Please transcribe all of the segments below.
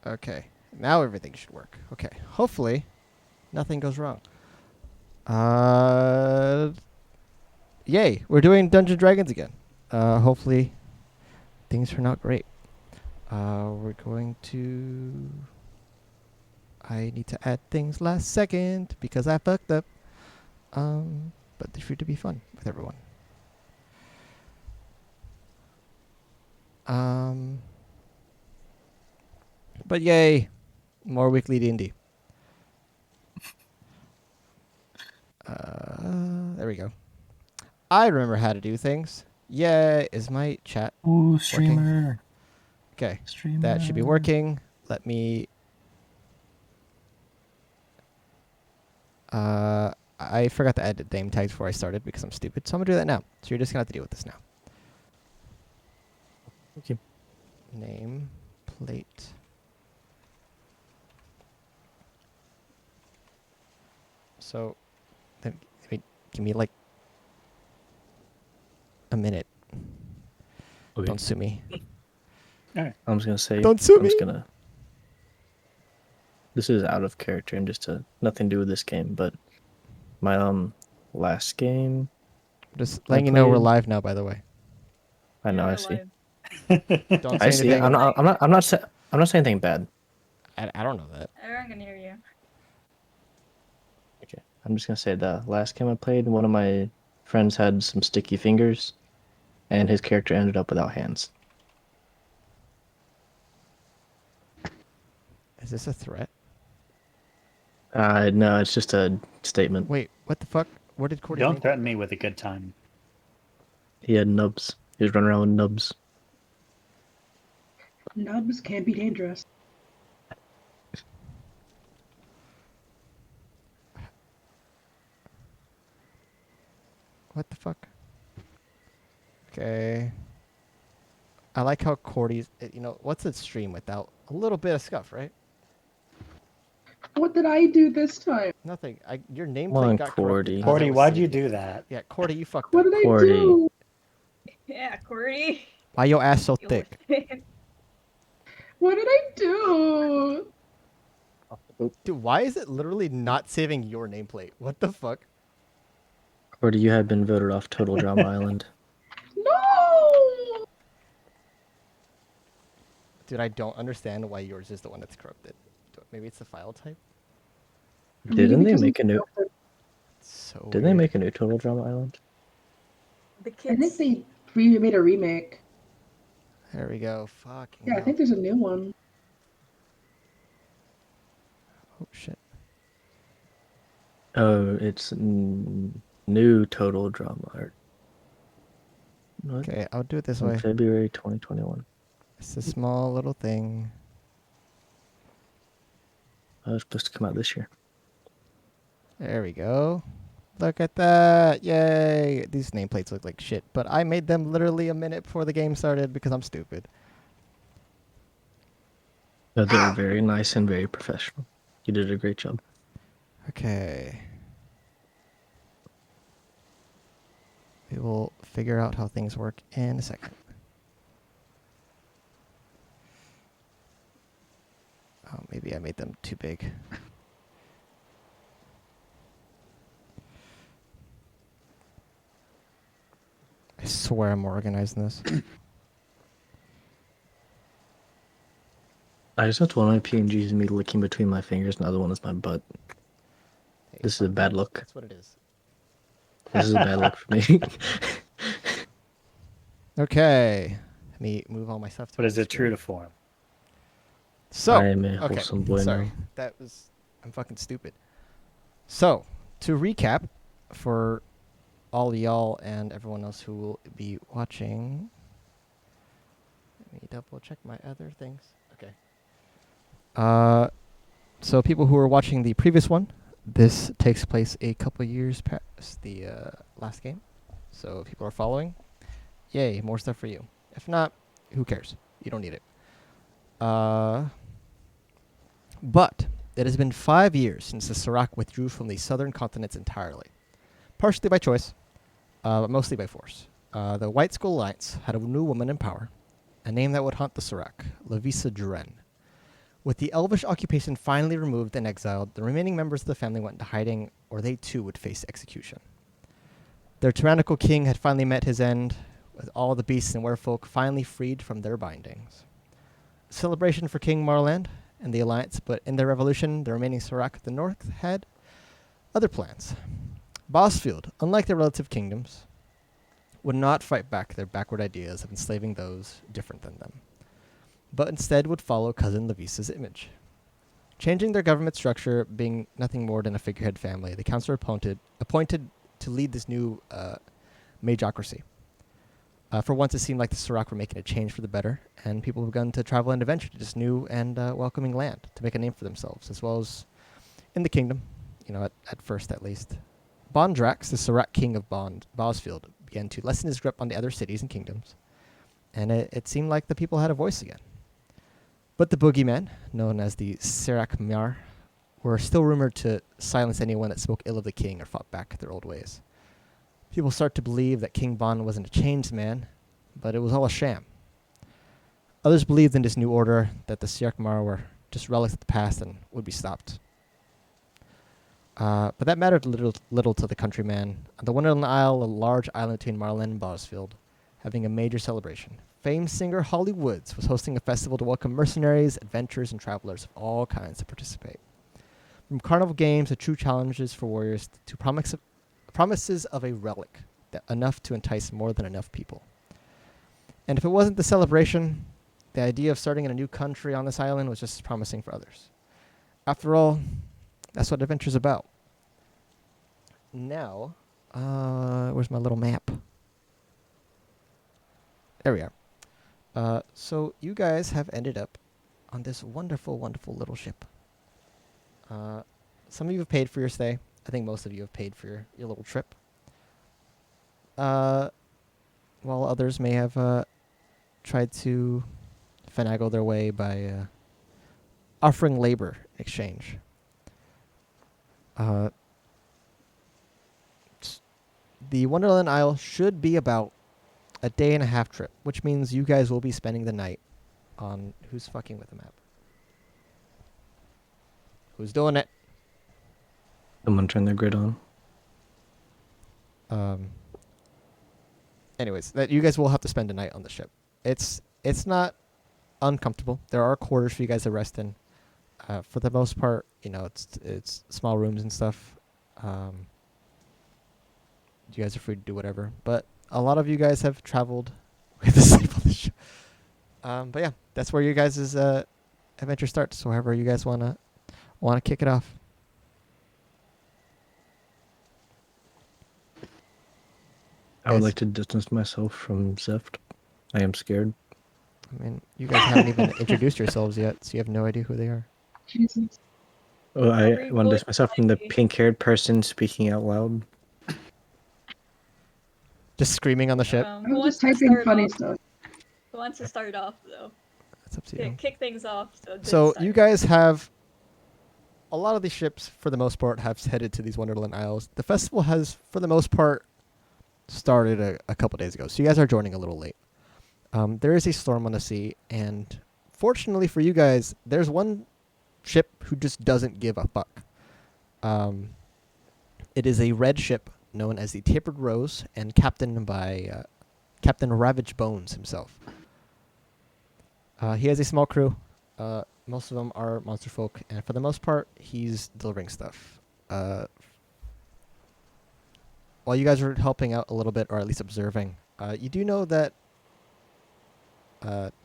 Okay. Now everything should work. Okay. Hopefully, nothing goes wrong. Yay! We're doing Dungeons and Dragons again. Hopefully, things turn out great. We're going to... I need to add things last second because I fucked up. But they're sure to be fun with everyone. But yay, more weekly D&D. There we go. I remember how to do things. Yeah, is my chat Ooh, working? streamer. Okay, Streamer. that should be working. Let me... I forgot to add the name tags before I started because I'm stupid. So I'm going to do that now. So you're just going to have to deal with this now. Okay. Name, plate. So, give me like a minute. Okay. Don't sue me. All right. I'm just gonna say. Don't sue I'm me. just gonna. This is out of character and just nothing to do with this game, but my last game. Just letting you know we're live now. By the way. I know. I see. Don't I say see. anything. I'm not saying anything bad. I don't know that. Everyone can hear you. Okay. I'm just gonna say the last game I played, one of my friends had some sticky fingers, and his character ended up without hands. Is this a threat? No, it's just a statement. Wait, what the fuck? What did Cordy Don't think? threaten me with a good time. He had nubs. He was running around with nubs. Nubs can be dangerous. What the fuck? Okay. I like how Cordy's... what's a stream without a little bit of scuff, right? What did I do this time? Nothing. Your Come nameplate on, got Cordy. corrupted. Cordy, why'd you do that? Yeah, Cordy, you fucked What up. did I Cordy. do? Yeah, Cordy. Why your ass so thick? What did I do? Dude, why is it literally not saving your nameplate? What the fuck? Cordy, you have been voted off Total Drama Island. No! Dude, I don't understand why yours is the one that's corrupted. Maybe it's the file type? Didn't they make a new? So Did they make a new Total Drama Island? The I think kids. they made a remake. There we go. Fucking Yeah, I hell. think there's a new one. Oh, shit. Oh, it's new Total Drama art. What? Okay, I'll do it this In way. February 2021. It's a small little thing. Oh, it's supposed to come out this year. There we go. Look at that. Yay. These nameplates look like shit, but I made them literally a minute before the game started because I'm stupid. No, they're very nice and very professional. You did a great job. Okay. We will figure out how things work in a second. Oh, maybe I made them too big. I swear I'm more organized than this. I just have one of my PNGs and me licking between my fingers, and the other one is my butt. Hey, This is a fuck bad that. look. That's what it is. This is a bad look for me. Okay. Let me move all my stuff to But my is it true screen. to form? So, I am a wholesome boy sorry. now. I'm fucking stupid. So, to recap, for all y'all and everyone else who will be watching, let me double check my other things. Okay. So people who are watching the previous one, this takes place a couple years past the last game. So if people are following, yay, more stuff for you. If not, who cares? You don't need it. But it has been 5 years since the Serac withdrew from the southern continents entirely. Partially by choice, but mostly by force. The White Skull Alliance had a new woman in power, a name that would haunt the Serac, Lavisa Dren. With the elvish occupation finally removed and exiled, the remaining members of the family went into hiding, or they too would face execution. Their tyrannical king had finally met his end, with all the beasts and werefolk finally freed from their bindings. Celebration for King Marland and the Alliance, but in their revolution, the remaining Serac of the North had other plans. Bosfield, unlike their relative kingdoms, would not fight back their backward ideas of enslaving those different than them, but instead would follow cousin Levisa's image. Changing their government structure, being nothing more than a figurehead family, the council appointed to lead this new magocracy. For once, it seemed like the Serac were making a change for the better, and people began to travel and adventure to this new and welcoming land to make a name for themselves, as well as in the kingdom, at first at least. Bondrax, the Serac king of Bosfield, began to lessen his grip on the other cities and kingdoms, and it seemed like the people had a voice again. But the boogeymen, known as the Serac Mar, were still rumored to silence anyone that spoke ill of the king or fought back their old ways. People start to believe that King Bon wasn't a changed man, but it was all a sham. Others believed in this new order that the Serac Mar were just relics of the past and would be stopped. But that mattered little to the countryman. On the Wonderland Isle, a large island between Marland and Bosfield, having a major celebration. Famed singer Holly Woods was hosting a festival to welcome mercenaries, adventurers, and travelers of all kinds to participate. From carnival games to true challenges for warriors to promises of a relic, enough to entice more than enough people. And if it wasn't the celebration, the idea of starting in a new country on this island was just as promising for others. After all, that's what adventure's about. Now, where's my little map? There we are. So you guys have ended up on this wonderful, wonderful little ship. Some of you have paid for your stay. I think most of you have paid for your little trip. While others may have tried to finagle their way by offering labor in exchange. The Wonderland Isle should be about a day and a half trip, which means you guys will be spending the night on... Who's fucking with the map? Who's doing it? Someone turn their grid on. Anyways, that you guys will have to spend a night on the ship. It's not uncomfortable. There are quarters for you guys to rest in. For the most part, it's small rooms and stuff. You guys are free to do whatever. But a lot of you guys have traveled with the sleep on the ship. But yeah, that's where you guys' adventure starts. So however you guys wanna kick it off. I would Yes. like to distance myself from Zeft. I am scared. I mean, you guys haven't even introduced yourselves yet, so you have no idea who they are. Jesus. Oh, I Every want to voice distance myself from the like me. pink-haired person speaking out loud. Just screaming on the ship. I'm Who wants just to typing start funny off? stuff. Who wants to start off though? That's up to you. Kick things off. So you guys have... A lot of these ships, for the most part, have headed to these Wonderland Isles. The festival has, for the most part, started a couple days ago. So you guys are joining a little late. There is a storm on the sea, and fortunately for you guys, there's one ship who just doesn't give a fuck. It is a red ship known as the Tapered Rose and captained by Captain Ravage Bones himself. He has a small crew. Most of them are monster folk, and for the most part, he's delivering stuff. While you guys are helping out a little bit, or at least observing, you do know that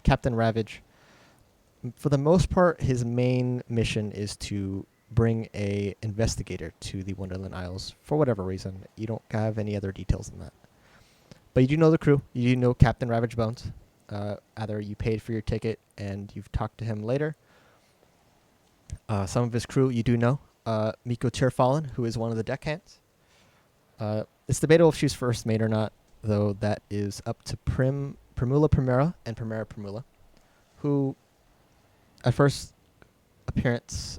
Captain Ravage, for the most part, his main mission is to bring a investigator to the Wonderland Isles for whatever reason. You don't have any other details than that. But you do know the crew. You do know Captain Ravage Bones. Either you paid for your ticket and you've talked to him later. Some of his crew you do know. Miko Tearfallen, who is one of the deckhands. It's debatable if she's first mate or not, though that is up to Primula Primera and Primera Primula, who at first appearance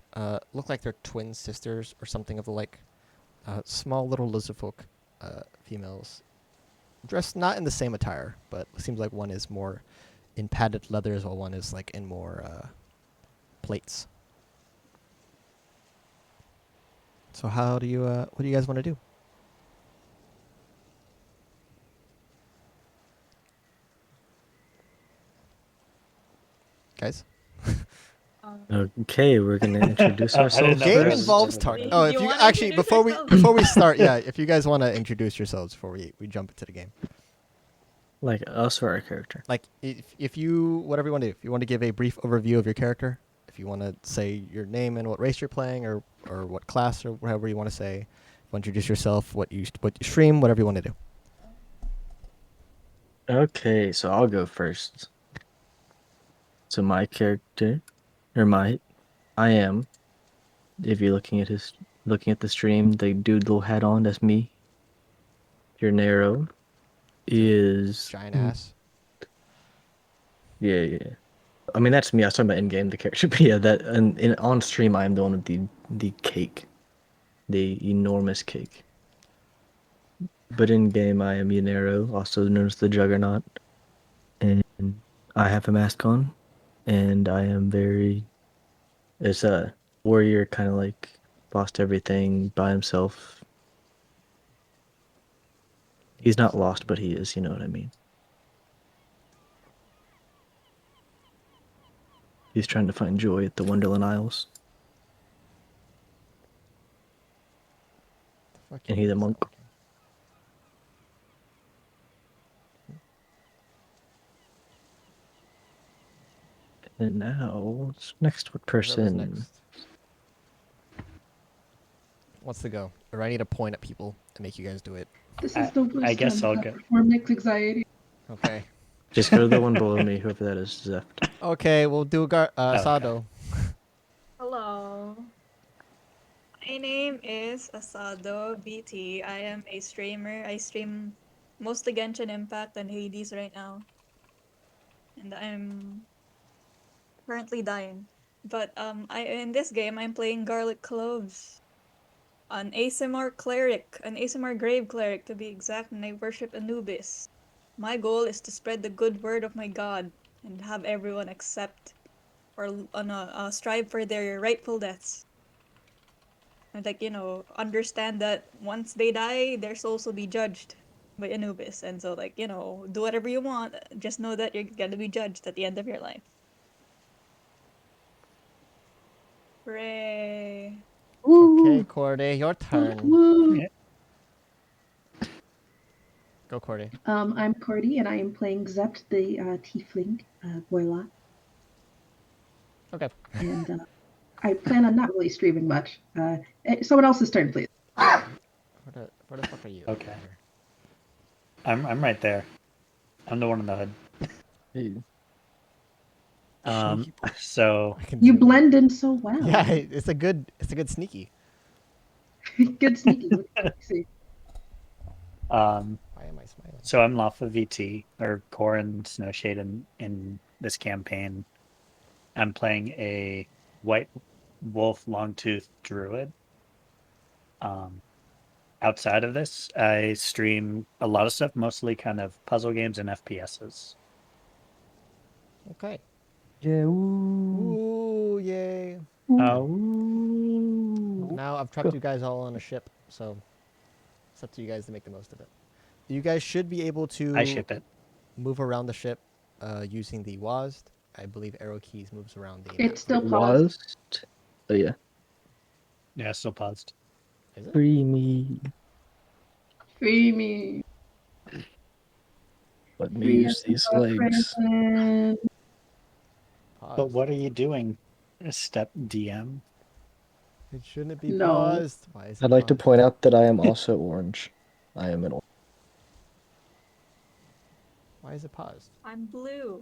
look like they're twin sisters or something of the like. Small little lizardfolk females, dressed not in the same attire, but it seems like one is more in padded leathers while one is like in more plates. So how do you what do you guys want to do? Guys? Okay, we're gonna introduce Oh, I didn't ourselves know Game there was first. involves a talking. vote. Oh, Do if you you wanna actually introduce before we yourselves? before we start, yeah, if you guys want to introduce yourselves before we jump into the game. Like us or our character. Like if you whatever you want to do. If you want to give a brief overview of your character, if you want to say your name and what race you're playing or what class or whatever you want to say, if you want to introduce yourself, what you stream, whatever you want to do. Okay, so I'll go first. So my character, or I am. If you're looking at the stream, the dude little hat on, that's me. Your Nero is Giant ass. yeah. I mean that's me. I was talking about in game the character, but yeah, that and on stream I am the one with the cake, the enormous cake. But in game I am Yanero, also known as the Juggernaut, and I have a mask on, and I am very it's a warrior kind of like lost everything by himself. He's not lost, but he is. You know what I mean? He's trying to find joy at the Wonderland Isles, The fuck and you he's a mean it's monk. not working? And now, next Whoever's person. next. What's the go? Or I need to point at people and make you guys do it. This I, is the I worst guess time I'll to have go. performance anxiety. Okay. Just go to the one below me, whoever that is, Zeft. Okay, we'll do Okay. Sado. Hello. My name is Asado BT. I am a streamer. I stream mostly Genshin Impact and Hades right now. And I'm currently dying. But I in this game I'm playing Garlic Cloves. An ASMR cleric, an ASMR grave cleric to be exact, and I worship Anubis. My goal is to spread the good word of my god and have everyone accept or strive for their rightful deaths. And like, understand that once they die, their souls will be judged by Anubis. And so like, do whatever you want. Just know that you're gonna be judged at the end of your life. Hooray. Okay, Cordy, your turn. Woo. Yeah. Go, Cordy. I'm Cordy, and I am playing Zept, the tiefling, Voila. Okay. And I plan on not really streaming much. Someone else's turn, please. Where the fuck are you? Okay. I'm right there. I'm the one in the hood. Hey, So I can You zoom in. blend in so well. Yeah, it's a good sneaky. Good sneaky. Let's see. um Why am I smiling? so I'm Lawfa VT or Corin Snowshade in this campaign. I'm playing a white wolf longtooth druid. Outside of this, I stream a lot of stuff, mostly kind of puzzle games and FPSs. Okay. yeah, Ooh, yay. Oh, Now I've trapped you guys all on a ship, so it's up to you guys to make the most of it. You guys should be able to I ship it. move around the ship using the WASD. I believe arrow keys moves around the map. It's still it paused. was. Oh yeah, Yeah, still paused. Is it? free me. Free me. Let me Free use us these from legs. Franklin. Pause. But what are you doing, Step DM? It shouldn't be No. paused. Why is it I'd like to paused? point out that I am also orange. I am an orange. Why is it paused? I'm blue.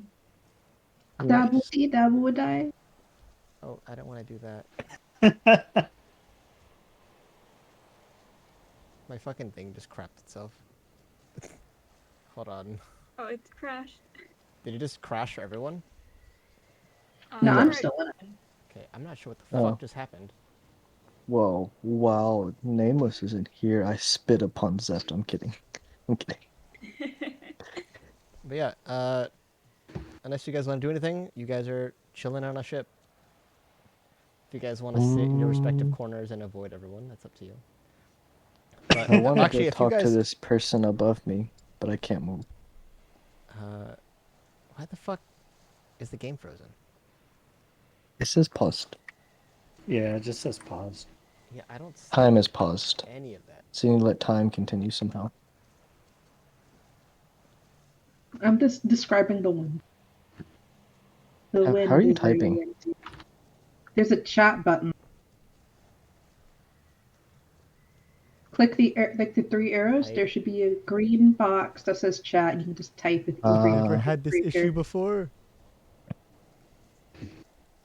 Dabu see, Dabu would die. Oh, I don't want to do that. My fucking thing just crapped itself. Hold on. Oh, it crashed. Did it just crash for everyone? No, I'm Alright. still in it. Okay, I'm not sure what the Oh. fuck just happened. Whoa, while Nameless isn't here, I spit upon Zeft. I'm kidding. I'm kidding. But yeah, unless you guys want to do anything, you guys are chilling on a ship. If you guys want to sit in your respective Mm. corners and avoid everyone, that's up to you. But I want to actually, go if you talk to guys, this person above me, but I can't move. why the fuck is the game frozen? It says paused. Yeah, it just says pause. Yeah, I don't see Time is paused. any of that. So you let time continue somehow. I'm just describing the wind. The How wind are you is very typing? empty. There's a chat button. Click like the three arrows. I- There should be a green box that says chat, and you can just type it. I've Uh, never had this green issue character. before.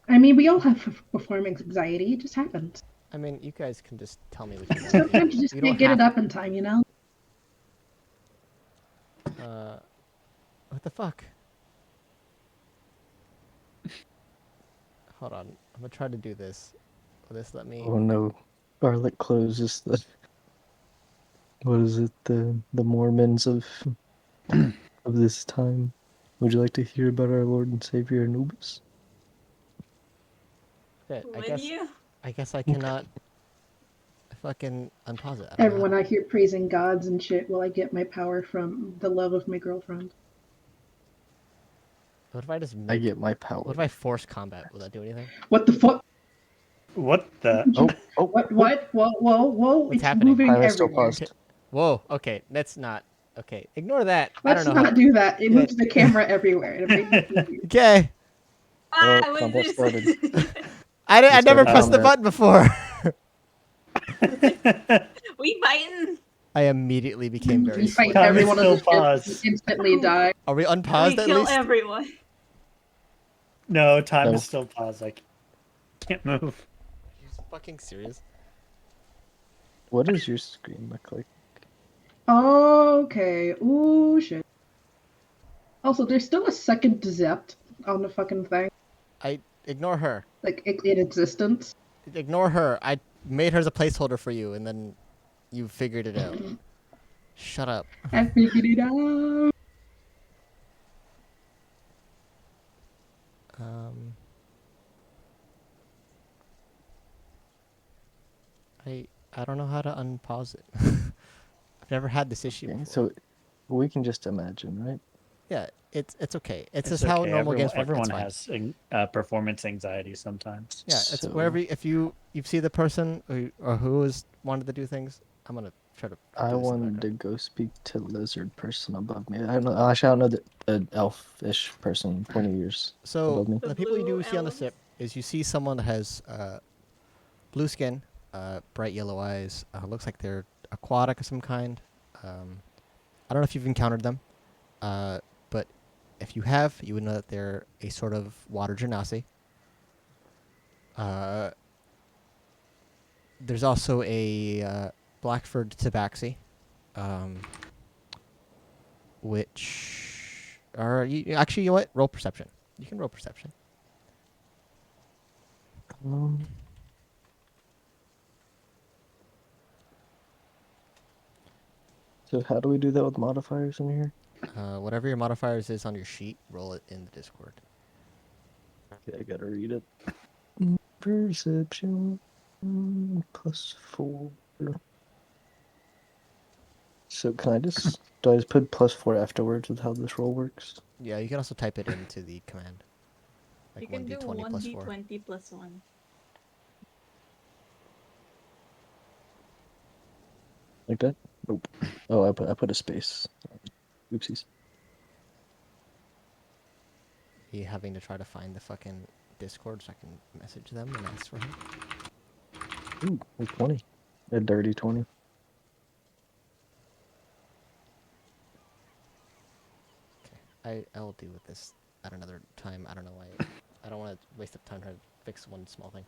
I mean, we all have performance anxiety. It just happens. I mean, you guys can just tell me what you want to Sometimes do. you just You don't can't get have it up in time, you know? what the fuck? Hold on. I'm gonna try to do this. Will this let me? oh no. Garlic closes the. What is it? The Mormons of this time. Would you like to hear about our Lord and Savior Anubis? Okay, Would you? I guess I cannot fucking unpause it. I don't know. Everyone out here praising gods and shit while I get my power from the love of my girlfriend. What if I just I make? get my power. What if I force combat? Will that do anything? What the fuck? What the? Oh, What? What? Whoa, whoa, whoa! What's It's happening? moving time is still everywhere. paused. Whoa. Okay. Let's not. Okay. Ignore that. I Let's don't know not do that. It Yeah. moves the camera everywhere. And it makes me feel weird. Okay. Oh, What is combat this? started. I We never started pressed the combat. button before. We fighting? I immediately became very We fight sweaty. Time is everyone on the still ship and paused. instantly die. Are we We unpaused at kill least? everyone. No, time No. is still paused. I can't move. Are you fucking serious? What does your screen look like? Okay. Ooh, shit. Also, there's still a second Zept on the fucking thing. I ignore her. Like, in existence. Ignore her. I made her as a placeholder for you, and then you figured it out. Shut up. I figured it out. Um. I don't know how to unpause it. I've never had this issue Okay, before. so we can just imagine, right? Yeah, it's okay. It's It's just how okay. normal Everyone, games work. everyone It's fine. has performance anxiety sometimes. Yeah, it's So- wherever if you see the person who has wanted to do things, I'm gonna try to. I do this in the wanted to background. go speak to lizard person above me. I don't know. Actually, I don't know the elfish person 20 years So above me. The the people you blue do see on the elves. ship is you see someone that has blue skin, bright yellow eyes. Looks like they're aquatic of some kind. I don't know if you've encountered them, but if you have, you would know that they're a sort of water genasi. There's also a Blackford tabaxi, which are actually, you know what? Roll perception. You can roll perception. Um, so how do we do that with modifiers in here? Whatever your modifiers is on your sheet, roll it in the Discord. Okay, I gotta read it. Perception +4. So can I just do I just put +4 afterwards with how this roll works? Yeah, you can also type it into the command. You Like can do 1d20 plus 4. 1d20 plus 1. Like that? Nope. Oh, I put a space. Oopsies. You having to try to find the fucking Discord so I can message them and ask for him. Ooh, a 20. A dirty 20. I will deal with this at another time. I don't know why. I don't want to waste up time trying to fix one small thing.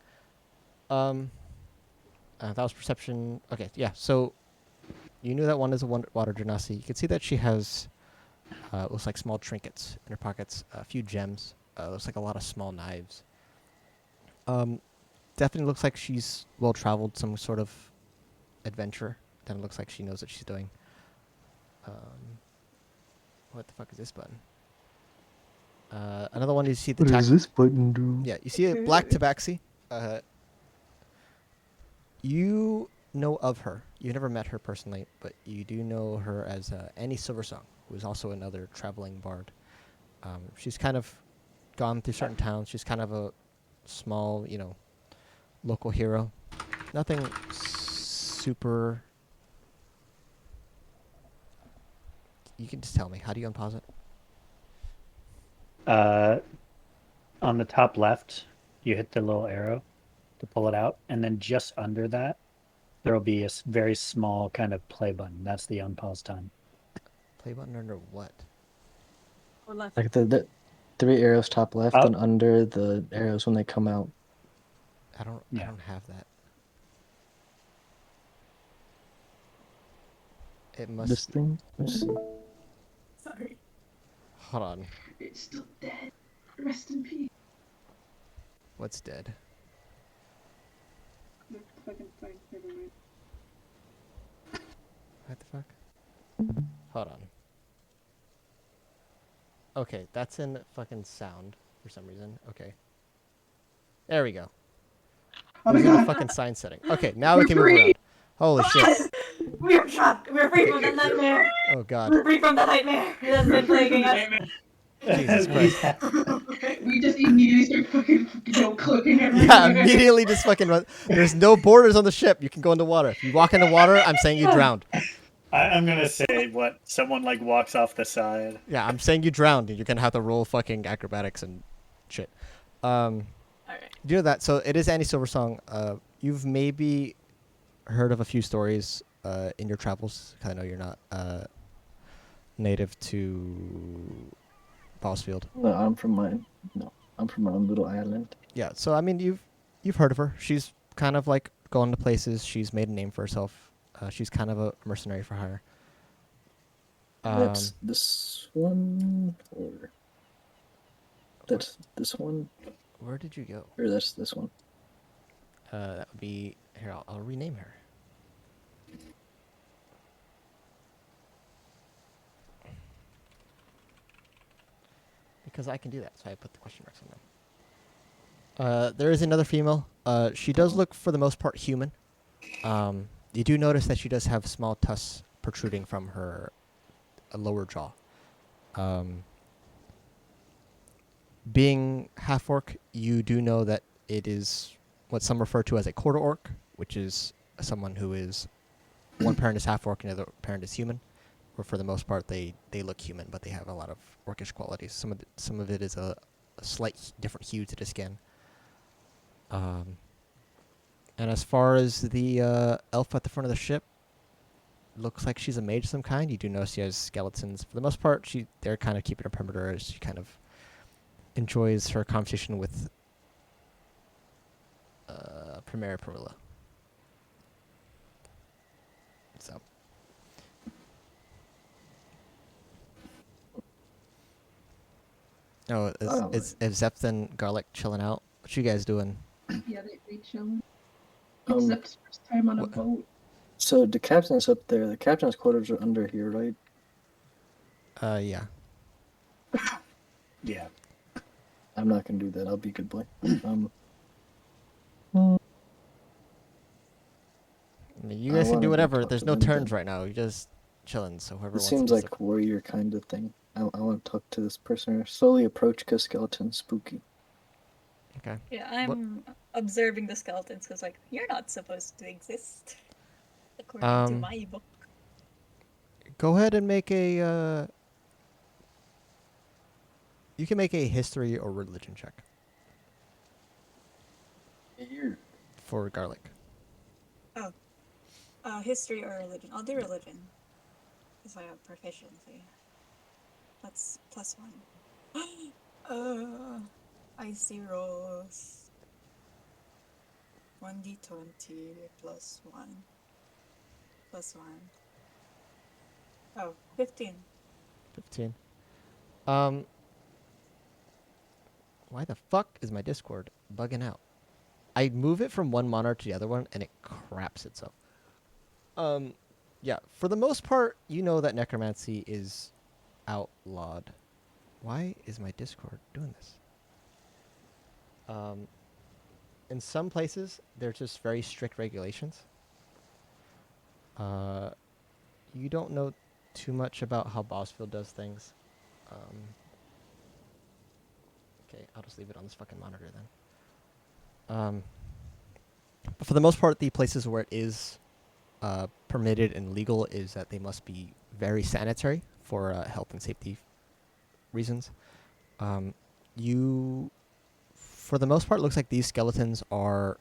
That was perception. Okay, yeah. So you knew that one is a water genasi. You can see that she has looks like small trinkets in her pockets, a few gems. Looks like a lot of small knives. Definitely looks like she's well traveled, some sort of adventure. Then it looks like she knows what she's doing. What the fuck is this button? Another one you see the What does this button do? Yeah, you see a black tabaxi. You know of her. You never met her personally, but you do know her as Annie Silversong, who is also another traveling bard. She's kind of gone through certain towns. She's kind of a small, local hero. Nothing super. You can just tell me. How do you unpause it? On the top left, you hit the little arrow to pull it out, and then just under that, there will be a very small kind of play button. That's the unpause time. Play button under what? Or left. Like the 3 arrows top left, Oh. and under the arrows when they come out. I don't Yeah. have that. It must. This thing. Let's see. Sorry. Hold on. It's still dead. Rest in peace. What's dead? No, fucking fine. Never mind. What the fuck? Hold on. Okay, that's in fucking sound for some reason. Okay. There we go. Oh It my was in the god. fucking sign setting. Okay, now we We're can move free! around. Holy shit. We're trapped. We're free from the nightmare. Oh god. We're free from the nightmare that has been plaguing us. Jesus Christ. We just immediately start fucking, clicking everywhere. Yeah, immediately just fucking run. There's no borders on the ship. You can go into water. If you walk into water, I'm saying you drowned. I'm gonna say what someone like walks off the side. Yeah, I'm saying you drowned. And you're gonna have to roll fucking acrobatics and shit. Alright. Do you know that? So it is Annie Silversong. You've maybe heard of a few stories in your travels. 'Cause I know you're not native to Ballsfield. No, I'm from my own little island. Yeah. So I mean, you've heard of her. She's kind of like going to places. She's made a name for herself. She's kind of a mercenary for hire. That's this one, or that's this one, Where did you go? or that's this one. That would be here. I'll rename her. Because I can do that, so I put the question marks on them. There is another female. She does look, for the most part, human. You do notice that she does have small tusks protruding from her lower jaw. Being half orc, you do know that it is what some refer to as a quarter orc, which is someone who is one parent is half orc and the other parent is human. Or for the most part, they look human, but they have a lot of orcish qualities. Some of it is a slight different hue to the skin. And as far as the elf at the front of the ship, looks like she's a mage of some kind. You do notice she has skeletons. For the most part, they're kind of keeping her perimeter as she kind of enjoys her conversation with Primera Perilla. So. Oh, is Zept and Garlic chilling out? What you guys doing? Yeah, they chill. Um, Except first time on a what- boat. So the captain's up there. The captain's quarters are under here, right? Yeah. Yeah. I'm not gonna do that. I'll be a good boy. I mean, you I guys can wanna do go whatever. talk There's to no them turns then. right now. You're just chilling. So whoever It wants seems to like warrior kind of thing. I want to talk to this person. Slowly approach because skeleton's spooky. Okay. Yeah, I'm observing the skeletons because, like, you're not supposed to exist. According to my book. Go ahead and make a. You can make a history or religion check Here. for Garlic. History or religion? I'll do religion. Because I have proficiency. That's +1. I see rolls. 1d20 +1. +1. Oh, 15. 15. Why the fuck is my Discord bugging out? I move it from one monitor to the other one, and it craps itself. Yeah, for the most part, you know that necromancy is outlawed. Why is my Discord doing this? in some places, there's just very strict regulations. You don't know too much about how Bosfield does things. Okay, I'll just leave it on this fucking monitor then. But for the most part, the places where it is permitted and legal is that they must be very sanitary for health and safety reasons. For the most part, looks like these skeletons are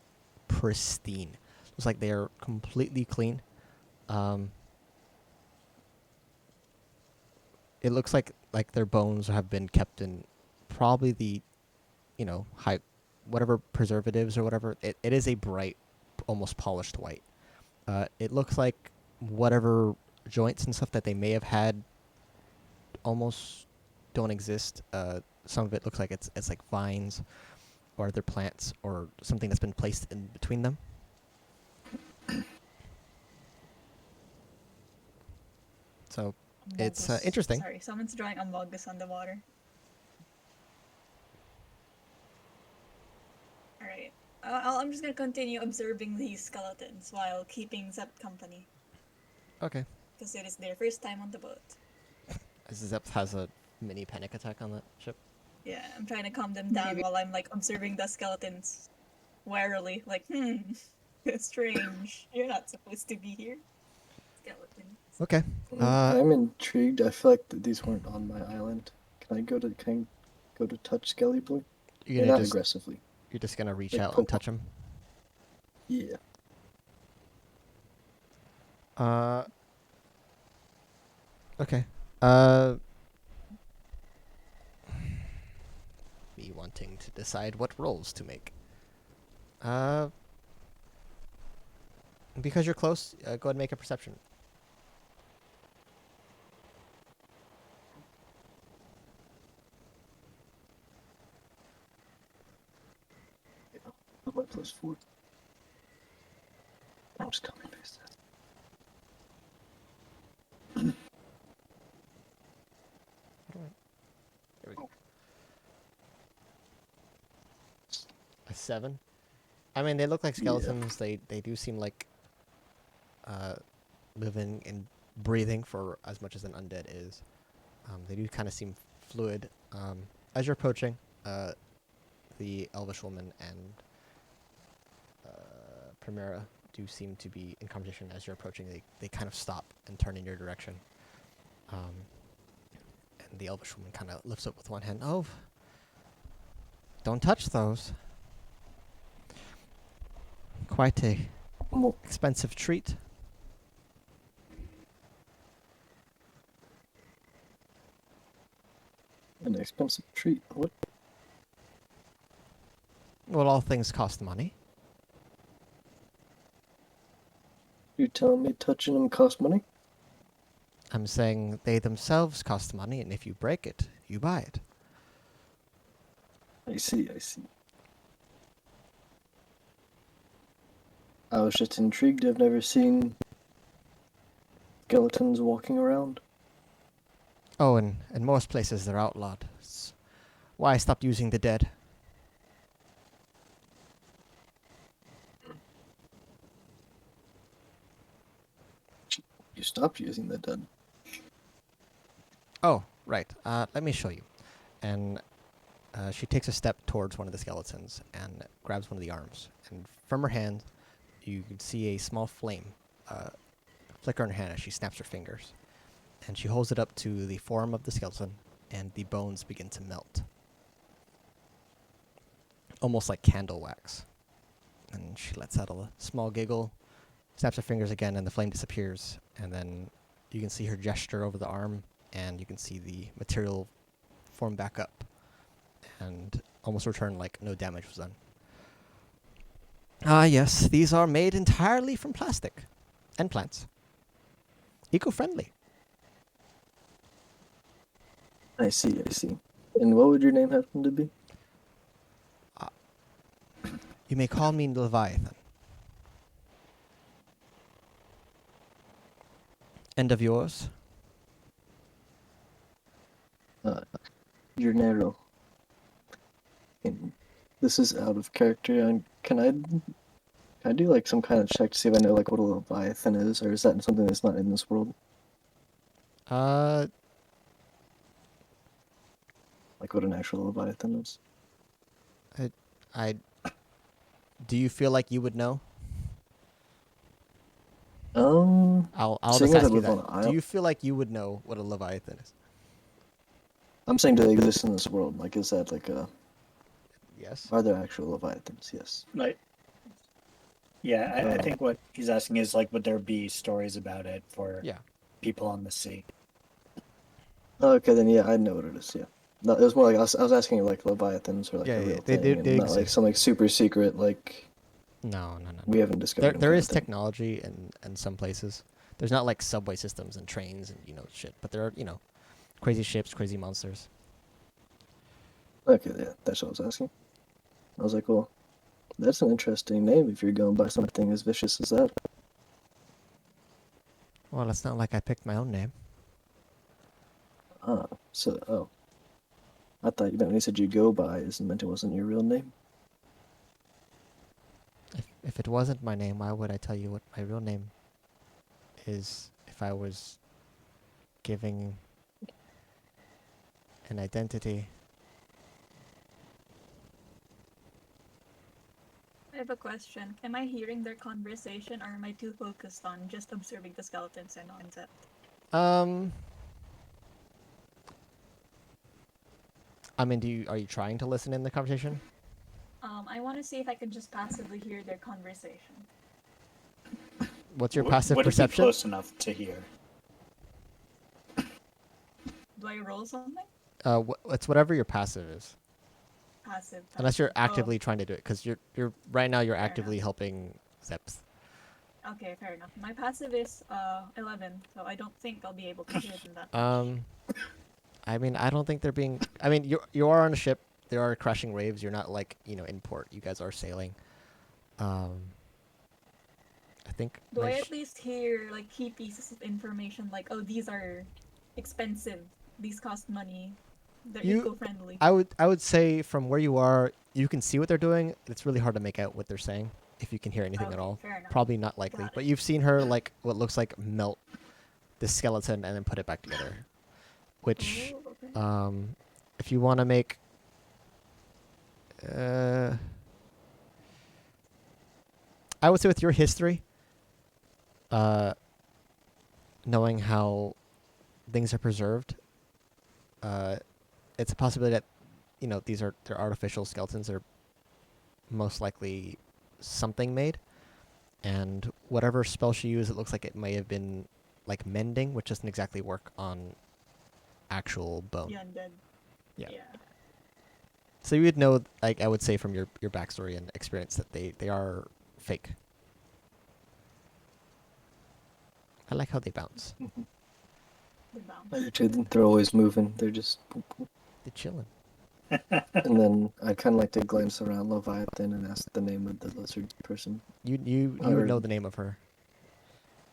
pristine. Looks like they are completely clean. It looks like their bones have been kept in probably the, high, whatever preservatives or whatever. It is a bright, almost polished white. It looks like whatever joints and stuff that they may have had almost don't exist. Some of it looks like it's like vines or other plants or something that's been placed in between them. So it's Amogus. interesting. Sorry, someone's drawing Amogus on the water. Alright. I'm just gonna continue observing these skeletons while keeping Zep company. Okay. Because it is their first time on the boat. Zep has a mini panic attack on that ship. Yeah, I'm trying to calm them down Maybe. while I'm like observing the skeletons warily. Like, it's strange. You're not supposed to be here. Skeletons. Okay. I'm intrigued. I feel like these weren't on my island. Can I go to touch Skelly Boy? You're Not just aggressively. you're just gonna reach Like out and poke touch him. Yeah. Okay. Me wanting to decide what rolls to make. Because you're close, go ahead and make a perception. Put my +4. I'm just copy and paste that. Here we go. A 7. I mean, they look like skeletons. Yeah. They do seem like living and breathing for as much as an undead is. They do kind of seem fluid. As you're approaching, the elvish woman and Primera do seem to be in conversation. As you're approaching, they kind of stop and turn in your direction. And the elvish woman kind of lifts up with one hand. Oh, don't touch those. Quite a Well, expensive treat. an expensive treat. What? Well, all things cost money. You telling me touching them costs money? I'm saying they themselves cost money, and if you break it, you buy it. I see. I was just intrigued. I've never seen skeletons walking around. Oh, and in most places they're outlawed. It's why I stopped using the dead. You stopped using the dead. Oh, right. Let me show you. And she takes a step towards one of the skeletons and grabs one of the arms. And from her hand, you can see a small flame flicker in her hand as she snaps her fingers. And she holds it up to the forearm of the skeleton, and the bones begin to melt. Almost like candle wax. And she lets out a small giggle, snaps her fingers again, and the flame disappears. And then you can see her gesture over the arm, and you can see the material form back up and almost return like no damage was done. Ah, yes, these are made entirely from plastic and plants. Eco-friendly. I see. And what would your name happen to be? You may call me Leviathan. And of yours? Your Nero. And This is out of character. And can I do like some kind of check to see if I know like what a Leviathan is, or is that something that's not in this world? Uh, Like what an actual Leviathan is? I. Do you feel like you would know? I'll just Seeing as I ask you live that. on an Do island, you feel like you would know what a leviathan is? I'm saying do they exist in this world? Like, is that like a? Yes. Are there actual Leviathans? Yes. Like, yeah, I Oh. think what he's asking is like, would there be stories about it for Yeah. people on the sea? Okay, then yeah, I know what it is. Yeah. No, it was more like I was asking like Leviathans are like Yeah, a yeah, real they thing, they and not like exist. some like super secret like No, no, no, no. we haven't There discovered them there kind is of thing. technology in some places. There's not like subway systems and trains and shit, but there are crazy ships, crazy monsters. Okay, yeah, that's what I was asking. I was like, well, that's an interesting name if you're going by something as vicious as that. Well, it's not like I picked my own name. Oh, I thought you meant when you said you go by, it meant it wasn't your real name. If it wasn't my name, why would I tell you what my real name is if I was giving an identity? I have a question. Am I hearing their conversation, or am I too focused on just observing the skeletons and on set? Um, I mean, are you trying to listen in the conversation? I want to see if I can just passively hear their conversation. What's your passive Would it be perception? close enough to hear? Do I roll something? It's whatever your passive is. Passive. Unless you're passive. actively trying to do it, because you're right now you're Fair actively enough. helping Zeps. Okay, fair enough. My passive is 11, so I don't think I'll be able to hear them that much. I mean, I don't think they're being. I mean, you are on a ship. There are crashing waves. You're not like in port. You guys are sailing. I think. Do I at least hear like key pieces of information like, oh, these are expensive, these cost money, they're eco-friendly? I would say from where you are, you can see what they're doing. It's really hard to make out what they're saying if you can hear anything at Okay, all. fair enough. Probably not likely. Got But it. you've seen her like what looks like melt the skeleton and then put it back together. Which, Ooh, okay. if you want to make, I would say with your history, knowing how things are preserved, it's a possibility that they're artificial skeletons. They're most likely something made, and whatever spell she used, it looks like it may have been like mending, which doesn't exactly work on actual bone. The undead. Yeah. Yeah. So you would know, like I would say from your backstory and experience, that they are fake. I like how they bounce. The bounce. Like, they're always moving. They're just. They're chilling. And then I'd kind of like to glance around Leviathan and ask the name of the lizard person. You would know the name of her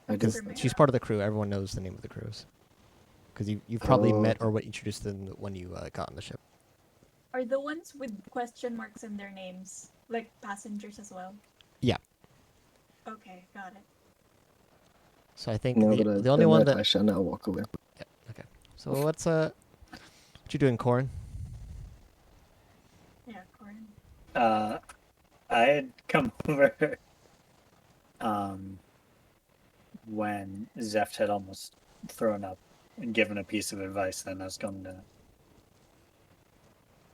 I do. because she's part of the crew. Everyone knows the name of the crews because you've probably met or introduced them when you got on the ship. Are the ones with question marks in their names like passengers as well? Yeah. Okay, got it. So I think Now that I've the only done one that, that I shall now walk away. yeah, okay. So what you doing, Corin? Yeah, Corin. I had come over when Zeft had almost thrown up and given a piece of advice. Then I was going to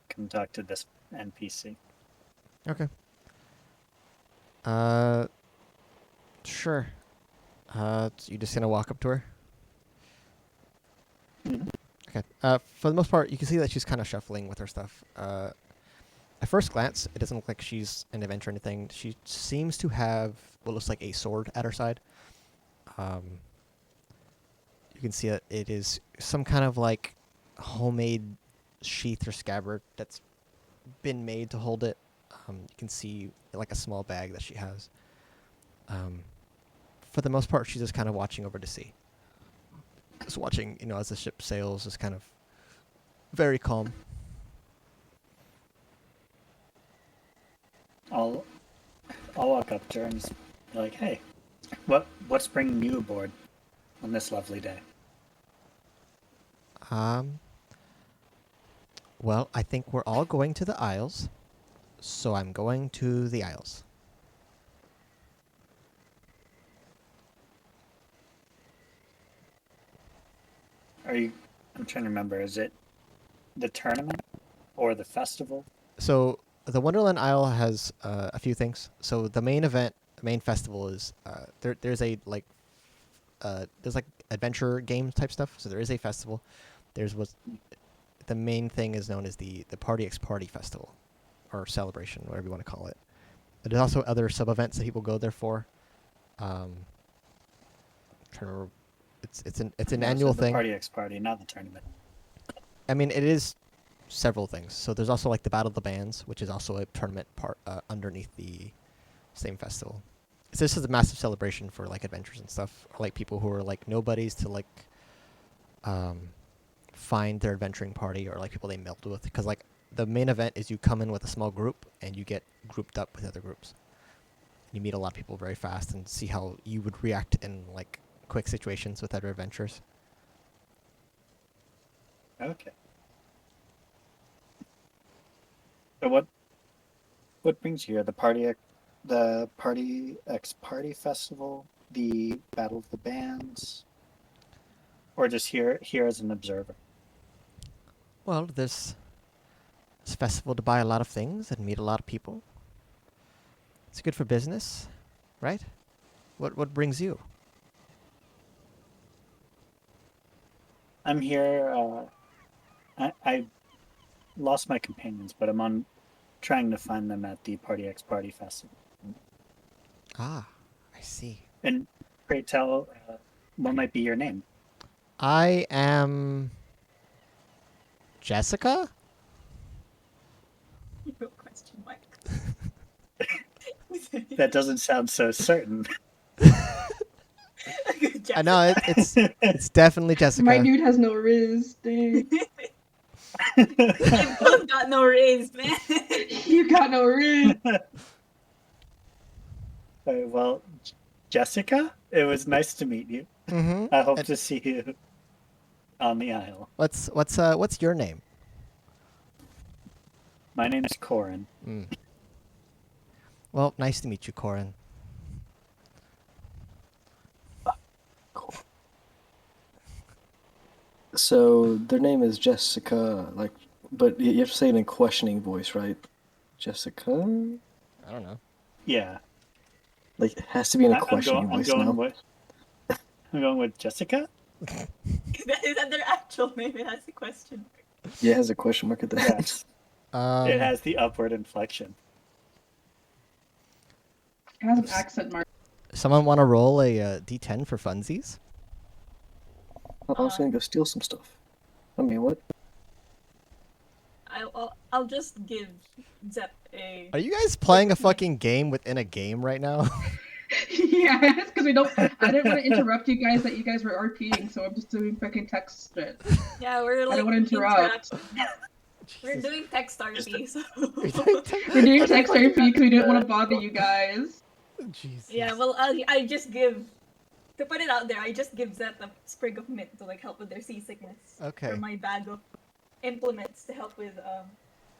come talk to this NPC. Okay. Sure. So you just gonna walk up to her? Mhm. Okay. For the most part, you can see that she's kind of shuffling with her stuff. At first glance, it doesn't look like she's an adventurer or anything. She seems to have what looks like a sword at her side. You can see that it is some kind of like homemade sheath or scabbard that's been made to hold it. You can see like a small bag that she has. For the most part, she's just kind of watching over to sea. Just watching, as the ship sails, just kind of very calm. I'll walk up to her and just be like, "Hey, what's bringing you aboard on this lovely day?" Um. Well, I think we're all going to the Isles, so I'm going to the Isles. Are you? I'm trying to remember. Is it the tournament or the festival? So the Wonderland Isle has a few things. So the main event, main festival is there's a there's like adventure game type stuff. So there is a festival. There's what's the main thing is known as the Party X Party Festival, or celebration, whatever you want to call it. But there's also other sub events that people go there for. Trying to remember, it's an No, annual the thing. Party X Party, not the tournament. I mean, it is several things. So there's also like the Battle of the Bands, which is also a tournament part underneath the same festival. So this is a massive celebration for like adventures and stuff, or like people who are like nobodies to like find their adventuring party, or like people they meld with. Because like the main event is you come in with a small group and you get grouped up with other groups. You meet a lot of people very fast and see how you would react in like quick situations with other adventures. Okay. So what brings you here? The Party X Party Festival, the Battle of the Bands, or just here as an observer? Well, there's this festival to buy a lot of things and meet a lot of people. It's good for business, right? What brings you? I'm here. I lost my companions, but I'm on trying to find them at the Party X Party Festival. Ah, I see. And pray tell, what might be your name? I am Jessica? No question mark. That doesn't sound so certain. I know it's definitely Jessica. My dude has no riz. Dang. You both got no raise, man. You got no riz. Well, Jessica, it was nice to meet you. Mm-hmm. I hope to see you on the aisle. What's your name? My name is Corin. Mm. Well, nice to meet you, Corin. So their name is Jessica, like, but you have to say it in questioning voice, right? Jessica? I don't know. Yeah, Like, it has to be in a I'm questioning going. I'm voice going now. with. I'm going with Jessica. Is that their actual name? It has a question. Yeah, it has a question mark at the end. Yes, it has the upward inflection. It has an accent mark. Someone want to roll a d10 for funsies? I was gonna go steal some stuff. I mean, what? I'll just give Zep a. Are you guys playing a fucking game within a game right now? Yes, because we don't. I didn't want to interrupt you guys that you guys were RPing, so I'm just doing fucking text shit. Yeah, we're like. I don't want to interrupt. We're doing text RP, so. We're doing text RP because we didn't want to bother you guys. Jesus. Yeah, well, I just give. To put it out there, I just give Zep a sprig of mint to like help with their seasickness. Okay. For my bag of implements to help with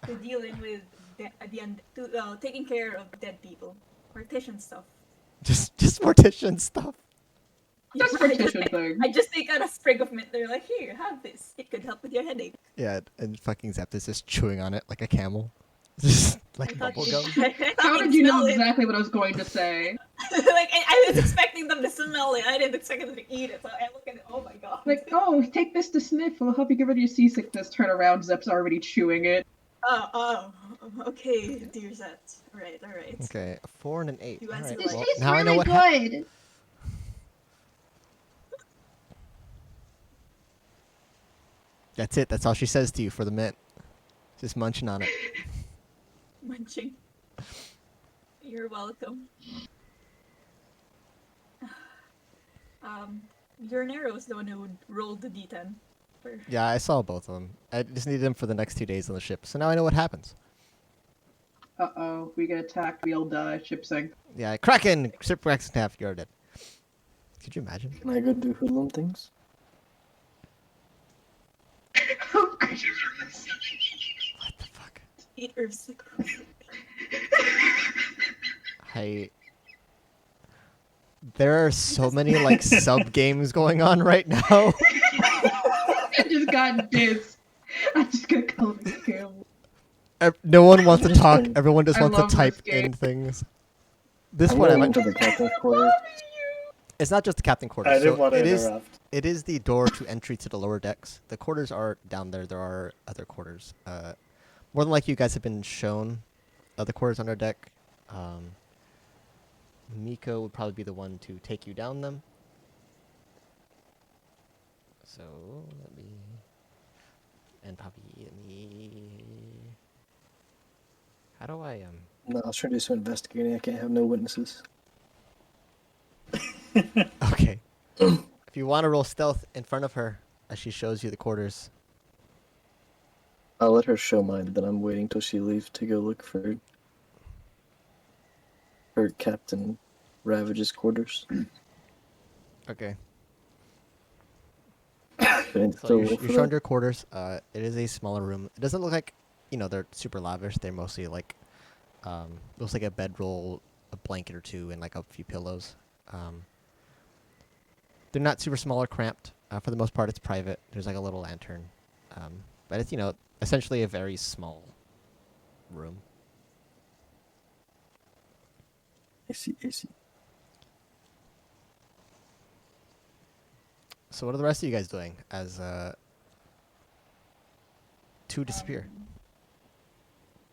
to dealing with taking care of dead people, mortician stuff. Just mortician stuff. Just I mortician thing. I just take out a sprig of mint. They're like, here, have this. It could help with your headache. Yeah, and fucking Zep is just chewing on it like a camel. Just like bubble gum. How did you know exactly what I was going to say? Like I was expecting them to smell it. I didn't expect them to eat it. So I look at it. Oh my god. Like, oh, take this to sniff. It'll help you get rid of your seasickness. Turn around, Zep's already chewing it. Oh, okay, dear Zet. All right. Okay, a 4 and an 8. You All answered right, the well, question. now I know what good. That's it. That's all she says to you for the mint. Just munching on it. Munching. You're welcome. Your Nero is the one who rolled the d10. Yeah, I saw both of them. I just needed them for the next 2 days on the ship, so now I know what happens. Uh-oh, we get attacked, we all die, ship sink. Yeah, Kraken! Ship cracks in half, you're dead. Could you imagine? Can I go do hoodlum things? Oh, goodness. What the fuck? Eat Ursicles. There are so many like sub games going on right now. I just got this. I just got called a scam. No one wants to Just talk. kidding. Everyone just I wants to love this type game. in things. This I'm one I going might. into the captain's quarters. It's not just the captain quarters. I didn't So want to it is. interrupt. It is the door to entry to the lower decks. The quarters are down there. There are other quarters. More than likely, you guys have been shown other quarters on our deck. Miko would probably be the one to take you down them. So let me. And probably me. How do I No, I was trying to do some investigating. I can't have no witnesses. Okay. If you want to roll stealth in front of her as she shows you the quarters. I'll let her show mine, then I'm waiting till she leaves to go look for Captain Ravage's quarters. Okay. But So you're, still you're shown your quarters. It is a smaller room. It doesn't look like, they're super lavish. They're mostly like, looks like a bedroll, a blanket or two, and like a few pillows. They're not super small or cramped. For the most part, it's private. There's like a little lantern. But it's, essentially a very small room. I see. So what are the rest of you guys doing as two disappear?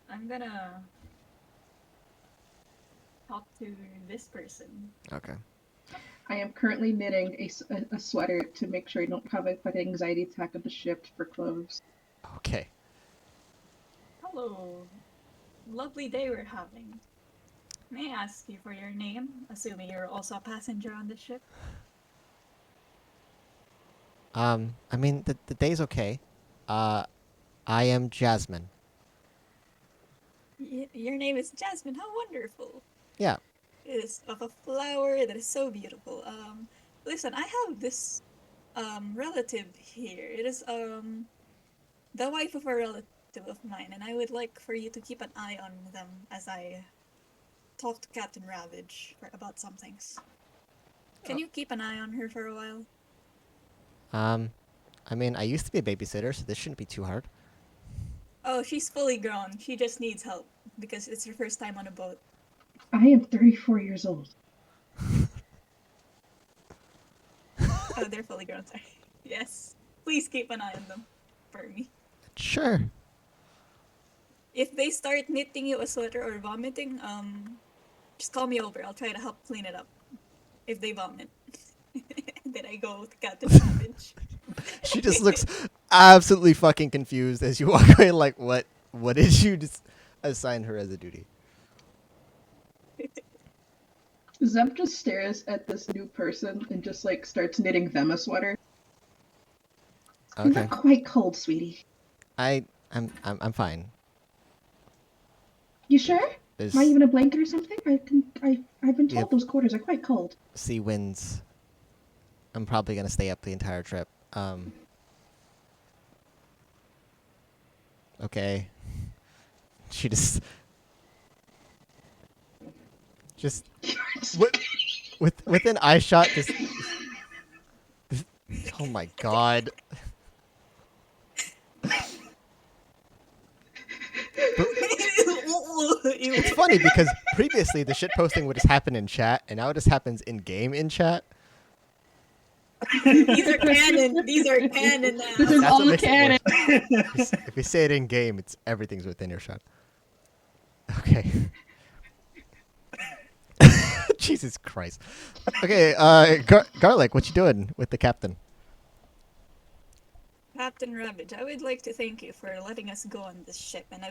I'm gonna talk to this person. Okay. I am currently knitting a sweater to make sure I don't have an anxiety attack on the ship for clothes. Okay. Hello. Lovely day we're having. May I ask you for your name, assuming you're also a passenger on the ship? I mean, the day's okay. I am Jasmine. Your name is Jasmine. How wonderful. Yeah. It is of a flower that is so beautiful. Listen, I have this relative here. It is the wife of a relative of mine, and I would like for you to keep an eye on them as I talk to Captain Ravage about some things. Can you keep an eye on her for a while? I mean, I used to be a babysitter, so this shouldn't be too hard. Oh, she's fully grown. She just needs help because it's her first time on a boat. I am 34 years old. Oh, they're fully grown, sorry. Yes. Please keep an eye on them for me. Sure. If they start knitting you a sweater or vomiting, just call me over. I'll try to help clean it up. If they vomit. Then I go to Captain Ravage. She just looks absolutely fucking confused as you walk away. Like, what did you just assign her as a duty? Zeb just stares at this new person and just like starts knitting them a sweater. Okay. Not quite cold, sweetie. I'm fine. You sure? There's Not even a blanket or something? I've been told Yep. those quarters are quite cold. sea winds. I'm probably gonna stay up the entire trip. Okay. She just within eye shot. Just oh my god. It's funny because previously the shit posting would just happen in chat, and now it just happens in game in chat. These are canon. These are canon now. This is That's what all makes it canon. worse. If we say it in game, everything's within earshot. Okay. Jesus Christ. Okay, Garlic, what you doing with the captain? Captain Ravage, I would like to thank you for letting us go on this ship, and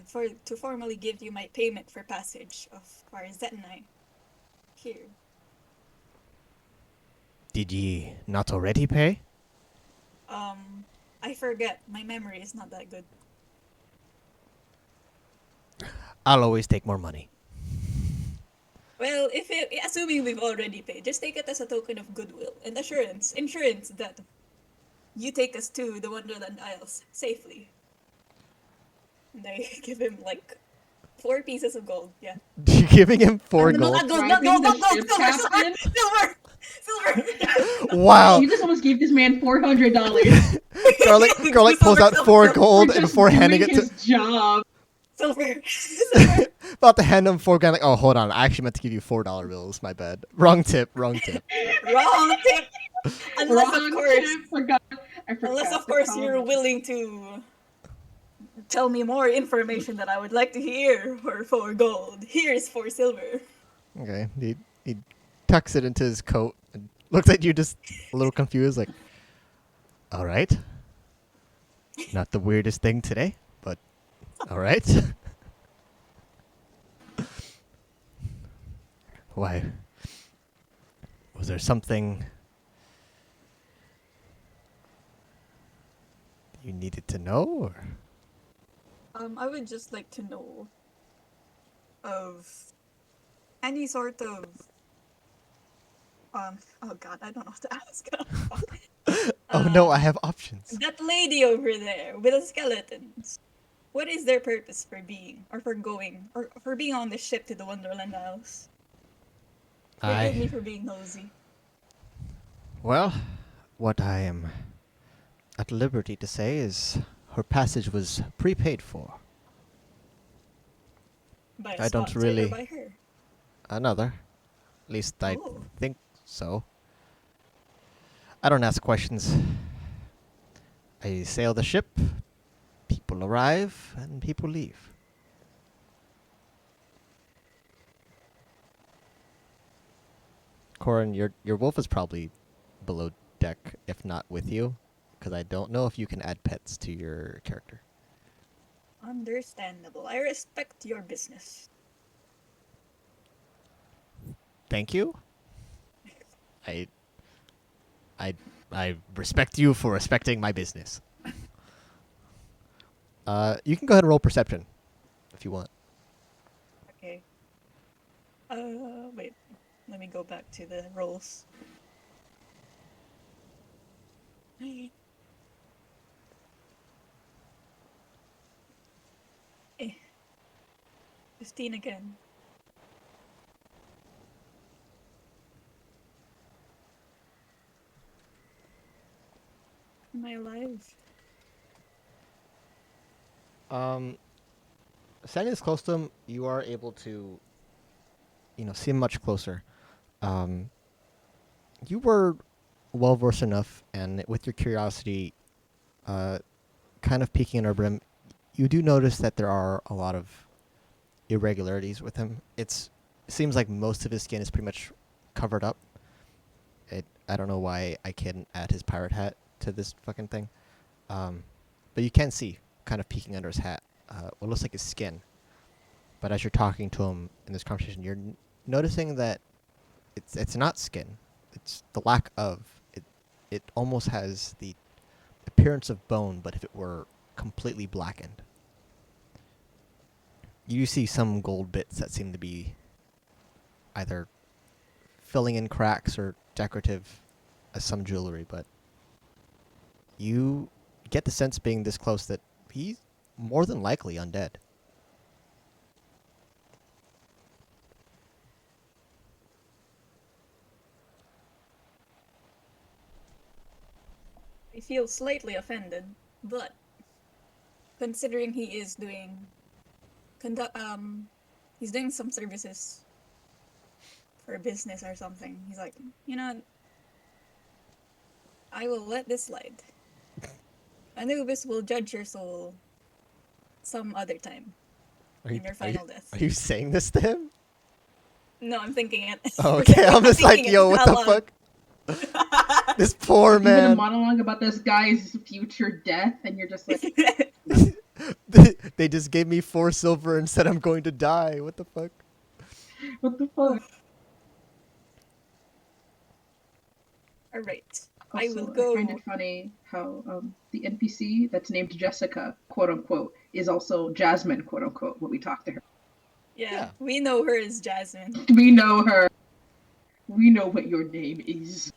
to formally give you my payment for passage of our Zetanite. Here. Did ye not already pay? I forget. My memory is not that good. I'll always take more money. Well, assuming we've already paid, just take it as a token of goodwill and insurance that you take us to the Wonderland Isles safely. And I give him like 4 pieces of gold. Yeah. You're giving him 4 No, gold? not gold, Bribing the gold, ship silver, captain? silver. Wow. You just almost gave this man $400 Garlic pulls out 4 for gold and just before doing handing it to... his job. Silver. About to hand him 4 guy like, oh, hold on. I actually meant to give you $4 bills. My bad. Wrong tip. Wrong tip. Unless Wrong of course, tip. I forgot you're to willing to tell me more information that I would like to hear for 4 gold. Here's 4 silver. Okay. He tucks it into his coat and looks at you just a little confused like, all right. Not the weirdest thing today, but all right. Why? Was there something you needed to know? Or? I would just like to know of any sort of oh god, I don't know what to ask. Oh no, I have options. That lady over there with the skeletons. What is their purpose for being, or for going, or for being on the ship to the Wonderland Isles? Forgive me for being nosy. Well, what I am at liberty to say is her passage was prepaid for. By a I don't sponsor or really- by her? Another. At least I Oh. think so. I don't ask questions. I sail the ship, people arrive, and people leave. Corin, your wolf is probably below deck, if not with you, because I don't know if you can add pets to your character. Understandable. I respect your business. Thank you. I respect you for respecting my business. You can go ahead and roll perception if you want. Okay. Wait. Let me go back to the rolls. Eh. 15 again. Am I alive? Standing this close to him, you are able to, see him much closer. You were well versed enough, and with your curiosity, kind of peeking in our brim, you do notice that there are a lot of irregularities with him. It seems like most of his skin is pretty much covered up. I don't know why I can't add his pirate hat to this fucking thing. But you can see, kind of peeking under his hat, what looks like his skin. But as you're talking to him in this conversation, you're noticing that it's not skin. It's the lack of. It almost has the appearance of bone, but if it were completely blackened. You see some gold bits that seem to be either filling in cracks or decorative as some jewelry, but you get the sense being this close that he's more than likely undead. I feel slightly offended, but considering he is doing he's doing some services for a business or something. He's like, I will let this slide. Anubis will judge your soul some other time in your final death. Are you saying this to him? No, I'm thinking it. Oh, okay, I'm just like, thinking yo, it what out the loud. fuck? This poor Even a man. monologue about this guy's future death, and you're just like, They just gave me 4 silver and said I'm going to die. What the fuck? what the fuck? Alright. I will Also, I find go. it funny how the NPC that's named Jessica, quote unquote, is also Jasmine, quote unquote, when we talk to her. Yeah, Yeah. we know her as Jasmine. We know her. We know what your name is.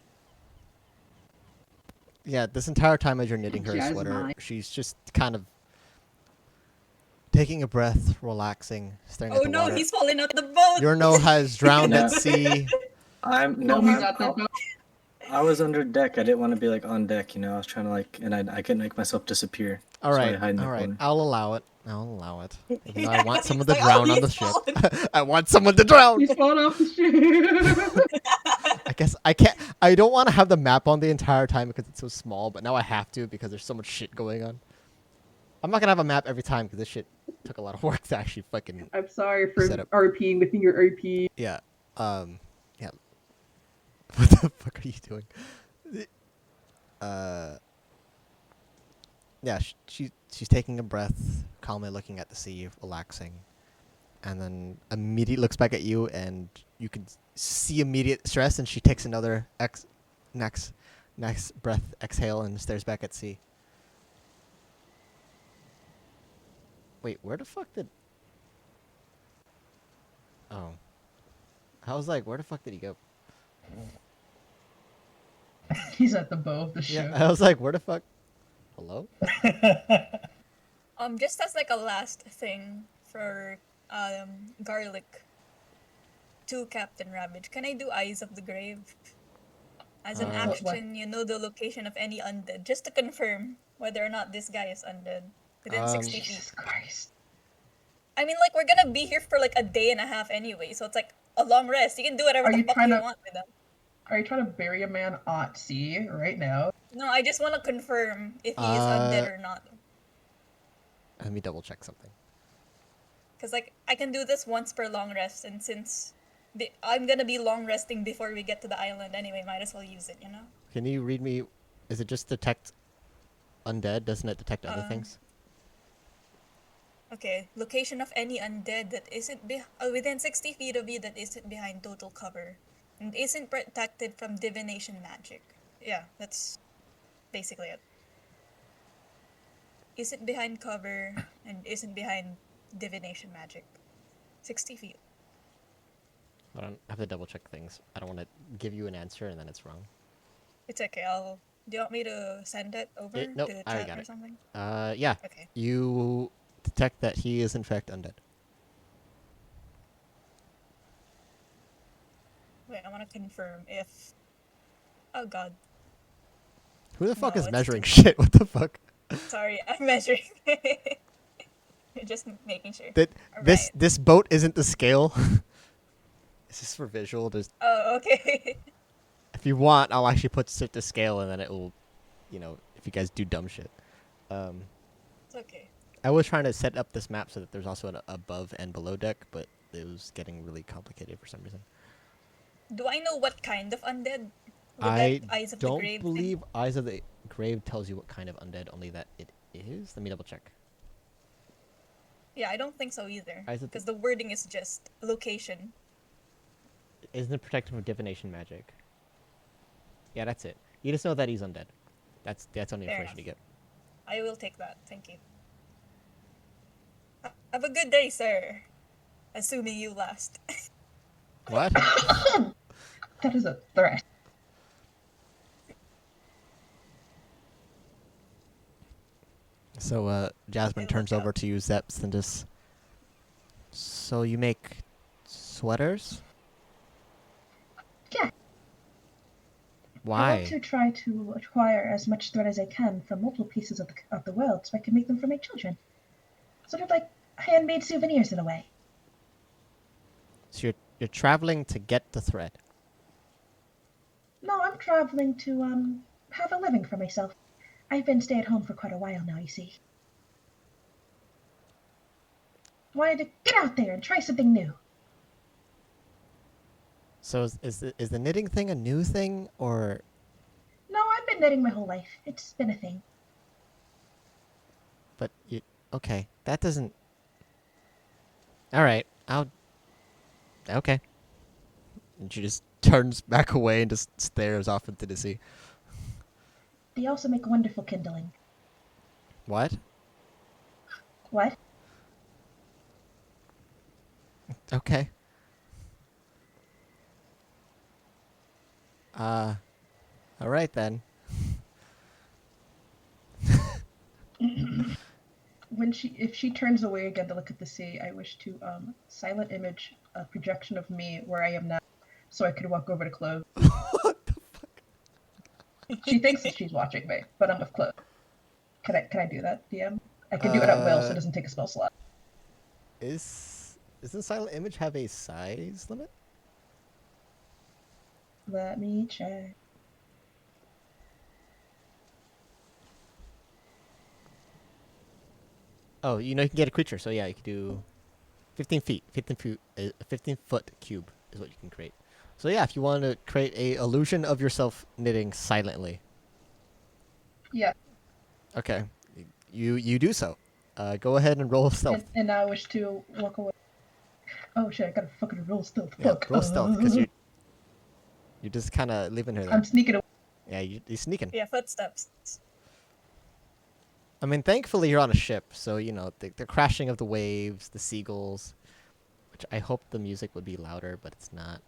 Yeah, this entire time as you're knitting her sweater, Jasmine. she's just kind of taking a breath, relaxing, staring Oh at the no, water. he's falling out the boat. Yurno has drowned No. at sea. No, he's at the I was under deck. I didn't want to be like on deck, you know. I was trying to like, and I couldn't make myself disappear. All So right, I hide in the all right. corner. I'll allow it. I'll allow it. Even though I Yeah, want someone he's to like, oh, drown on the he's ship. fallen. I want someone to drown. He's fallen off the ship. I guess I can't. I don't want to have the map on the entire time because it's so small, but now I have to because there's so much shit going on. I'm not gonna have a map every time because this shit took a lot of work to actually fucking I'm sorry for set up. RPing within your RP. Yeah. Yeah. What the fuck are you doing? Uh. Yeah. She's taking a breath, calmly looking at the sea, relaxing, and then immediately looks back at you, and you can see immediate stress, and she takes another next breath, exhale, and stares back at sea. Wait, where the fuck did? Oh, I was like, where the fuck did he go? He's at the bow of the Yeah, ship. I was like, where the fuck? Hello? Just as like a last thing for garlic to Captain Rabbit, can I do Eyes of the Grave? As an What- action, you know the location of any undead, just to confirm whether or not this guy is undead within 60 Jesus feet. Christ. I mean, like, we're gonna be here for like a day and a half anyway, so it's like a long rest. You can do whatever Are the you fuck trying you to- want with them. Are you trying to bury a man at sea right now? No, I just want to confirm if he is undead or not. Let me double check something. Because, like, I can do this once per long rest, and since I'm gonna be long resting before we get to the island anyway, might as well use it, you know? Can you read me? Is it just detect undead? Doesn't it detect other things? Okay, location of any undead that isn't within 60 feet of you that isn't behind total cover and isn't protected from divination magic. Yeah, that's basically it. Isn't behind cover and isn't behind divination magic. 60 feet. I don't have to double check things. I don't want to give you an answer and then it's wrong. It's okay, do you want me to send it over Nope, to the I already chat got or it. something? Yeah. Okay. You detect that he is in fact undead. Wait, I want to confirm if... Oh god, Who the fuck No, is it's measuring too- shit? What the fuck? sorry, I'm measuring. Just making sure. That Alright. this boat isn't the scale. This is for visual. There's, Oh, okay. if you want, I'll actually put it to scale and then it will, you know, if you guys do dumb shit. It's okay. I was trying to set up this map so that there's also an above and below deck, but it was getting really complicated for some reason. Do I know what kind of undead? With I that Eyes of the don't Grave believe thing? Eyes of the Grave tells you what kind of undead, only that it is. Let me double check. Yeah, I don't think so either. Eyes of the- Because the wording is just location. Isn't it protected from divination magic? Yeah, that's it. You just know that he's undead. That's the only Fair information you get. I will take that. Thank you. Have a good day, sir. Assuming you last. What? That is a threat. So, Jasmine Okay, turns look over out. to you, Zeps, and just... So you make sweaters? Yeah. I Why? want to try to acquire as much thread as I can from multiple pieces of the world so I can make them for my children. Sort of like handmade souvenirs in a way. So you're traveling to get the thread. No, I'm traveling to have a living for myself. I've been stay at home for quite a while now, you see. Wanted to get out there and try something new. So is the knitting thing a new thing, or... No, I've been knitting my whole life. It's been a thing. But you... Okay, that doesn't... Alright, okay. And she just turns back away and just stares off into the sea. They also make wonderful kindling. What? What? Okay. All right then. If she turns away again to look at the sea, I wish to silent image a projection of me where I am now, so I could walk over to Clove. What the fuck? She thinks that she's watching me, but I'm with Clove. Can I do that, DM? I can do it at will, so it doesn't take a spell slot. Doesn't silent image have a size limit? Let me check. Oh, you know you can get a creature, so yeah, you can do 15 feet. 15-foot cube is what you can create. So yeah, if you want to create a illusion of yourself knitting silently, Yeah, okay, you do so. Go ahead and roll stealth. and now I wish to walk away. Oh shit! I gotta fucking roll stealth. Yeah, Fuck. roll stealth because you're just kind of leaving her there. I'm sneaking away. Yeah, you're sneaking. Yeah, footsteps. I mean, thankfully you're on a ship, so you know the crashing of the waves, the seagulls, which I hope the music would be louder, but it's not.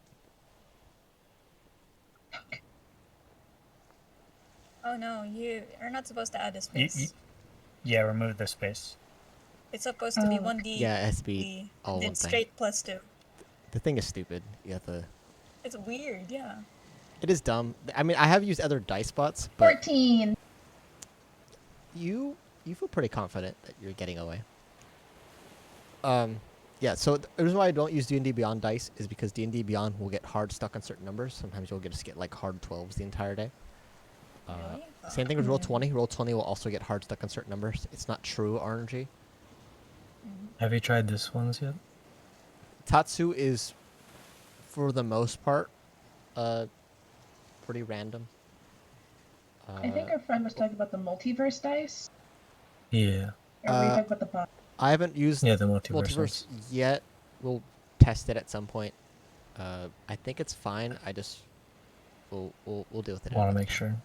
Oh no, you are not supposed to add a Y- space. y- yeah, remove the space. It's supposed to be Oh. 1D. Yeah, it has to be all and one it's thing. straight +2. The thing is stupid. You have to. It's weird, yeah. It is dumb. I mean, I have used other dice spots, but 14. you feel pretty confident that you're getting away. Yeah. So the reason why I don't use D&D Beyond dice is because D&D Beyond will get hard stuck on certain numbers. Sometimes you'll just get like hard 12s the entire day. Really? Same thing with Roll20. Roll20 will also get hard stuck on certain numbers. It's not true RNG. Have you tried this ones yet? Tatsu is, for the most part, pretty random. I think our friend was talking about the multiverse dice. Yeah. Or were you talking about the bot? I haven't used Yeah, the multiverse multiverse ones. yet. We'll test it at some point. I think it's fine. I just we'll deal with it. Want to another make time. sure.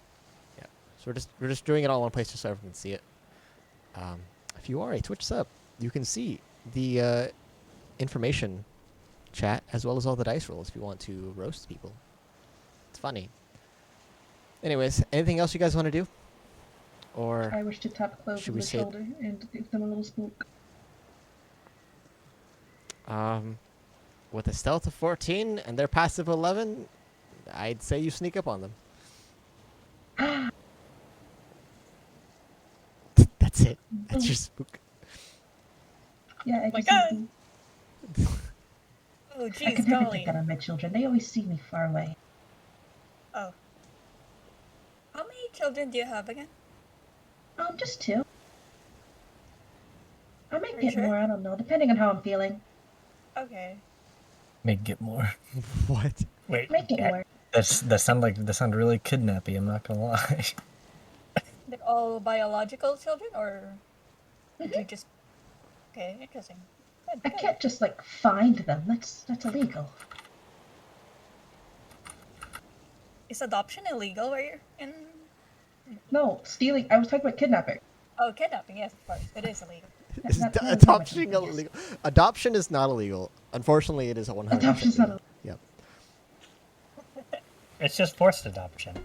Yeah. So we're just doing it all in one place just so everyone can see it. If you are a Twitch sub, you can see the information chat as well as all the dice rolls if you want to roast people. It's funny. Anyways, anything else you guys want to do? Or I wish to tap Clove should on we the say- shoulder and give them a little spook. with a stealth of 14 and their passive 11, I'd say you sneak up on them. That's it. That's your spook. Yeah, I my just God. need Oh, I jeez, can never golly. get that on my children. They always see me far away. Oh. How many children do you have again? Just 2. I might Are you get sure? more, I don't know, depending on how I'm feeling. Okay. Make get more. What? Wait, Might get that- more. That sound really kidnappy. I'm not gonna lie. They're all biological children, or did you just... Okay, interesting. Good, I good. can't just like find them. That's illegal. Is adoption illegal where you're in... No, stealing. I was talking about kidnapping. Oh, kidnapping, yes, of course. It is illegal. Is That- that is not adoption what it is. illegal? Adoption is not illegal. Unfortunately, it is a 100% Adoption's not legal. Yep. it's just forced adoption.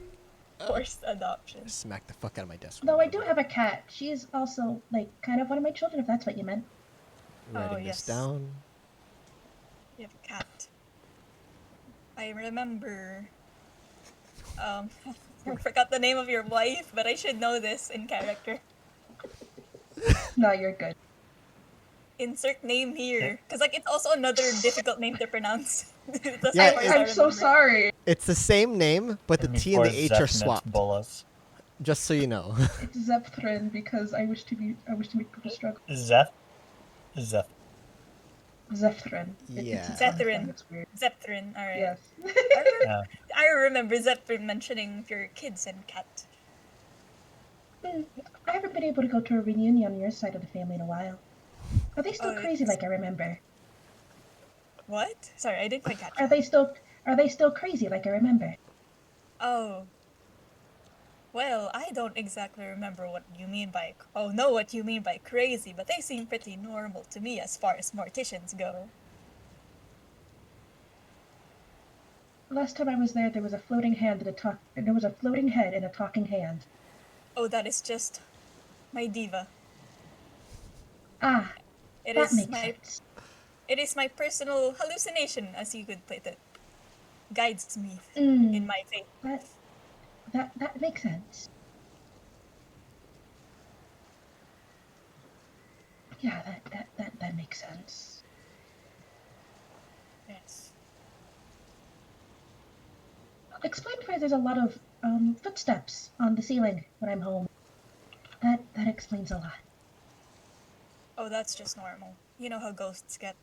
Forced adoption. Smack the fuck out of my desk. Though I do have a cat. She is also like kind of one of my children, if that's what you meant. Writing Oh, this yes. down. You have a cat. I remember... I forgot the name of your wife, but I should know this in character. No, you're good. Insert name here. Because, like, it's also another difficult name to pronounce. That's Yeah, as far as I I'm so remember. sorry. It's the same name, but the T and the H are swapped. Bolas. Just so you know. It's Zepthrin because I wish to make people struggle. Zeph. Zepthrin. Yeah. It's a tongue Zepthrin. thing, It's weird. Zepthrin, alright. Yes. I remember Zepthrin mentioning your kids and cat. I haven't been able to go to a reunion on your side of the family in a while. Are they still Oh, crazy it's- like I remember? What? Sorry, I didn't quite catch Are that. they still crazy like I remember? Oh. Well, I don't exactly remember what you mean by... Oh, know what you mean by crazy, but they seem pretty normal to me as far as morticians go. Last time I was there, there was a floating hand and there was a floating head and a talking hand. Oh, that is just my diva. Ah, It that is makes sense. it is my personal hallucination, as you could put it. Guides me in Mm, my faith. that makes sense. Yeah, that makes sense. Yes. Explain why there's a lot of footsteps on the ceiling when I'm home. That explains a lot. Oh, that's just normal. You know how ghosts get.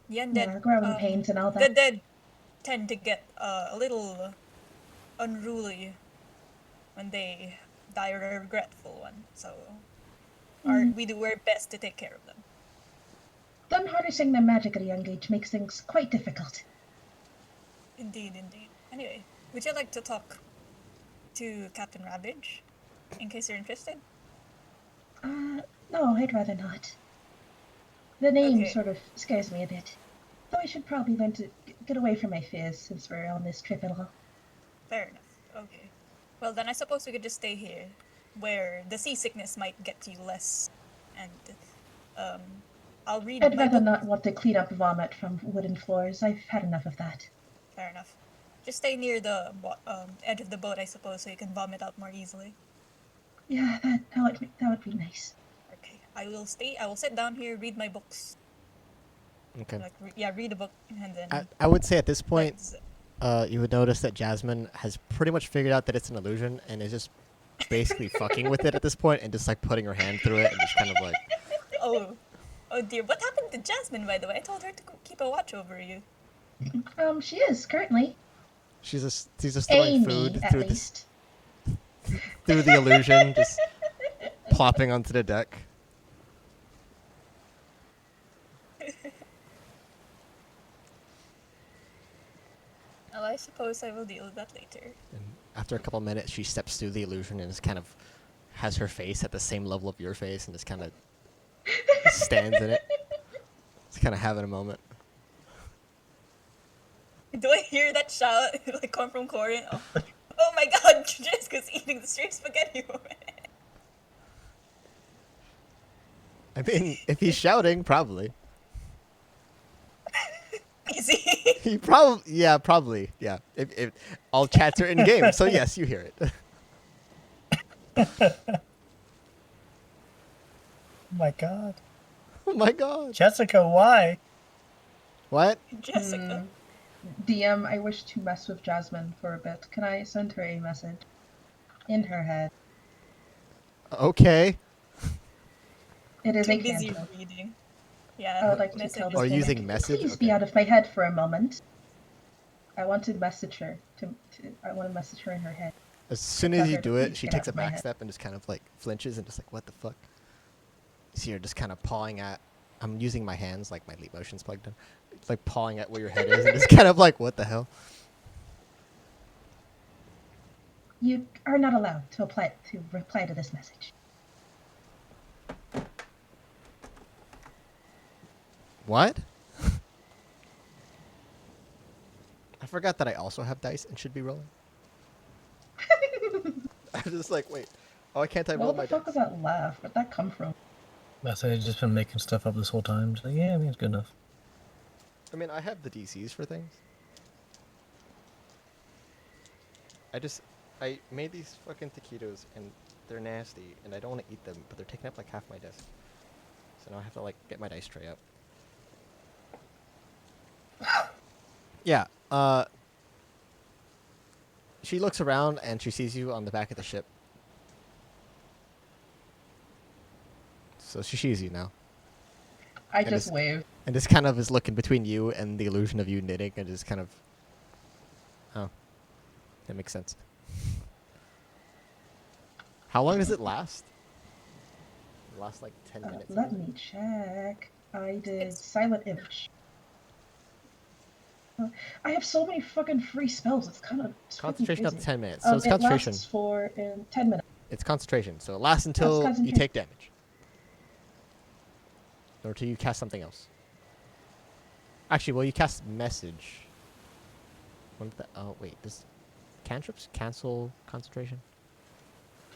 The undead, Yeah, growing pains and all the that. dead tend to get a little unruly when they die a regretful one. So we do our best to take care of them. Them harnessing their magic at a young age makes things quite difficult. Indeed, indeed. Anyway, would you like to talk to Captain Ravage, in case you're interested? No, I'd rather not. The name Okay, sort of scares me a bit. Though I should probably learn to get away from my fears since we're on this trip and all. fair enough. Okay. Well, then I suppose we could just stay here, where the seasickness might get you less, and um, I'll read I'd my rather book. not want to clean up vomit from wooden floors. I've had enough of that. Fair enough. Just stay near the edge of the boat, I suppose, so you can vomit out more easily. Yeah, that would be nice. Okay, I will stay. I will sit down here, read my books. Okay. Like, read a book, and then. I would say at this point, let's- you would notice that Jasmine has pretty much figured out that it's an illusion and is just basically fucking with it at this point and just like putting her hand through it and just kind of like. Oh, oh dear. What happened to Jasmine, by the way? I told her to keep a watch over you. She is currently She's just throwing Amy, food at through least. through the illusion, just plopping onto the deck. Well, I suppose I will deal with that later. And after a couple minutes, she steps through the illusion and just kind of has her face at the same level of your face and just kind of stands in it. Just kind of having a moment. Do I hear that shout like come from Corin? Oh my God! Jessica's eating the straight spaghetti woman. I mean, if he's shouting, probably. Is he? He probably, yeah. If all chats are in game, so yes, you hear it. Oh my god. Oh my god. Jessica, why? What? Jessica. DM, I wish to mess with Jasmine for a bit. Can I send her a message? In her head. Okay. It is Too a busy cantrip. reading. Yeah. I would like to message tell is this Or thing, using can you message? please be Okay. out of my head for a moment. I want to message her. I want to message her in her head. As soon Tell as you her to do it, please she get takes out a of my back head. step and just kind of like flinches and just like, what the fuck? You see her just kind of pawing at. I'm using my hands, like my leap motion's plugged in. It's like pawing at where your head is and just kind of like, what the hell? You are not allowed to reply to this message. What? I forgot that I also have dice and should be rolling. I was just like, wait. Oh, why can't I roll What my the fuck dice? was that laugh? Where'd that come from? I say I've just been making stuff up this whole time. So yeah, I mean it's good enough. I mean, I have the DCs for things. I made these fucking taquitos and they're nasty and I don't want to eat them, but they're taking up like half my desk. So now I have to like get my dice tray up. Yeah, she looks around and she sees you on the back of the ship. So she sees you now. I And just it's- waved. And just kind of is looking between you and the illusion of you knitting and just kind of... Oh. That makes sense. How long does it last? It lasts like 10 minutes. Let me check. I did It's- silent image. I have so many fucking free spells. It's kind of Concentration up to crazy. 10 minutes. So it's It concentration. lasts for 10 minutes. It's concentration. So it lasts until you concentration. take damage. Or until you cast something else. Actually, well, you cast message. Oh, wait. Does cantrips cancel concentration?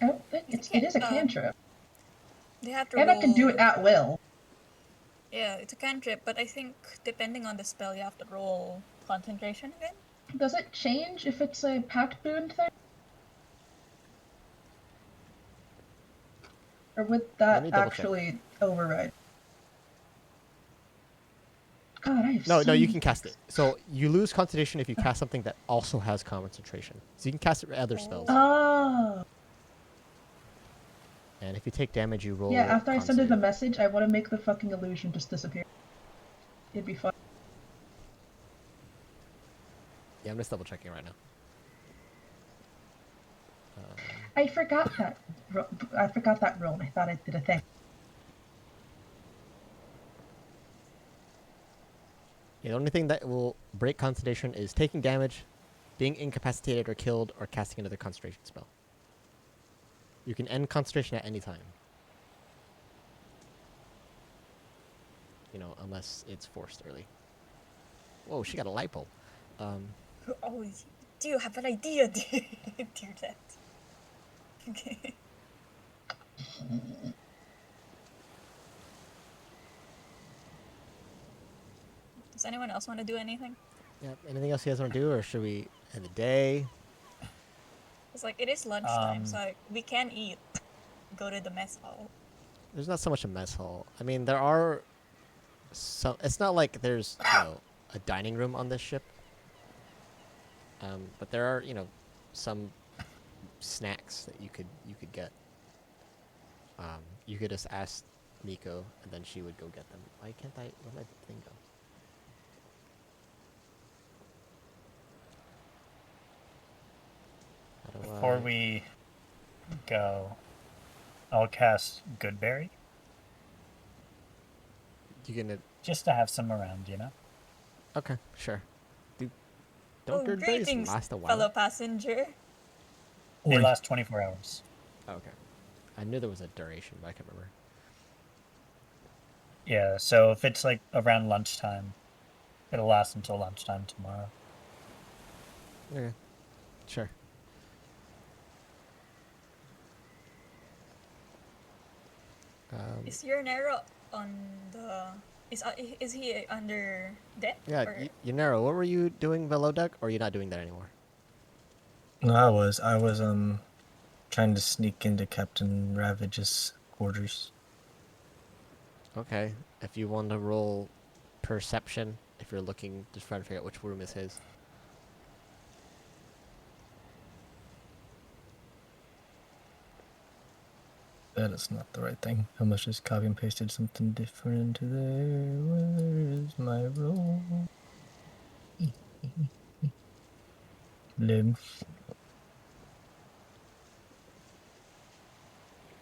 I don't think it is a cantrip. They have to And roll... I can do it at will. Yeah, it's a cantrip, but I think depending on the spell, you have to roll concentration again. Does it change if it's a pact boon thing? Or would Let me that double check. actually override? God, I have No, so you many can cast it. So you lose concentration if you cast something that also has concentration. So you can cast it with other spells. Oh. And if you take damage, you roll. Yeah, after I send her the con message, I want to make the fucking illusion just disappear. It'd be fun. Yeah, I'm just double checking right now. I forgot that. I forgot that roll. I thought I did a thing. Yeah, the only thing that will break concentration is taking damage, being incapacitated or killed, or casting another concentration spell. You can end concentration at any time. You know, unless it's forced early. Whoa, she got a light bulb. Oh, do you have an idea, dear Jet? Okay. Does anyone else want to do anything? Yeah, anything else you guys want to do, or should we end the day? It's like, it is lunchtime, so we can eat. Go to the mess hall. There's not so much a mess hall. I mean, there are some. It's not like there's a dining room on this ship. But there are some snacks that you could get. You could just ask Nico, and then she would go get them. Why can't I? Where'd my thing go? How do Before I- we go, I'll cast Goodberry You gonna? just to have some around, you know? Okay, sure. Don't Oh, good berries greetings, last a while? fellow passenger. They Oi. last 24 hours. Oh, okay. I knew there was a duration, but I can't remember. Yeah, so if it's like around lunchtime, it'll last until lunchtime tomorrow. Okay, sure. Is your Nero on the... Is he under deck? Yeah, Or... Yanero, what were you doing below deck, or are you not doing that anymore? No, I was trying to sneak into Captain Ravage's quarters. Okay, if you want to roll perception, if you're looking, just trying to figure out which room is his. That is not the right thing. I must just copy and pasted something different into there. Where is my roll? Live.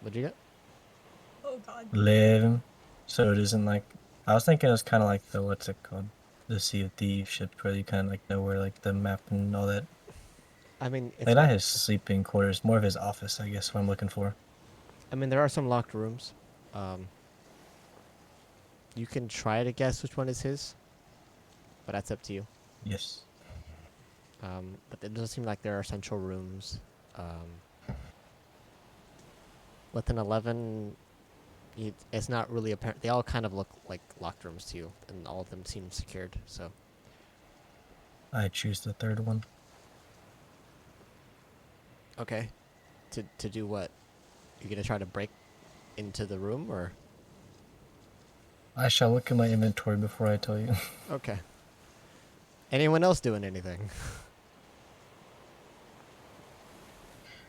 What'd you get? Oh god. Live. So it isn't like... I was thinking it was kind of like the, what's it called? The Sea of Thieves ship, where you kind of like know where like the map and all that. I mean, it's Like not his sleeping quarters, more of his office, I guess, what I'm looking for. I mean, there are some locked rooms. You can try to guess which one is his, but that's up to you. Yes. But it doesn't seem like there are central rooms. With an 11, it's not really apparent. They all kind of look like locked rooms to you, and all of them seem secured. So I choose the third one. okay, to do what? You gonna try to break into the room, or? I shall look at my inventory before I tell you. Okay. Anyone else doing anything?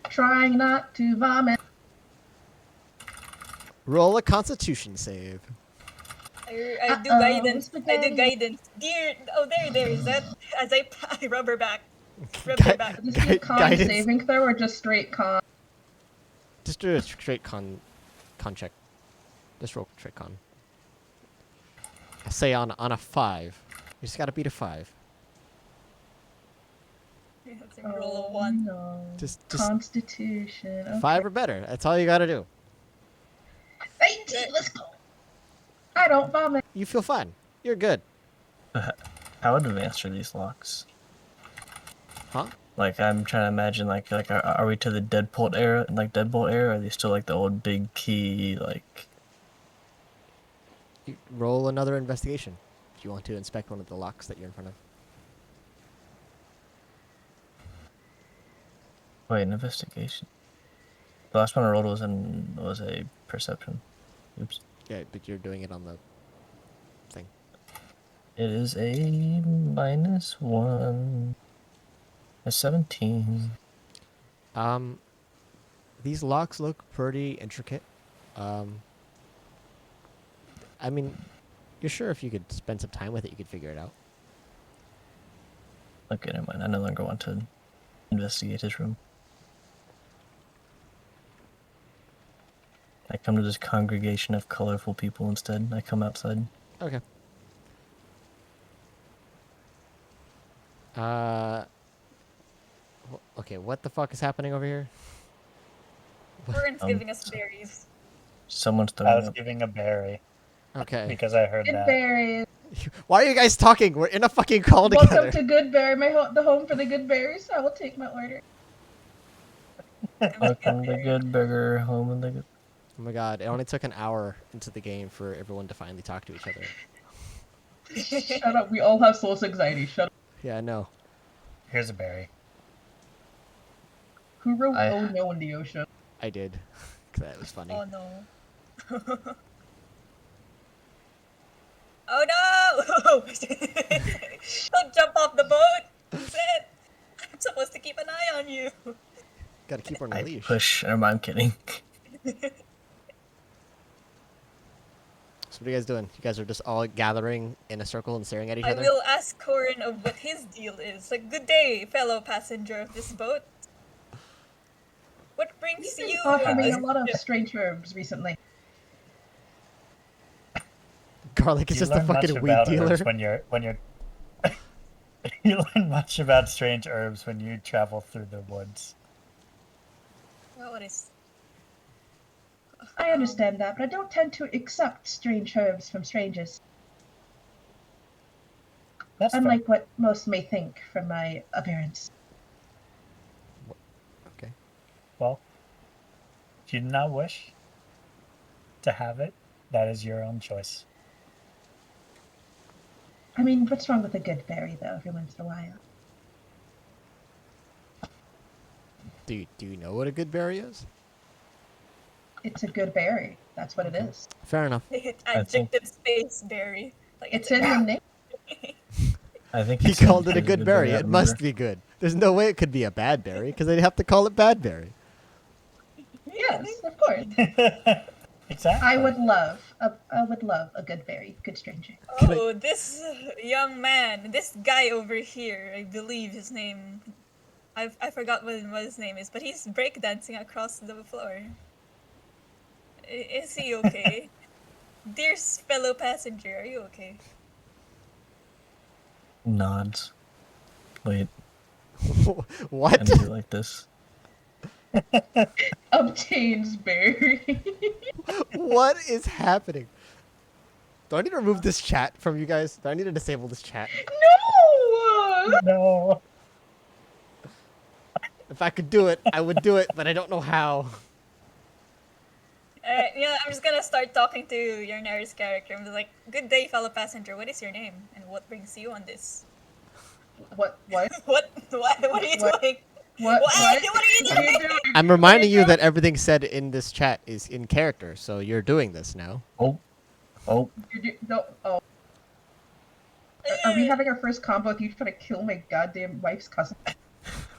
Trying not to vomit. Roll a Constitution save. I do Uh-oh, guidance. I do spaghetti. guidance. Dear, oh there is that. As I rub her back. Rub her back. Is this a con Guidance. saving throw or just straight con? Just do a straight con check. Just roll straight con. Say on a 5. You just gotta beat a 5. You have to roll a Oh 1. no. Just Constitution. Okay. 5 or better. That's all you gotta do. 19. Let's go. I don't vomit. You feel fine. You're good. How advanced are these locks? Huh? Like I'm trying to imagine like are we to the Deadbolt era? Like Deadbolt era? Or are they still like the old big key like? You roll another investigation if you want to inspect one of the locks that you're in front of. Wait, an investigation. The last one I rolled was a perception. Oops. Yeah, but you're doing it on the thing. It is a -1. A 17. These locks look pretty intricate. I mean, you're sure if you could spend some time with it, you could figure it out. Okay, never mind. I no longer want to investigate his room. I come to this congregation of colorful people instead. I come outside. Okay. Okay, what the fuck is happening over here? Corin's giving us berries. Someone's I throwing was up. giving a berry Okay. because I heard Good that. berries. Why are you guys talking? We're in a fucking call Welcome together. to Goodberry, the home for the good berries. I will take my order. Welcome to Good Burger, home of the good. Oh my god, it only took an hour into the game for everyone to finally talk to each other. Shut up. We all have social anxiety. Shut up. Yeah, I know. Here's a berry. Who wrote I- "Oh no" in the ocean? I did. 'Cause that was funny. Oh no. Oh no! Don't jump off the boat! Sit! I'm supposed to keep an eye on you. Gotta keep her on a I leash. push. I'm kidding. So what are you guys doing? You guys are just all gathering in a circle and staring at each I other? will ask Corin of what his deal is. Like, good day, fellow passenger of this boat. What brings You've been you offering on me this a lot of ship? strange herbs recently. Garlic is You just a learn much fucking weed about dealer. herbs when you're you learn much about strange herbs when you travel through the woods. Well, what is... I understand that, but I don't tend to accept strange herbs from strangers. That's fair. Unlike what most may think from my appearance. Okay. Well, if you do not wish to have it, that is your own choice. I mean, what's wrong with a good berry, though, every once in a while? Do you know what a good berry is? It's a good berry. That's what it is. Fair enough. Adjective space berry. Like, It's in the name. I think He said called it a here's good berry. I It must remember. be good. There's no way it could be a bad berry because they'd have to call it bad berry. Yes, of course. Exactly. I would love a good berry, good stranger. Oh, this young man, this guy over here, I believe his name... I forgot what his name is, but he's breakdancing across the floor. Is he okay? Dear fellow passenger, are you okay? Nods. Wait, What? I do it like this. Obtains berry. What is happening? Do I need to remove this chat from you guys? Do I need to disable this chat? No! No. If I could do it, I would do it, but I don't know how. Yeah, I'm just gonna start talking to your nearest character. I'm like, good day, fellow passenger. What is your name, and what brings you on this? What? What? What are you What? doing? What? What are you doing? I'm reminding you that everything said in this chat is in character, so you're doing this now. Oh. No. Oh. Are we having our first combo with you trying to kill my goddamn wife's cousin?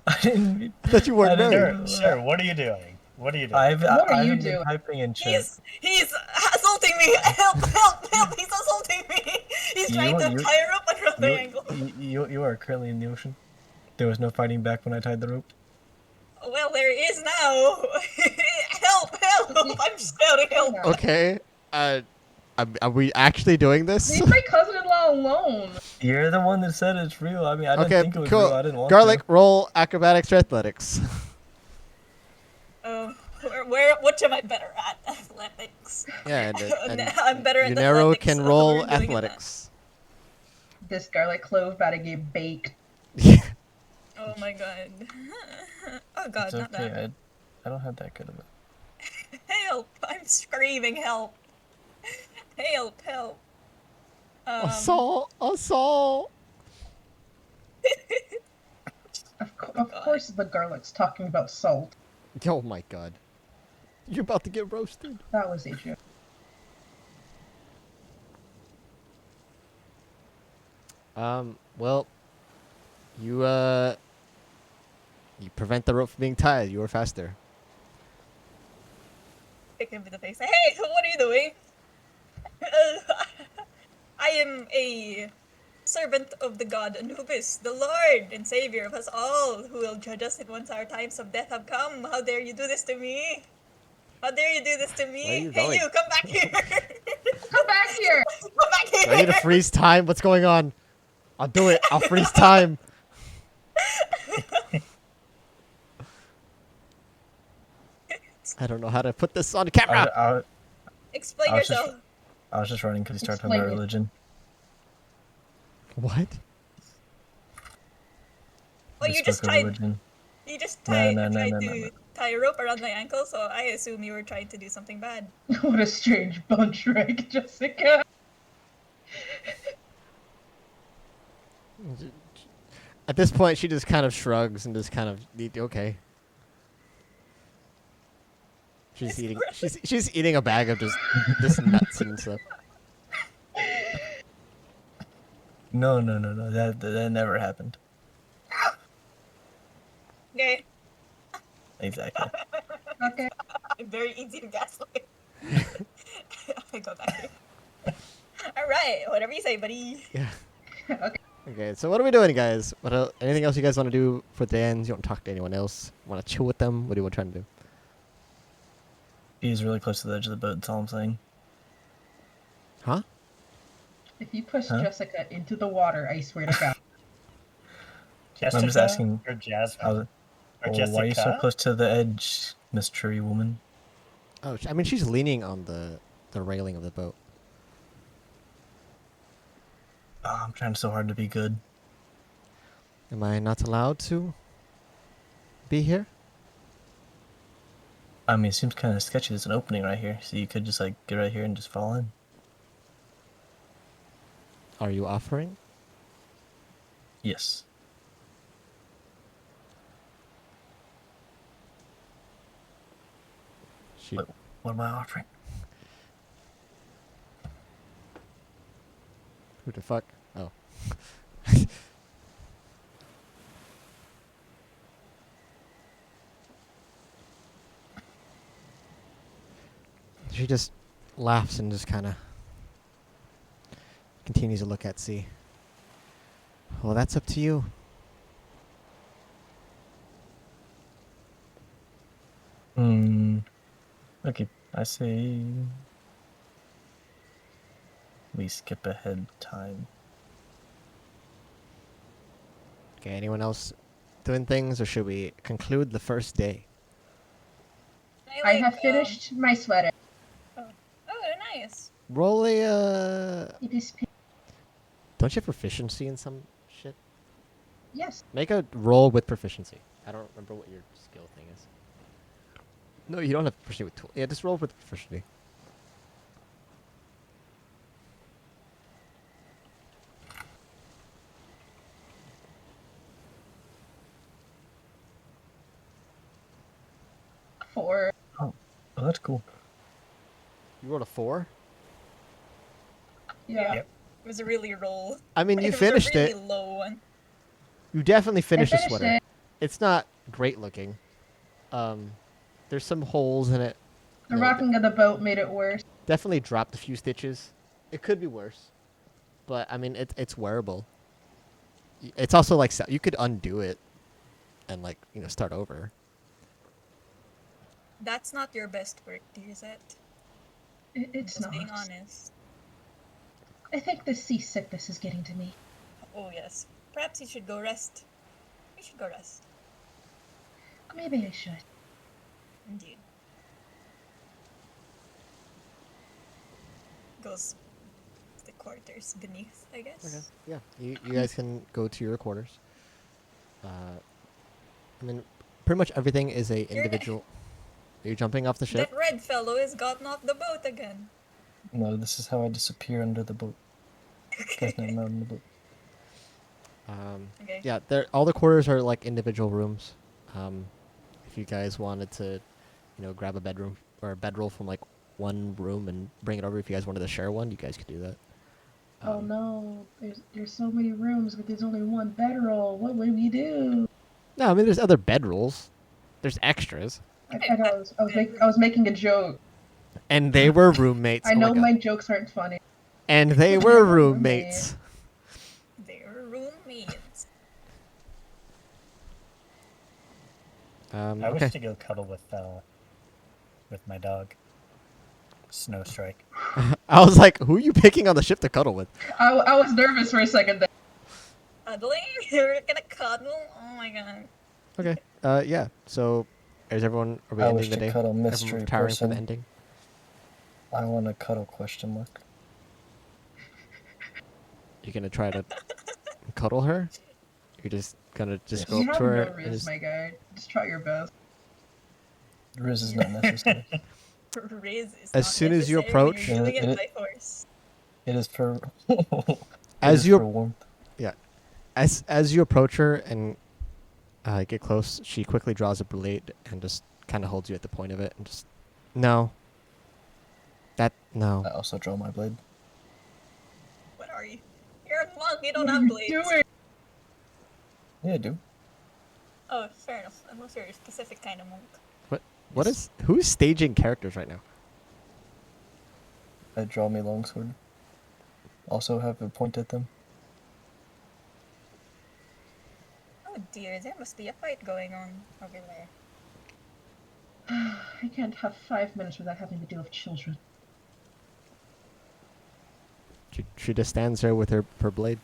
I didn't. I thought you weren't I didn't- married. Sure. What are you doing? What are you doing? I've What are you been doing? typing in chat. He's assaulting me! Help! He's assaulting me! He's trying to tie her up on another angle. You are currently in the ocean. There was no fighting back when I tied the rope. Well, there is now. Help! I'm shouting help. Okay. Are we actually doing this? Leave my cousin-in-law alone. You're the one that said it's real. I mean, I didn't Okay, think it was cool. real. I didn't want Garlic, to. roll acrobatics or athletics. Which am I better at? Athletics. Yeah, and I'm better at Unero athletics. can so roll we're doing it athletics. This garlic clove about to get baked. then. Oh my god. Oh god, It's not okay. that. I don't have that good of it. Help! I'm screaming help. Help! Help! Assault! Assault! Of course, the garlic's talking about salt. Oh my god. You're about to get roasted. That was a joke. Well, you prevent the rope from being tied. You were faster. Pick him in the face. Hey, what are you doing? I am a servant of the god Anubis, the Lord and Savior of us all, who will judge us once our times of death have come. How dare you do this to me? How dare you do this to me? Where are you Hey, going? you, come back here! Come back here! Come back here! Do I need to freeze time? What's going on? I'll do it. I'll freeze time. I don't know how to put this on camera. Explain I was just- yourself. I was just running because he started talking about Explain it. religion. What? Oh, He you just spoke of tried. religion. You just No, tried, no, no, tried no, to no, no. tie a rope around my ankle, so I assume you were trying to do something bad. What a strange bunch, right, Jessica? At this point, she just kind of shrugs and just kind of okay. She's eating. She's eating a bag of just nuts and stuff. No. That never happened. Okay, Exactly. Okay. I'm very easy to gaslight. I go back here. All right, whatever you say, buddy. Yeah. Okay. Okay. So what are we doing, guys? Anything else you guys want to do for the ends? You want to talk to anyone else? Want to chill with them? What do you want to try to do? He's really close to the edge of the boat. That's all I'm saying. Huh? If you push Huh? Jessica into the water, I swear to God. Jessica I'm just asking. or Jasmine I or was, well, Jessica. why are you so close to the edge, mystery woman? Oh, I mean, she's leaning on the railing of the boat. Oh, I'm trying so hard to be good. Am I not allowed to be here? I mean, it seems kind of sketchy. There's an opening right here, so you could just like get right here and just fall in. Are you offering? Yes. She What am I offering? Who the fuck? Oh. She just laughs and just kind of continues to look at sea. Well, that's up to you. Okay, I say we skip ahead time. Okay, anyone else doing things, or should we conclude the first day? I have finished my sweater. Oh, nice. Roll a, It is don't you have proficiency in some shit? Yes. Make a roll with proficiency. I don't remember what your skill thing is. No, you don't have proficiency with tool. Yeah, just roll with proficiency. For Oh, that's cool. You rolled a 4? yeah. Yep. It was a really roll. I mean, you It was finished a really it. low one. You definitely finished the finished sweater. it. It's not great looking. There's some holes in it. The No, rocking of the boat made it worse. definitely dropped a few stitches. It could be worse, but I mean, it's wearable. It's also like you could undo it, and like start over. That's not your best work, dear Zet. It's Just not. being honest. I think this seasickness is getting to me. Oh yes. Perhaps you should go rest. You should go rest. Maybe I should. Indeed. Goes to the quarters beneath, I guess. Okay. Yeah. You guys can go to your quarters. I mean, pretty much everything is a You're individual. Are you jumping off the ship? That red fellow has gotten off the boat again. No, this is how I disappear under the boat. Guys, Okay. I'm not in the boat. Okay. Yeah, all the quarters are like individual rooms. If you guys wanted to, grab a bedroom or a bedroll from like one room and bring it over, if you guys wanted to share one, you guys could do that. Oh no, there's so many rooms, but there's only one bedroll. What would we do? No, I mean there's other bedrolls. There's extras, I know, I was making a joke. and they were roommates. I Oh my know God. my jokes aren't funny. And they But were they were roommates. They're roommates. I Okay. wish to go cuddle with my dog. Snow Strike. I was like, who are you picking on the ship to cuddle with? I was nervous for a second there. Cuddling? You're gonna cuddle? Oh my god. Okay. Yeah. So, are we I ending wish the to day? cuddle Everyone mystery retiring for the person. ending. I want to cuddle question mark. You're gonna try to cuddle her? You're just gonna Yes. go You up have to her no and riz, just my guy. Just try your best. Riz is not necessary. Riz is As not soon as you necessary when approach- you're doing it It- by force. It is for As it is you- for warmth. as you approach her and get close, she quickly draws a blade and just kind of holds you at the point of it and just no. No. I also draw my blade. What are you? You're a monk, you don't What have are you blades. doing? Yeah, I do. Oh, fair enough. Unless you're a specific kind of monk. Who's staging characters right now? I draw me longsword. Also have a point at them. Oh dear, there must be a fight going on over there. I can't have 5 minutes without having to deal with children. She just stands there with her blade.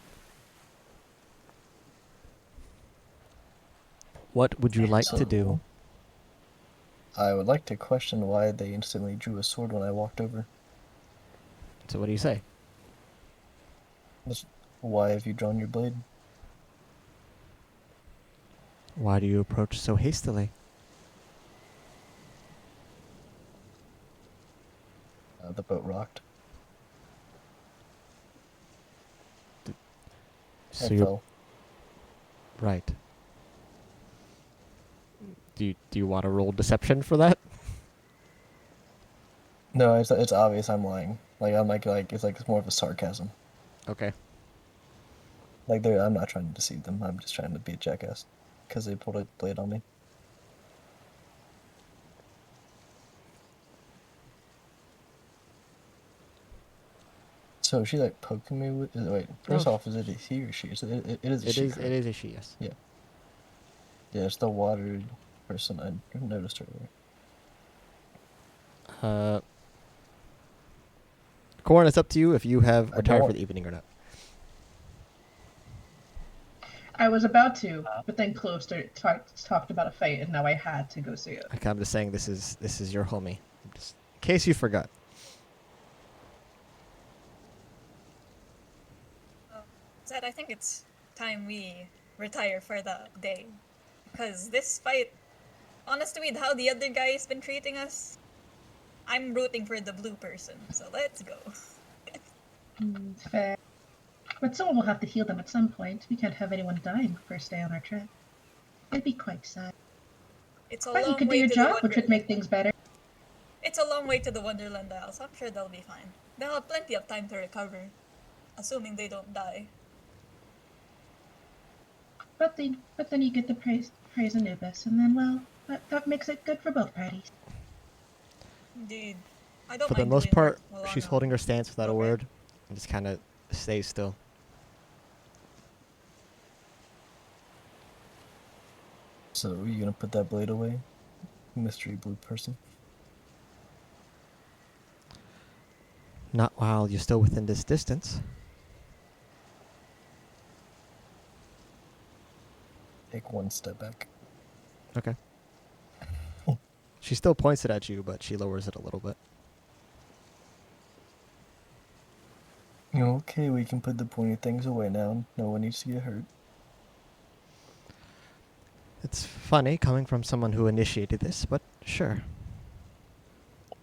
What would you like to do? I would like to question why they instantly drew a sword when I walked over. So what do you say? Why have you drawn your blade? Why do you approach so hastily? The boat rocked. So and you're fell. right. Do you want to roll deception for that? No, it's obvious I'm lying. I'm it's more of a sarcasm. Okay. I'm not trying to deceive them. I'm just trying to be a jackass because they pulled a blade on me. So is she poking me with? Wait, first No. off, is it a he or she? It is a It she. is correct? a she, yes. Yeah, it's the water person I noticed earlier. Corin, it's up to you if you have I retired for don't. the evening or not. I was about to, but then Clove talked about a fight, and now I had to go see it. Okay, I'm just saying this is your homie. Just in case you forgot. Zed, I think it's time we retire for the day. Because this fight, honestly, with how the other guy's been treating us, I'm rooting for the blue person, so let's go. Fair. But someone will have to heal them at some point. We can't have anyone dying first day on our trip. It'd be quite sad. It's a But you long could do way your to job, the which would Wonderland. make things better. It's a long way to the Wonderland Isle, so I'm sure they'll be fine. They'll have plenty of time to recover, assuming they don't die. But then you get to praise Anubis, and then, well, that makes it good for both parties. Indeed. I don't For the mind most doing part, work while she's I'm holding her stance without a Okay. word and just kind of stays still. So are you gonna put that blade away, mystery blue person? Not while you're still within this distance. take one step back. Okay. She still points it at you, but she lowers it a little bit. Okay, we can put the pointy things away now. No one needs to get hurt. It's funny coming from someone who initiated this, but sure.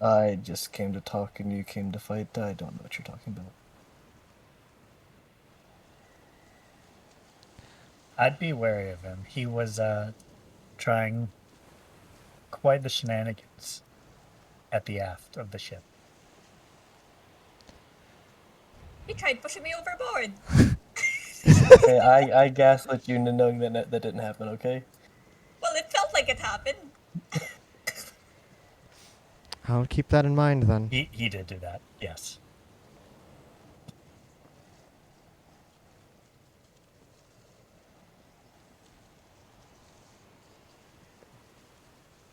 I just came to talk and you came to fight. I don't know what you're talking about. I'd be wary of him. He was trying quite the shenanigans at the aft of the ship. He tried pushing me overboard. Okay, I gaslit you into knowing that that didn't happen, okay? Well, it felt like it happened. I'll keep that in mind then. He did do that, yes.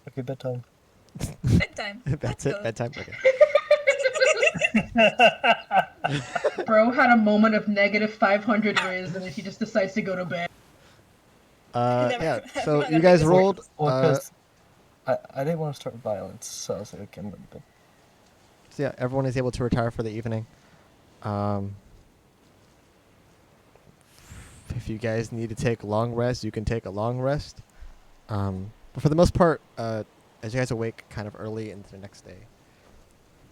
Okay, bedtime. Bedtime. That's Let's it. go. Bedtime. Okay. Bro had a moment of negative 500 riz, and then he just decides to go to bed. Never- Yeah. I'm So not you gonna guys make this rolled. Well, because I didn't want to start violence, so I was like, okay, I'm going to bed. So yeah, everyone is able to retire for the evening. If you guys need to take a long rest, you can take a long rest. But for the most part, as you guys awake kind of early into the next day,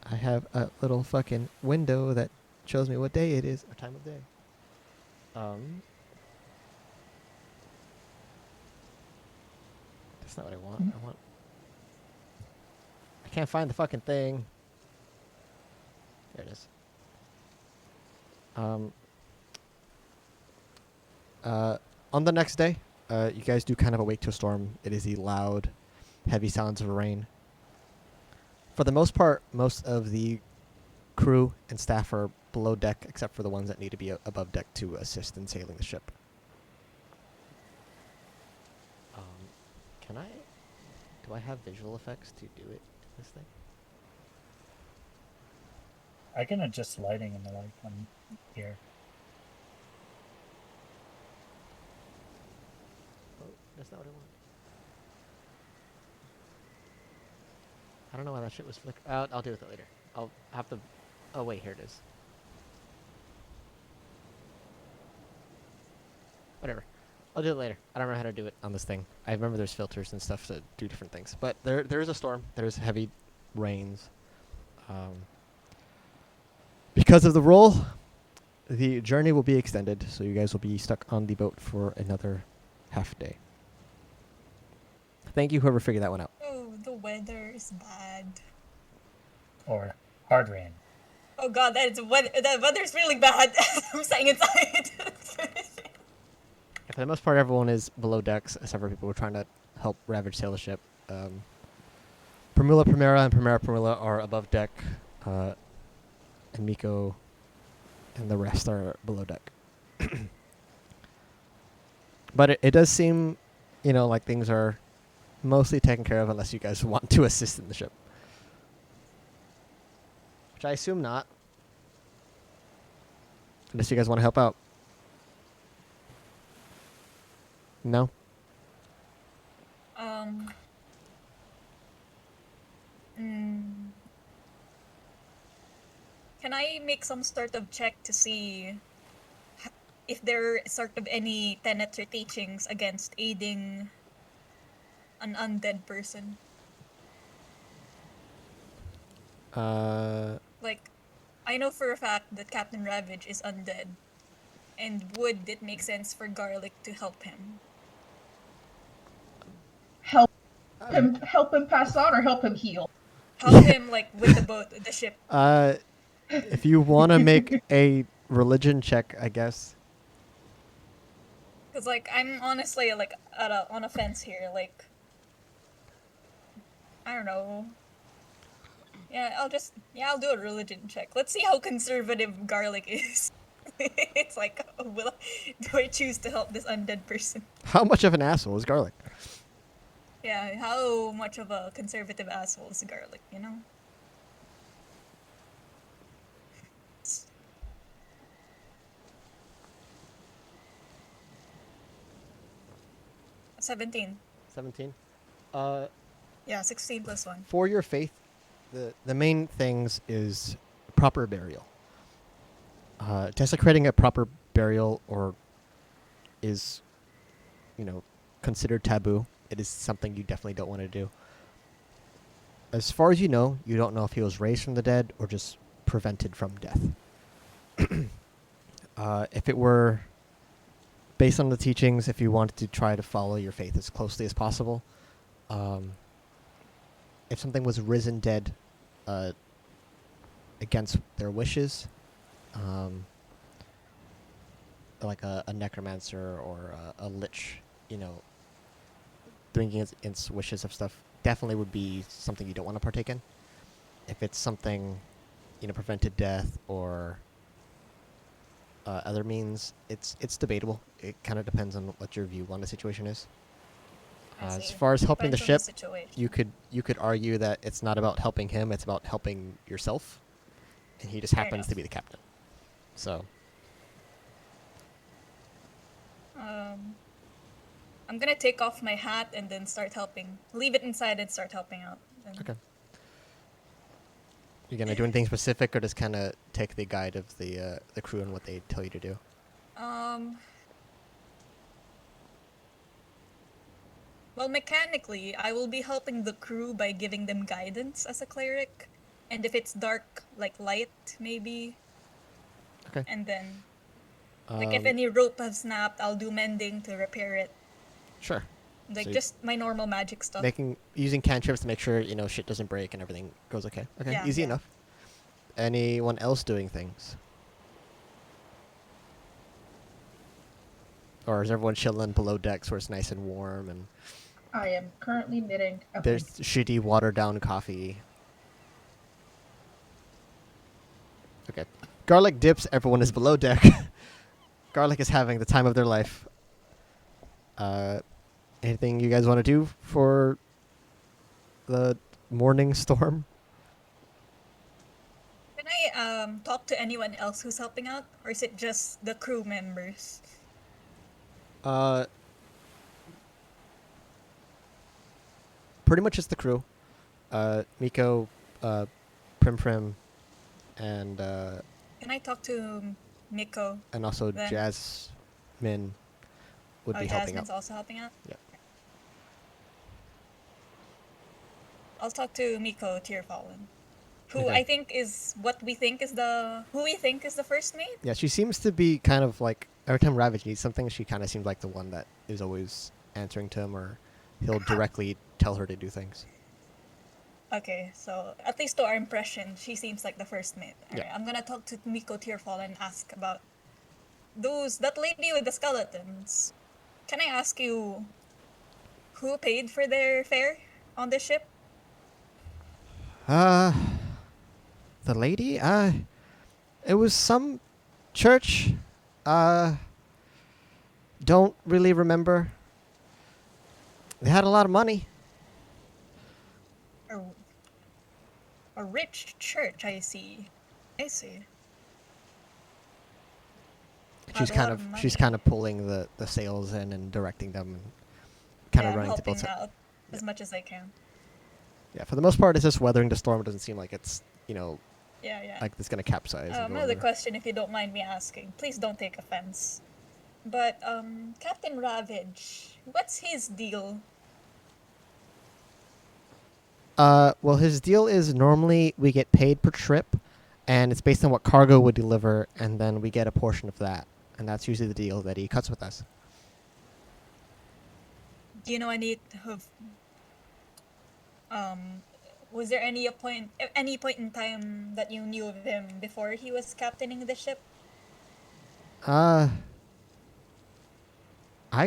I have a little fucking window that shows me what day it is or time of day. That's not what I want. I can't find the fucking thing. There it is. On the next day, you guys do kind of awake to a storm. It is the loud, heavy sounds of rain. For the most part, most of the crew and staff are below deck, except for the ones that need to be above deck to assist in sailing the ship. Do I have visual effects to do it in this thing? I can adjust lighting and the like on here. Oh, that's not what I want. I don't know why that shit was flick. I'll deal with it later. I'll have to. Oh wait, here it is. Whatever. I'll do it later. I don't know how to do it on this thing. I remember there's filters and stuff to do different things. But there is a storm. There's heavy rains. Because of the roll, the journey will be extended, so you guys will be stuck on the boat for another half day. Thank you, whoever figured that one out. Oh, the weather is bad. Or hard rain. Oh god, the weather's really bad. I'm staying inside. For the most part, everyone is below decks, except for people who are trying to help Ravage sail the ship. Primula Primera and Primera Primula are above deck, and Miko and the rest are below deck. But it does seem, like things are mostly taken care of unless you guys want to assist in the ship. Which I assume not. Unless you guys want to help out. No? Can I make some sort of check to see if there are sort of any tenets or teachings against aiding an undead person? Like, I know for a fact that Captain Ravage is undead, and would it make sense for Garlic to help him? Help him pass on or help him heal? Help him, like, with the boat, the ship. If you want to make a religion check, I guess. Because, like, I'm honestly, like, on a fence here, like, I don't know. Yeah, I'll do a religion check. Let's see how conservative Garlic is. It's like, do I choose to help this undead person? How much of an asshole is Garlic? Yeah, how much of a conservative asshole is Garlic, you know? 17. 17. Yeah, 16 plus 1. For your faith, the main things is proper burial. Desecrating a proper burial or is, considered taboo. It is something you definitely don't want to do. As far as you don't know if he was raised from the dead or just prevented from death. If it were based on the teachings, if you wanted to try to follow your faith as closely as possible, if something was risen dead against their wishes, like a necromancer or a lich, doing against wishes of stuff, definitely would be something you don't want to partake in. If it's something, prevented death or other means, it's debatable. It kind of depends on what your view on the situation is. I As see. far as helping the Depends on the ship, situation. you could argue that it's not about helping him; it's about helping yourself, and he just Fair happens enough. to be the captain. So, I'm gonna take off my hat and then start helping. Leave it inside and start helping out. And okay. You gonna do anything specific, or just kind of take the guide of the crew and what they tell you to do? Well, mechanically, I will be helping the crew by giving them guidance as a cleric. And if it's dark, like light, maybe. Okay. And then, like, if any rope has snapped, I'll do mending to repair it. Sure. Like, So just my normal magic stuff. using cantrips to make sure shit doesn't break and everything goes okay. Okay, Yeah, easy yeah. enough. Anyone else doing things? Or is everyone chilling below decks where it's nice and warm and I am currently knitting a there's blanket. shitty watered down coffee? Okay. Garlic dips, everyone is below deck. Garlic is having the time of their life. Anything you guys want to do for the morning storm? Can I talk to anyone else who's helping out? Or is it just the crew members? Pretty much just the crew. Miko, Prim, and Can I talk to Miko? also Then- Jasmine would Oh, be helping Jasmine's out. also helping out? Yeah. I'll talk to Miko Tearfallen. Who Okay. I think is who we think is the first mate? Yeah, she seems to be kind of like every time Ravage needs something, she kind of seems like the one that is always answering to him, or he'll directly tell her to do things. Okay, so at least to our impression, she seems like the first mate. Alright, Yeah. I'm gonna talk to Miko Tearfall and ask about that lady with the skeletons. Can I ask you who paid for their fare on the ship? The lady? It was some church. Don't really remember. They had a lot of money. A rich church, I see. I see. She's Had a kind lot of of she's money. kind of pulling the sails in and directing them, and kind Yeah, of I'm running to helping both sides. out as much as I can. Yeah, for the most part, it's just weathering the storm. It doesn't seem like it's Yeah. like it's gonna capsize. And go Another under. question, if you don't mind me asking. Please don't take offense. But, Captain Ravage, what's his deal? Well, his deal is normally we get paid per trip, and it's based on what cargo would deliver, and then we get a portion of that, and that's usually the deal that he cuts with us. Do you know any of... was there any point in time that you knew of him before he was captaining the ship? I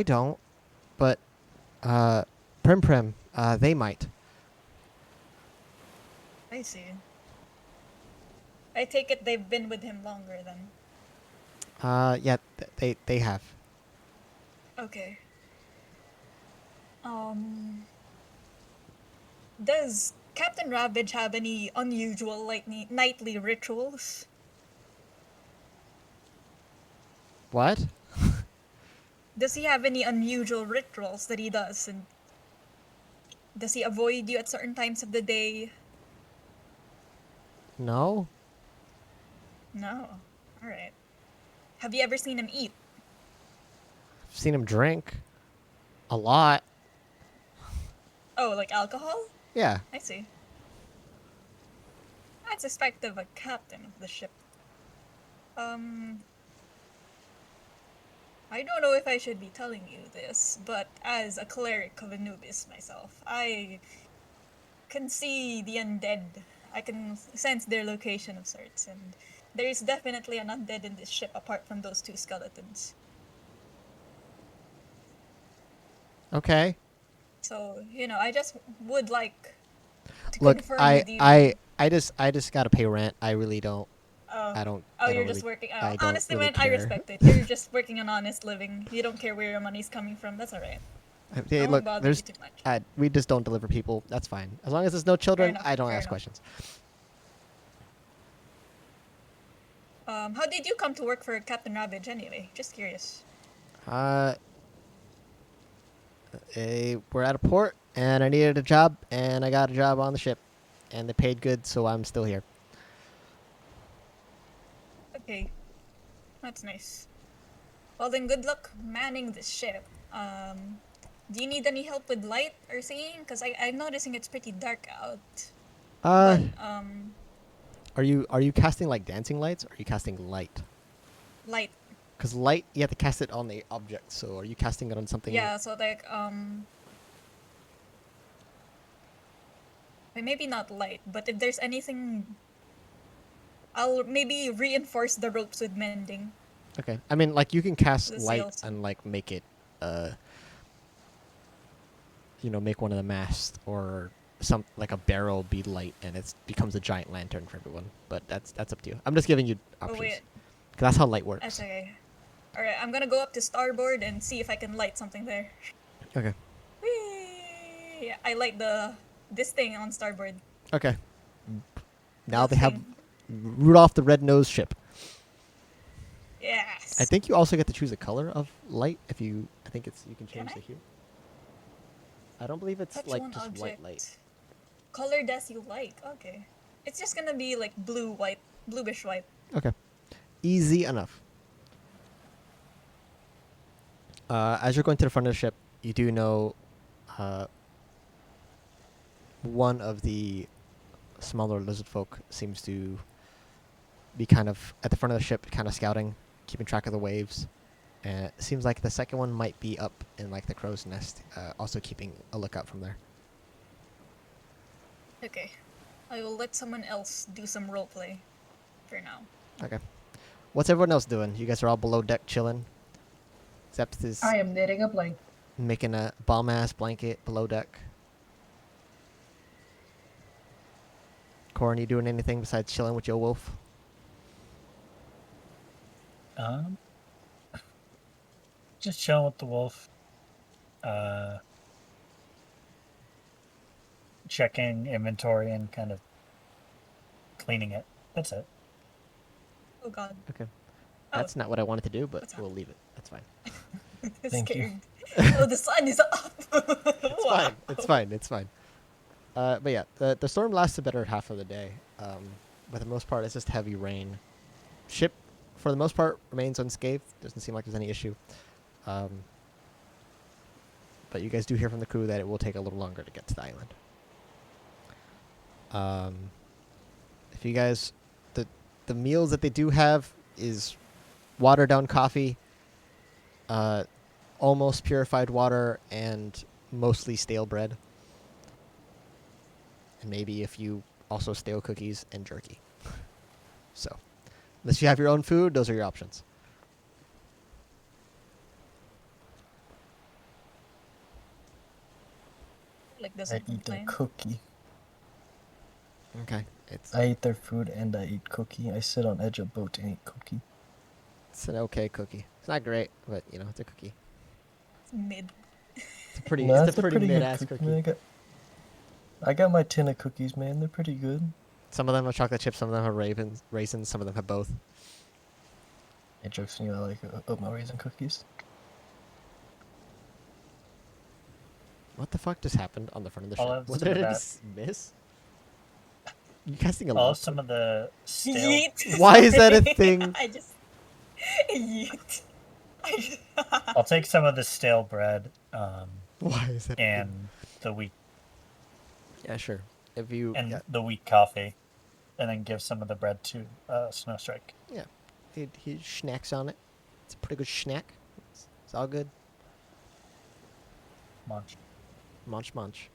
don't, but Prim, they might. I see. I take it they've been with him longer then. Yeah, they have. Okay. Does Captain Ravage have any unusual, like, nightly rituals? Does he have any unusual rituals that he does? And does he avoid you at certain times of the day? No? No. Alright. Have you ever seen him eat? I've seen him drink. A lot. Oh, like alcohol? Yeah. I see. I suspect of a captain of the ship. I don't know if I should be telling you this, but as a cleric of Anubis myself, I can see the undead. I can sense their location of sorts, and there is definitely an undead in this ship apart from those two skeletons. Okay. So, I just would like to Look, confirm I with you. I I just gotta pay rent. I really don't. Oh, I don't. oh, I you're don't just really. working. I Oh, don't honestly, really man, I care. respect it. You're just working an honest living. You don't care where your money's coming from. That's alright. Hey, I look, won't bother you there's. too much. We just don't deliver people. That's fine. As long as there's no children, enough, I don't fair ask enough. questions. How did you come to work for Captain Ravage anyway? Just curious. We're at a port, and I needed a job, and I got a job on the ship, and they paid good, so I'm still here. Okay, that's nice. Well then, good luck manning this ship. Do you need any help with light or seeing? Cause I'm noticing it's pretty dark out. But Are you casting like dancing lights, or are you casting light? light. Because light, you have to cast it on the object. So are you casting it on something? Yeah. So like maybe not light, but if there's anything, I'll maybe reinforce the ropes with mending. Okay. I mean, like you can cast The light sails. and like make it, make one of the masts or some like a barrel be light, and it becomes a giant lantern for everyone. But that's up to you. I'm just giving you options. Oh wait, 'Cause that's how light works. that's okay. All right, I'm gonna go up to starboard and see if I can light something there. Okay. Whee! Yeah, I light this thing on starboard. Okay. Now The they have thing. Rudolph the Red-Nosed Ship. Yes. I think you also get to choose a color of light if you. I think you can change Can the I? hue. I don't believe it's Touch like one just object. white light. Colored as you like. Okay. It's just gonna be like blue-white, bluish white. Okay. Easy enough. As you're going to the front of the ship, you do know one of the smaller lizard folk seems to be kind of at the front of the ship, kind of scouting, keeping track of the waves. And it seems like the second one might be up in like the crow's nest, also keeping a lookout from there. Okay. I will let someone else do some roleplay for now. Okay. What's everyone else doing? You guys are all below deck chilling. Zept is I am knitting a blanket. making a bomb-ass blanket below deck. Corin, you doing anything besides chilling with your wolf? Just chilling with the wolf. Checking inventory and kind of cleaning it. That's it. Oh god. Okay. Oh. That's not what I wanted to do, but What's we'll leave it. That's fine. Thank you. Oh, the sun is up. It's fine. It's fine. It's fine. But yeah, the storm lasts a better half of the day. But the most part, it's just heavy rain. Ship, for the most part, remains unscathed. Doesn't seem like there's any issue. But you guys do hear from the crew that it will take a little longer to get to the island. If you guys, the meals that they do have is watered down coffee, almost purified water, and mostly stale bread. And maybe a few also stale cookies and jerky. So, unless you have your own food, those are your options. Like I doesn't eat their complain. cookie. Okay, I eat their food and I eat cookie. I sit on edge of boat and eat cookie. it's an okay cookie. It's not great, but it's a cookie. It's mid. It's a pretty, No, it's a pretty good mid-ass cookie. Man. I got my tin of cookies, man. They're pretty good. Some of them have chocolate chips, some of them have raisins, some of them have both. Hey, jokes on you, I like oatmeal raisin cookies. What the fuck just happened on the front of the I'll ship? have What some did of I that. just miss? You casting a I'll have log? some of the stale. Yeet. Why is that a Sorry. thing? I just yeet. I'll take some of the stale bread, Why is that a thing? and the wheat Yeah, sure. If you and yeah, the wheat coffee, and then give some of the bread to Snowstrike. yeah. He snacks on it. It's a pretty good snack. It's all good. Munch. Munch munch.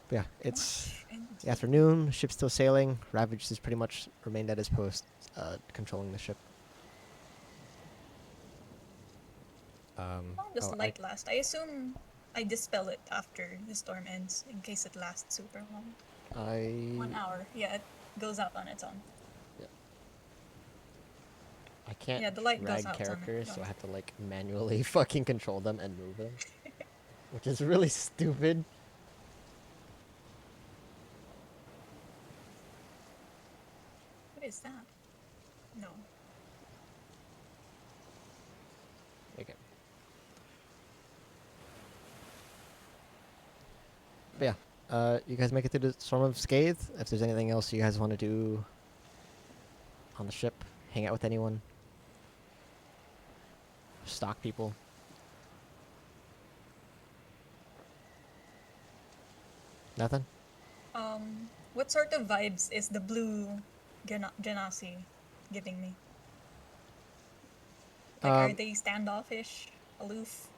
But yeah, it's Munch the afternoon. Ship's still sailing. Ravage has pretty much remained at his post, controlling the ship. How long does oh, light last? I assume I dispel it after the storm ends, in case it lasts super long. 1 hour. Yeah, it goes out on its own. I can't Yeah, the light goes drag out on characters, its so I own. have to like manually fucking control them and move them, which is really stupid. What is that? No. Okay. But yeah, you guys make it through the storm of Scathe. If there's anything else you guys want to do on the ship, hang out with anyone, stalk people. Nothing? What sort of vibes is the blue Genasi giving me? Like, are they standoffish, aloof?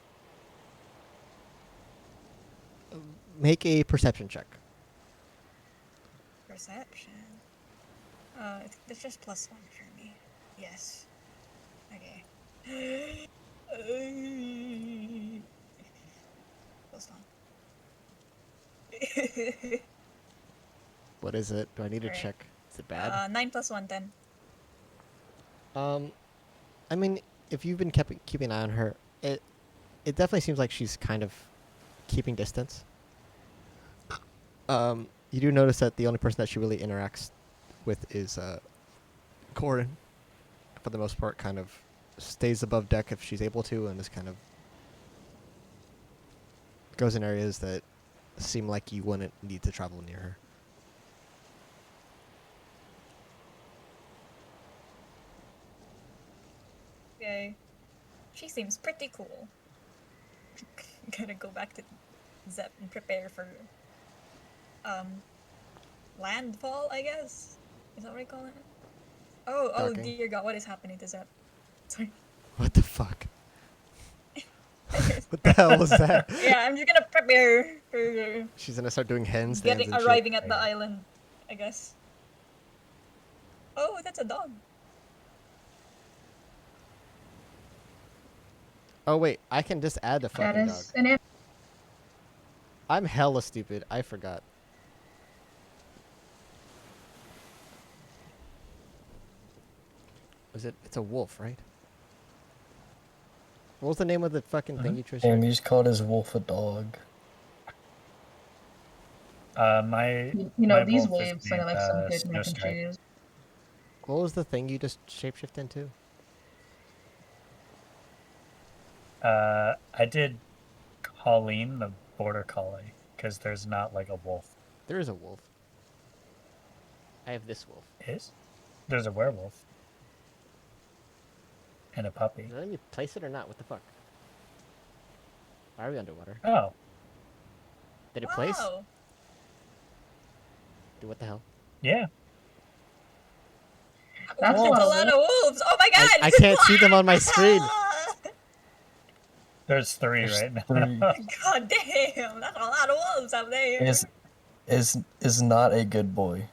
Make a perception check. Perception. It's just +1 for me. Yes. Okay. +1. What is it? Do I need to Alright. check? Is it bad? 9 + 1, 10. I mean, if you've been keeping an eye on her, it definitely seems like she's kind of keeping distance. You do notice that the only person that she really interacts with is Corin. For the most part, kind of stays above deck if she's able to, and is kind of goes in areas that seem like you wouldn't need to travel near her. Okay. She seems pretty cool. Gotta go back to Zep and prepare for landfall, I guess? Is that what I call it? Oh Docking. dear God, what is happening to Zep? Sorry. What the fuck? What the hell was that? Yeah, I'm just gonna prepare for She's gonna start doing handstands and shit. arriving at the island, I guess. Oh, that's a dog. Oh wait, I can just add the That fucking dog. is an I'm hella stupid. I forgot. Was it? It's a wolf, right? What was the name of the fucking thing you chose? And you just called his wolf a dog. My you my know, these wolf is waves sound named, like some good mac and Snowstrike. cheese. What was the thing you just shapeshift into? I did Colleen the border collie because there's not like a wolf. There is a wolf. I have this wolf. Is there's a werewolf and a puppy. Did I let me place it or not? What the fuck? Why are we underwater? Oh, Did it place? Wow. Dude, what the hell? yeah. That's That's a lot a of lot of wolves. Oh my God! I can't see them on my screen. There's 3 There's right now. 3. God damn, that's a lot of wolves out there. Is not a good boy.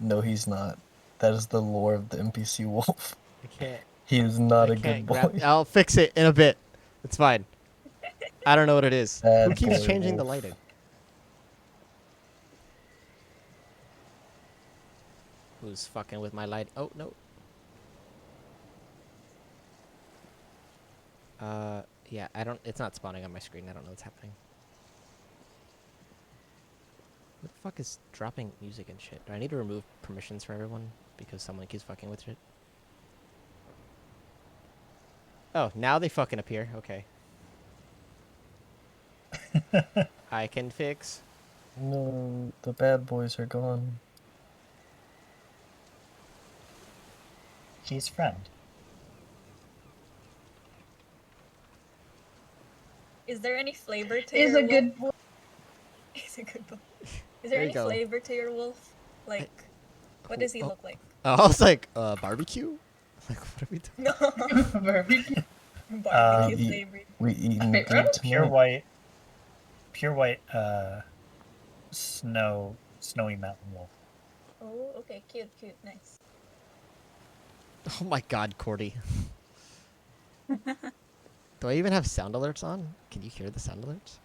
No, he's not. That is the lore of the NPC wolf. I can't. He is not I a good can't boy. grab. I'll fix it in a bit. It's fine. I don't know what it is. Who Bad keeps boy changing the wolf. lighting? Who's fucking with my light? Oh no. Yeah, I don't. It's not spawning on my screen. I don't know what's happening. What the fuck is dropping music and shit? Do I need to remove permissions for everyone because someone keeps fucking with shit? Oh, now they fucking appear. Okay. I can fix. No, the bad boys are gone. She's friend. Is there any flavor to Is your a wolf? good boy. Is a good boy. Is there There you any go. flavor to your wolf? Like, what does he look like? I was like, barbecue? Like, what are we doing? No, Barbecue. barbecue We eat- flavored. We eating Wait, good what? tonight. Pure white, snowy mountain wolf. Oh, okay, cute, cute, nice. Oh my god, Cordy. Do I even have sound alerts on? Can you hear the sound alerts?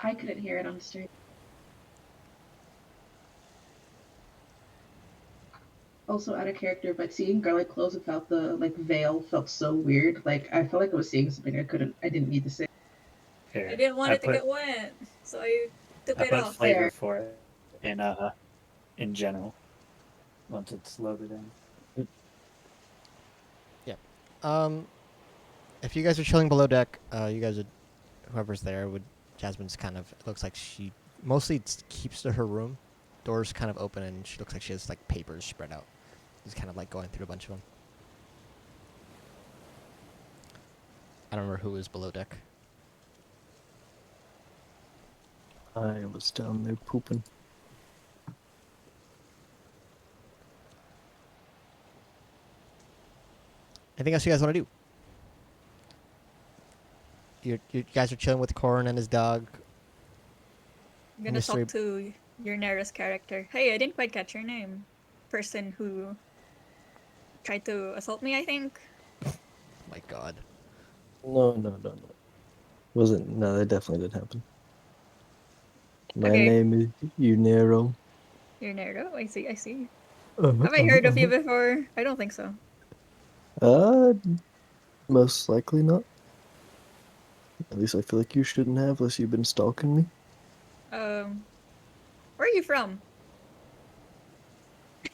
I couldn't hear it on the stream. Also out of character, but seeing garlic cloves without the like veil felt so weird. Like I felt like I was seeing something I didn't need to say. I Here, didn't want I it to put get wet, so I took I it put off. flavor There. for it in general once it's loaded in. Yeah. If you guys are chilling below deck, you guys would, whoever's there would, Jasmine's kind of, it looks like she mostly keeps to her room. Doors kind of open and she looks like she has like papers spread out. She's kind of like going through a bunch of them. I don't remember who is below deck. I was down there pooping. Anything else you guys want to do? You guys are chilling with Corin and his dog. I'm gonna Mystery- talk to your nearest character. Hey, I didn't quite catch your name. Person who tried to assault me, I think. Oh my god. No. Wasn't. No, that definitely didn't happen. My Okay. name is Unero. You're Naruto? I see, I see. Uh-huh, Have I heard of you before? I don't think so. Most likely not. At least I feel like you shouldn't have, unless you've been stalking me. Where are you from?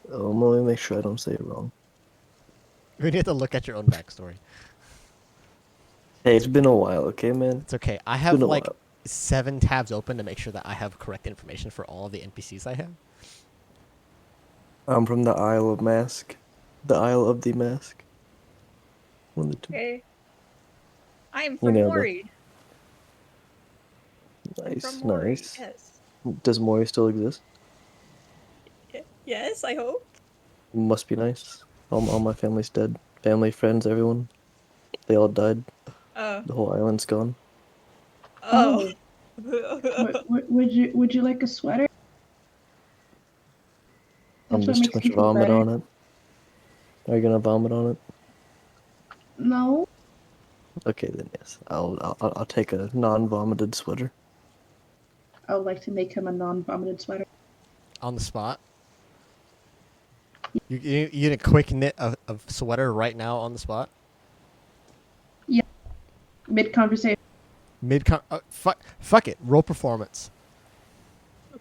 Let me make sure I don't say it wrong. We need to look at your own backstory. Hey, it's been a while, okay, man? It's okay. I It's have been a like while. 7 tabs open to make sure that I have correct information for all of the NPCs I have. I'm from the Isle of Mask. The Isle of the Mask. One of the two. Okay. I'm You from know Mori. I'm Nice, from Mori, nice. yes. Does Mori still exist? Yes, I hope. Must be nice. All my family's dead. Family, friends, everyone. They all died. Oh. The whole island's gone. Oh. Would you like a sweater? That's what There's too makes much me feel vomit better. on it. Are you gonna vomit on it? No. Okay, then yes. I'll take a non-vomited sweater. I would like to make him a non-vomited sweater. On the spot. You need a quick knit a sweater right now on the spot? Mid-conversation. Fuck it. Roll performance.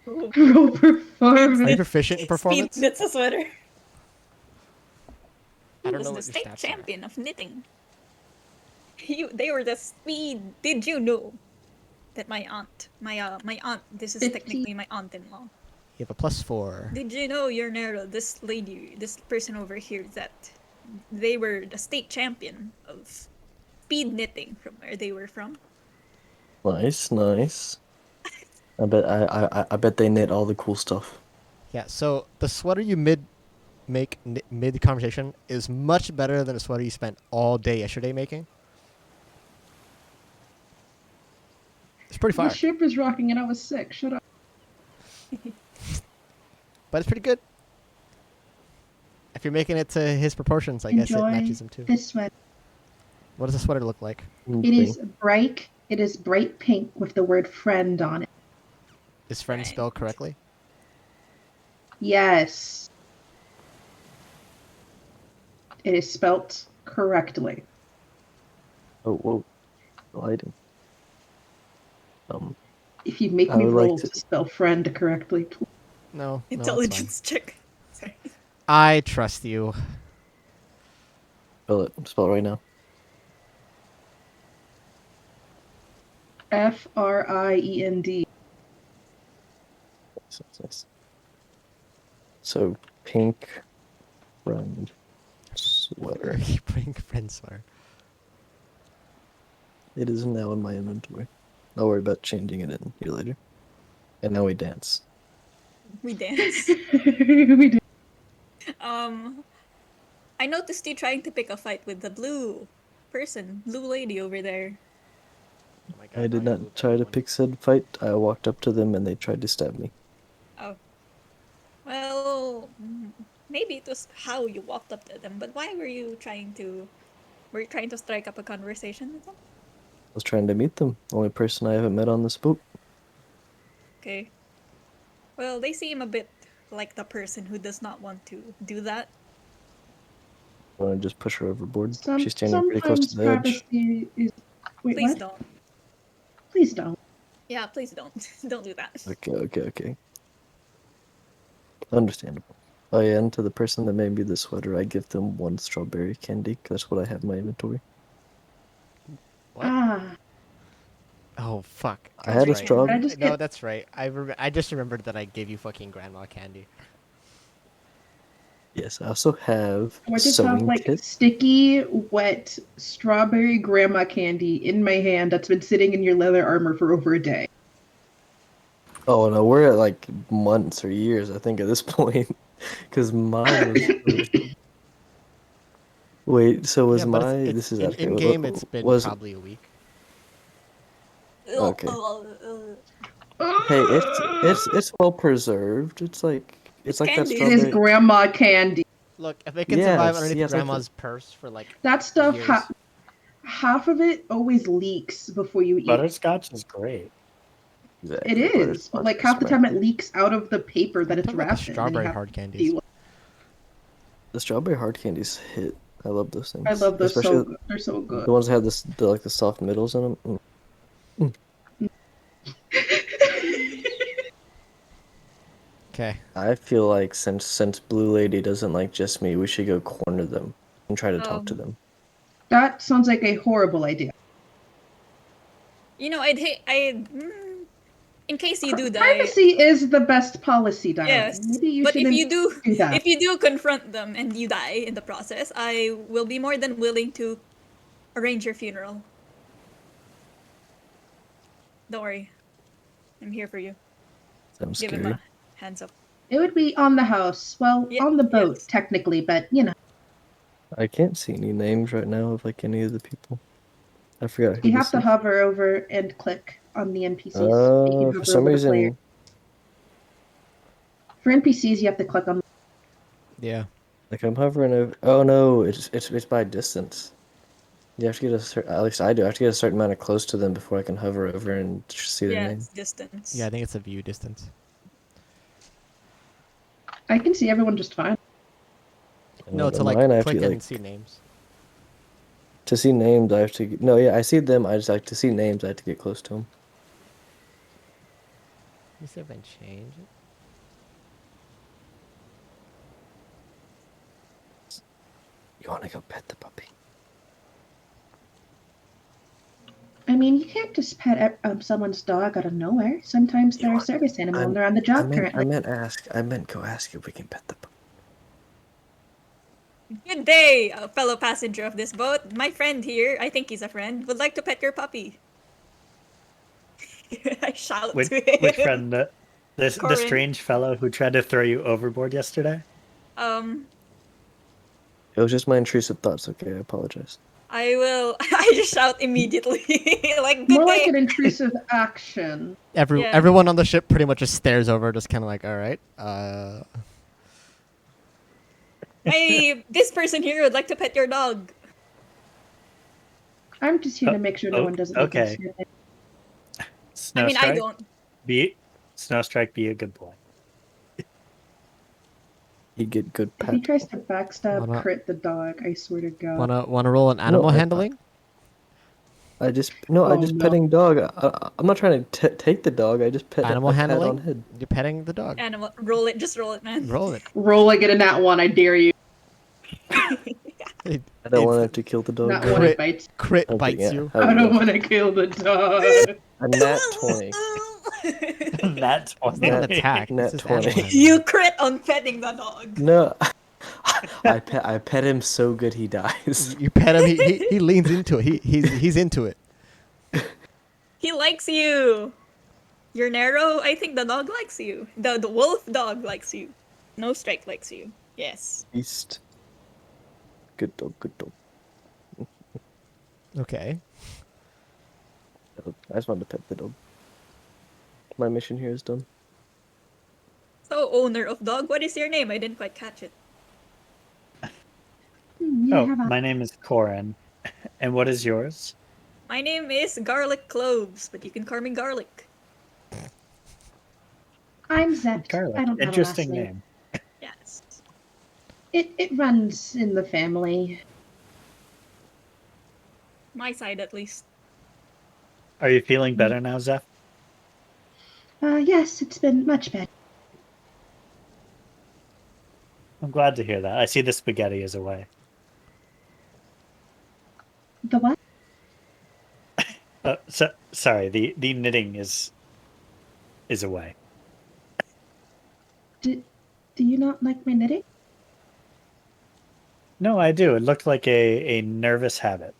Roll performance. Are you proficient in performance? That's a sweater. I He don't was know the what your state stats champion of knitting. They were the speed. Did you know that my aunt, this is 15. technically my aunt-in-law. You have a +4. Did you know, your Nero, this lady, this person over here, that they were the state champion of speed knitting from where they were from? Nice. I bet they knit all the cool stuff. Yeah, so the sweater you make mid conversation is much better than a sweater you spent all day yesterday making. It's pretty The fire, ship is rocking and I was sick. Shut up. but it's pretty good. If you're making it to his proportions, I guess it Enjoy matches him too. this sweater. What does the sweater look like? It is bright. It is bright pink with the word friend on it. Is friend Right. spelled correctly? Yes. It is spelt correctly. Oh, whoa. Lighting. If you make I me would like roll to- to spell friend correctly, please. No. Intelligence check. Sorry. I trust you. Spell it right now. Friend. Nice. So pink friend sweater. Pink friend sweater. It is now in my inventory. I'll worry about changing it in here later. And now we dance. We dance. We do. I noticed you trying to pick a fight with the blue lady over there. Oh my god, I did not a not blue try to one. pick said fight. I walked up to them and they tried to stab me. Oh. Well, maybe it was how you walked up to them, but why were you trying to... Were you trying to strike up a conversation with them? I was trying to meet them. Only person I haven't met on this boat. Okay. Well, they seem a bit like the person who does not want to do that. I want to just push her overboard. She's standing pretty close Sometimes to the edge. privacy is. Wait, Please what? don't. Please don't. Yeah, please don't. Don't do that. Okay. Understandable. Oh yeah, and to the person that made me the sweater, I give them 1 strawberry candy. 'Cause that's what I have in my inventory. What? Ah, Oh fuck. I had a That's straw. Did I just No, get- that's right. I just remembered that I gave you fucking grandma candy. Yes, I also have I a just have sewing like kit. sticky, wet strawberry grandma candy in my hand that's been sitting in your leather armor for over a day. Oh no, we're at like months or years, I think, at this point. Because mine was frozen. Wait, so was Yeah, but my? it's This is actually in game. It's been was probably a week. okay. Hey, it's well preserved. It's like that candy. It is strawberry. grandma candy. Look, if it can Yeah, survive it's underneath like grandma's purse for like That stuff, years. half of it always leaks before you eat. Butterscotch is great. exactly. It is, but like half the time it leaks out of the paper that I'm it's talking about the wrapped in. and you strawberry have hard to candies. deal with- The strawberry hard candies hit. I love those things. I love those Especially so good. They're so good. the ones that have the soft middles in them. Okay. I feel like since Blue Lady doesn't like just me, we should go corner them and try to talk to them. That sounds like a horrible idea. You know, in case you do die. Privacy is the best policy, darling. Yes, Maybe you but shouldn't do that. if you do confront them and you die in the process, I will be more than willing to arrange your funeral. Don't worry, I'm here for you. I'm Give him scary. a hands up. It would be on the house. Well, Yeah, on the boat, yes. technically, but you know. I can't see any names right now of like any of the people. I forgot who You this have to is. hover over and click on the NPCs. You can For hover some over the player. reason, For NPCs, you have to click on. Yeah. like I'm hovering over. Oh no, it's by distance. You have to get a certain. At least I do. I have to get a certain amount of close to them before I can hover over and see their Yeah, name. it's distance. Yeah, I think it's a view distance. I can see everyone just fine. No, to But like mine, I have click to, and like, see names. to see names. I have to. No, yeah, I see them. I just like to see names. I have to get close to them. Let me see if I can change it. You want to go pet the puppy? I mean, you can't just pet someone's dog out of nowhere. Sometimes they're a service animal and they're on the job currently. I meant go ask if we can pet the puppy. Good day, fellow passenger of this boat. My friend here, I think he's a friend, would like to pet your puppy. I shout Which to him. friend? The Corin. strange fellow who tried to throw you overboard yesterday? It was just my intrusive thoughts. Okay, I apologize. I just shout immediately. Like, good More day. like an intrusive action. Yeah. Everyone on the ship pretty much just stares over, just kind of like, all right. This person here would like to pet your dog. I'm just here to make sure no one doesn't look okay. stupid. I mean, I Snowstrike, don't. Snowstrike, be a good boy. He'd get good If he pet. tries to backstab Wanna- crit the dog, I swear to God. Wanna roll an animal I- handling? I just Oh, no. no. dog. I'm not trying to take the dog. I just pet Animal I pat handling? on head. You're petting the dog. Animal, roll it. Just roll it, man. Roll it. Roll like it in that one, I dare you. It I don't want to have to kill the dog. Not though. one it bites. crit Okay, bites yeah, you. I I don't will. want to kill the dog. A nat 20. That's It's not an Nat- attack. nat It's just 20. animal handling. You crit on petting the dog. No, I pet him so good he dies. You pet him. He leans into it. He's into it. He likes you. You're narrow. I think the dog likes you. The wolf dog likes you. No strike likes you. Yes. Beast. Good dog, good dog. Okay. I just wanted to pet the dog. My mission here is done. So, owner of dog, what is your name? I didn't quite catch it. You Oh, have a... my name is Corin. And what is yours? My name is Garlic Cloves, but you can call me Garlic. I'm Zet. Garlic. I don't have Interesting a last name. Yes. It runs in the family. My side, at least. Are you feeling better now, Zeph? Yes, it's been much better. I'm glad to hear that. I see the spaghetti is away. The what? Sorry, the knitting is away. Do you not like my knitting? No, I do. It looked like a nervous habit.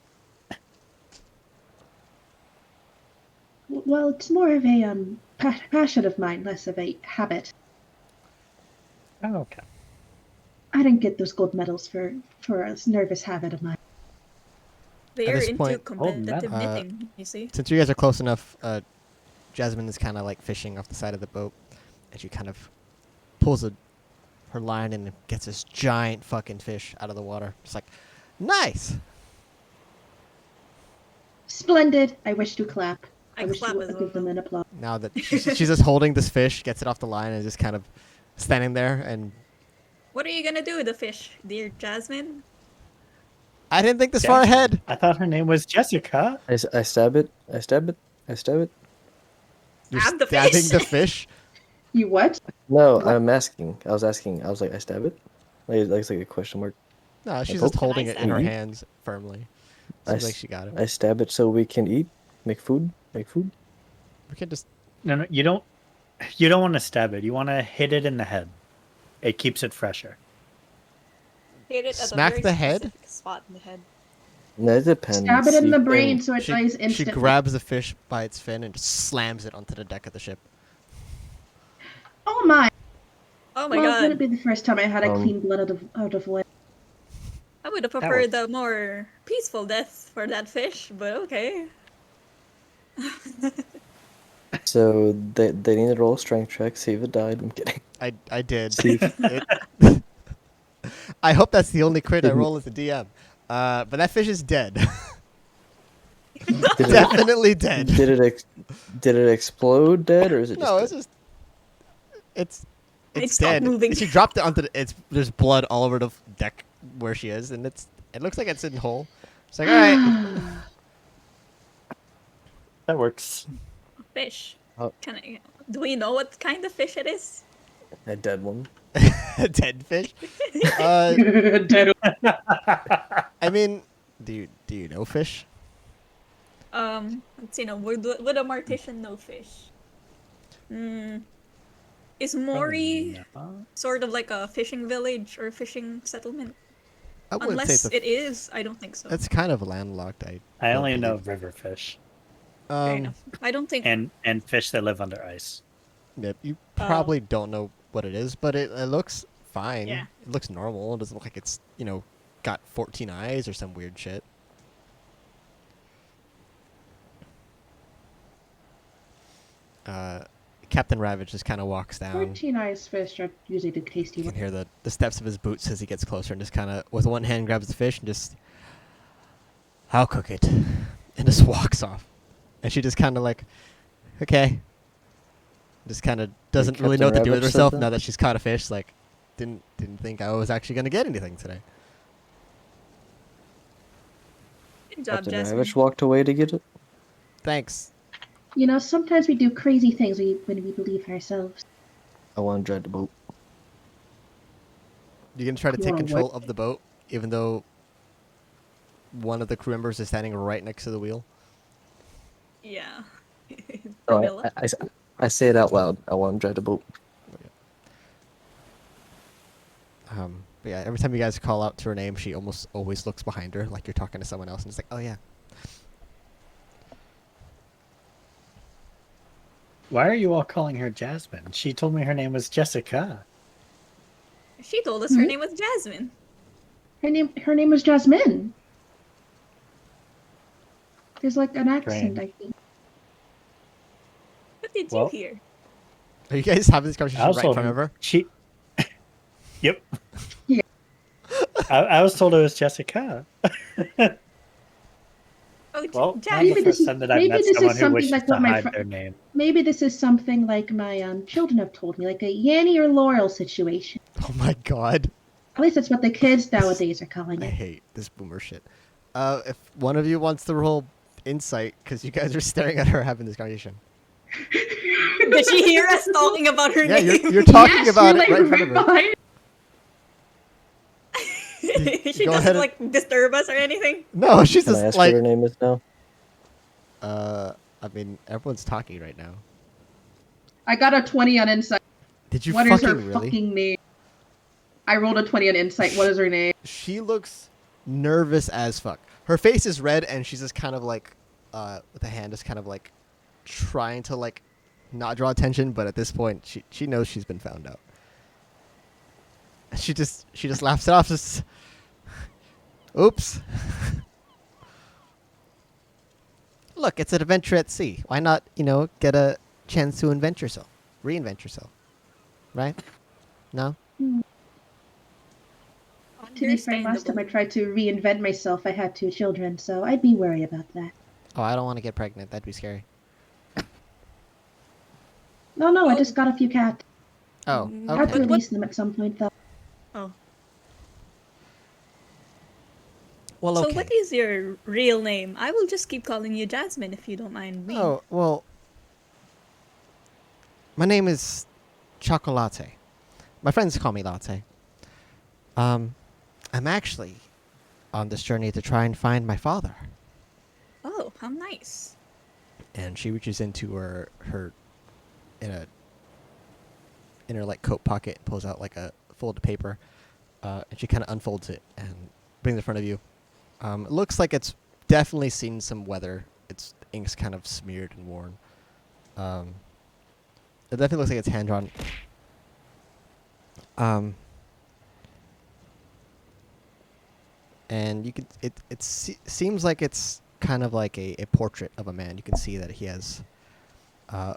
Well, it's more of a passion of mine, less of a habit. Oh, okay. I didn't get those gold medals for a nervous habit of mine. They At are this into point- competitive Oh, knitting, you see? Since you guys are close enough, Jasmine is kind of like fishing off the side of the boat, and she kind of pulls her line and gets this giant fucking fish out of the water. It's like, nice. Splendid! I wish to clap. I wish clap to as well. give them an applause. Now that she's just holding this fish, gets it off the line, and just kind of standing there. And What are you gonna do with the fish, dear Jasmine? I didn't think this far ahead. I thought her name was Jessica. I stab it. I stab it. I stab it. You're Stab the stabbing fish. the fish. You what? No, What? I'm asking. I was asking. I was like, I stab it? Like it's like a question mark. No, she's poke just holding I it in her stab it? hands firmly. I Seems like s- she got it. I stab it so we can eat, make food, make food. We can just. No, you don't. You don't want to stab it. You want to hit it in the head. It keeps it fresher. Hit it at Smack a very the head? specific spot in the head. No, it depends. Stab it in You the can- brain so it She, dies she instantly. grabs the fish by its fin and just slams it onto the deck of the ship. Oh my! Oh my Well, god. wouldn't be the first time I had a Um, clean blood out of whale. I would have That preferred works. a more peaceful death for that fish, but okay. So they need to roll a strength check, see if it died. I'm kidding. I did. See if- It- I hope that's the only crit I Didn't- roll as a DM. But that fish is dead. Did it, Definitely dead. did it explode dead or is it just No, dead? it's just it's It it's stopped dead. moving. She dropped it onto the. There's blood all over the deck where she is, and it looks like it's in whole. It's like, all right, That works. Fish. Oh. Do we know what kind of fish it is? A dead one. a dead fish. Uh, Dead. I mean, do you know fish? Let's see. No, would a mortician know fish? Is Mori sort of like a fishing village or fishing settlement? I wouldn't say Unless it's it is, I don't think so. It's kind of landlocked. I don't only know believe. river fish Fair enough. I don't think. and fish that live under ice. Yep, you probably don't know what it is, but it looks fine. Yeah. It looks normal. It doesn't look like it's got 14 eyes or some weird shit. Captain Ravage just kind of walks down. 14 eyes fish are usually the tasty You one. can hear the steps of his boots as he gets closer, and just kind of, with one hand, grabs the fish and just, I'll cook it, and just walks off. And she just kind of like, okay, just kind of doesn't really know what to do with Ravage said herself that? now that she's caught a fish. Like, didn't think I was actually gonna get anything today. Good job, Captain Jasmine. Ravage walked away to get it. Thanks. You know, sometimes we do crazy things when we believe in ourselves. I want to drive the boat. You're gonna try to You take wanna control what? of the boat, even though one of the crew members is standing right next to the wheel. Yeah. Oh, Camilla. I say it out loud. I want to drive the boat. But yeah, every time you guys call out to her name, she almost always looks behind her like you're talking to someone else, and it's like, oh yeah. Why are you all calling her Jasmine? She told me her name was Jessica. She told us her name was Jasmine. Her name was Jasmine. There's like an accent, Strange. I think. What did you Well, hear? Are you guys having this I conversation was right in told front of her? she. Yep. Yeah. I was told it was Jessica. Oh, Well, not the Maybe Jasmine. this first is time that I've maybe met this someone is who something wishes like to what my hide their name. maybe this is something like my children have told me, like a Yanny or Laurel situation. Oh my god. At least that's what the kids nowadays are calling I it. hate this boomer shit. If one of you wants to roll insight, because you guys are staring at her having this conversation. Did she hear us talking about her Yeah, name? you're talking Yes, about you're it like right in front of her. behind. She Go doesn't ahead and- like disturb us or anything. No, she's Can I just ask like. what her name is now? I mean, everyone's talking right now. I got a 20 on insight. Did you What is her fucking really? fucking name? I rolled a 20 on insight. What is her name? She looks nervous as fuck. Her face is red, and she's just kind of like, with the hand, just kind of like, trying to like, not draw attention. But at this point, she knows she's been found out. She just laughs it off. Just, oops. Look, it's an adventure at sea. Why not, get a chance to invent yourself, reinvent yourself, right? No. To be fair, last time I tried to reinvent myself, I had 2 children, so I'd be worried about that. Oh, I don't want to get pregnant. That'd be scary. No, I just got a few cats. Oh, I have to okay. release them at some point, though. Oh. Well, So okay. what is your real name? I will just keep calling you Jasmine if you don't mind me. Oh, well, my name is Chocolate. My friends call me Latte. I'm actually on this journey to try and find my father. Oh, how nice. And she reaches into her in her like coat pocket and pulls out like a folded paper, and she kind of unfolds it and brings it in front of you. It looks like it's definitely seen some weather. Its ink's kind of smeared and worn. It definitely looks like it's hand drawn. And you can seems like it's kind of like a portrait of a man. You can see that he has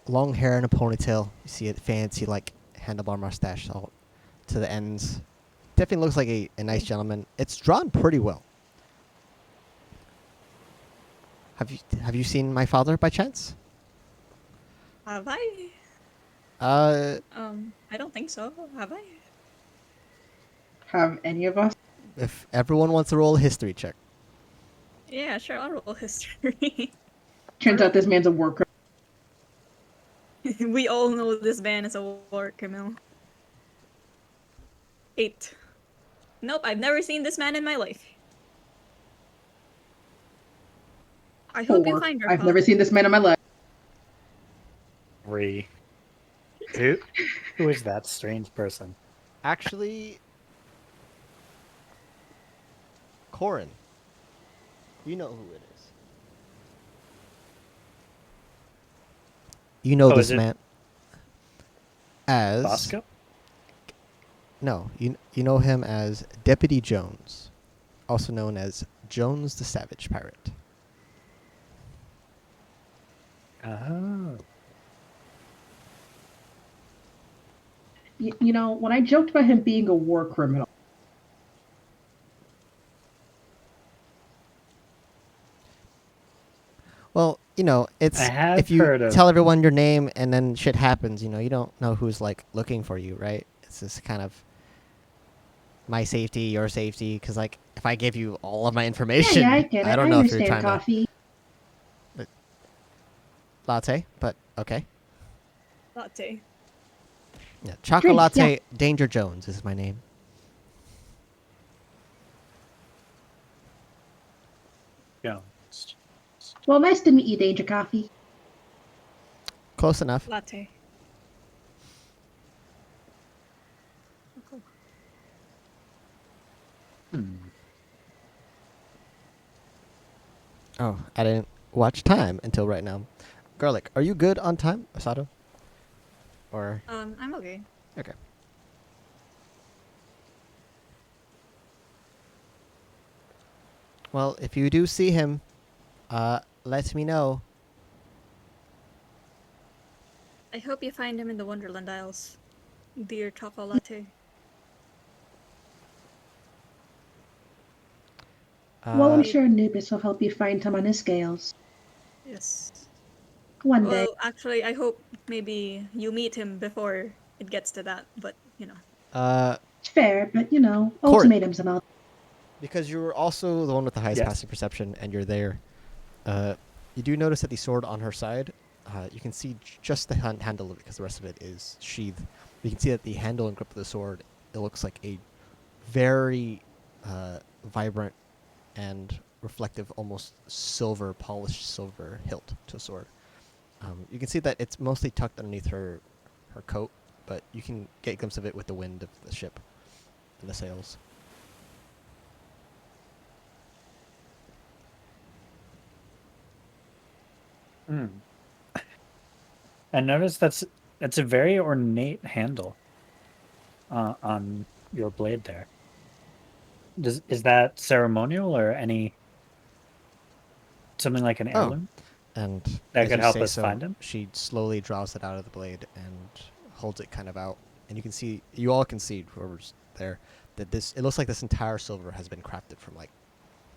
long hair and a ponytail. You see a fancy like handlebar mustache all to the ends. Definitely looks like a nice gentleman. It's drawn pretty well. Have you seen my father by chance? Have I? Uh, I don't think so. Have I? Have any of us? if everyone wants to roll a history check. Yeah, sure. I'll roll history. Turns out this man's a war criminal. We all know this man is a war criminal. 8. Nope, I've never seen this man in my life. I hope you 4. find your I've father. never seen this man in my life. 3. Who is that strange person? Actually, Corin, you know who it is. You know this is it man as Bosco? No, you know him as Deputy Jones, also known as Jones the Savage Pirate. Oh. You know, when I joked about him being a war criminal, Well, it's I have if you heard of- tell everyone your name and then shit happens, you don't know who's like looking for you, right? It's just kind of my safety, your safety, because like if I give you all of my information, yeah, I get it. I I don't know if you're understand trying coffee. to latte, but okay. Latte. Yeah, Chocolate yeah. Danger Jones is my name. Yeah. Well, nice to meet you, Danger Coffee. Close enough. Latte. Cool. Oh, I didn't watch time until right now. Garlic, are you good on time, Asado? Or I'm okay. okay. Well, if you do see him, let me know. I hope you find him in the Wonderland Isles. Dear Chocolate. Well, I'm Uh, It, sure Anubis will help you find him on his scales. yes. One day. Well, actually, I hope maybe you meet him before it gets to that, but It's fair, but you know, Court, ultimatums and all. because you're also the one with the highest Yes. passive perception, and you're there. You do notice that the sword on her side, you can see just the handle of it, because the rest of it is sheath. You can see that the handle and grip of the sword, it looks like a very vibrant and reflective, almost silver, polished silver hilt to a sword. You can see that it's mostly tucked underneath her coat, but you can get a glimpse of it with the wind of the ship and the sails. I noticed that's a very ornate handle on your blade there. Is that ceremonial or any something like an Oh, heirloom and that as could you help say us so, find him? she slowly draws it out of the blade and holds it kind of out. And you can see, you all can see, whoever's there, that it looks like this entire silver has been crafted from like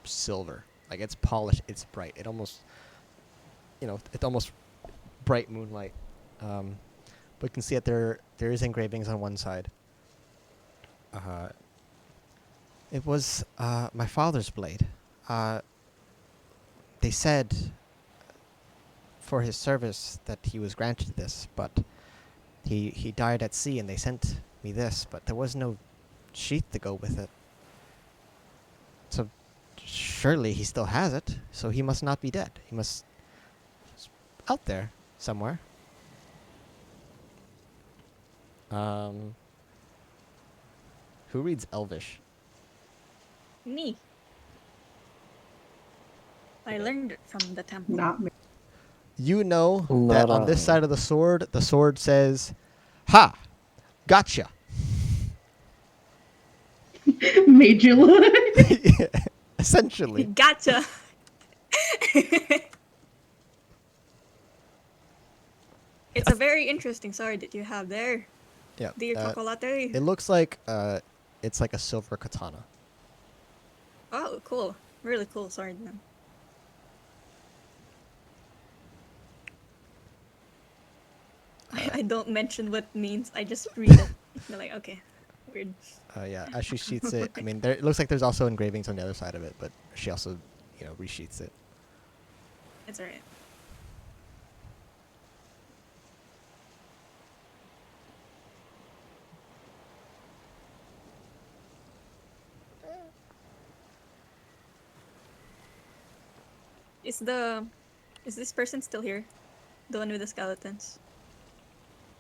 silver. Like it's polished, it's bright. It almost, it's almost bright moonlight. But you can see that there is engravings on one side. It was my father's blade. They said for his service that he was granted this, but he died at sea, and they sent me this, but there was no sheath to go with it. So surely he still has it. So he must not be dead. He must out there somewhere. Um, who reads Elvish? me. I learned it from the temple. Not me. You know that Not on this I. side of the sword says, "Ha, gotcha." Made you look. Essentially. Gotcha! It's a very interesting sword that you have there, Yeah. dear Chocolate. It looks like it's like a silver katana. Oh, cool. Really cool sword, man. I don't mention what it means, I just read it. They're like, okay, weird. Yeah, as she sheets it, I mean, it looks like there's also engravings on the other side of it, but she also, resheets it. It's alright. Is this person still here? The one with the skeletons?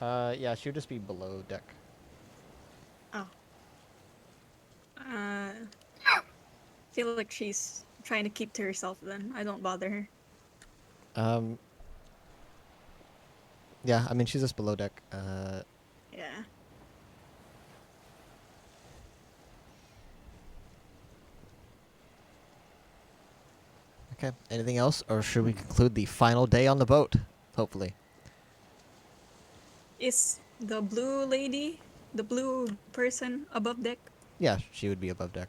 Yeah, she would just be below deck. Oh. Feel like she's trying to keep to herself then. I don't bother her. Um, yeah, I mean, she's just below deck. Yeah. Okay, anything else, or should we conclude the final day on the boat? Hopefully. Is the blue lady, the blue person above deck? Yeah, she would be above deck.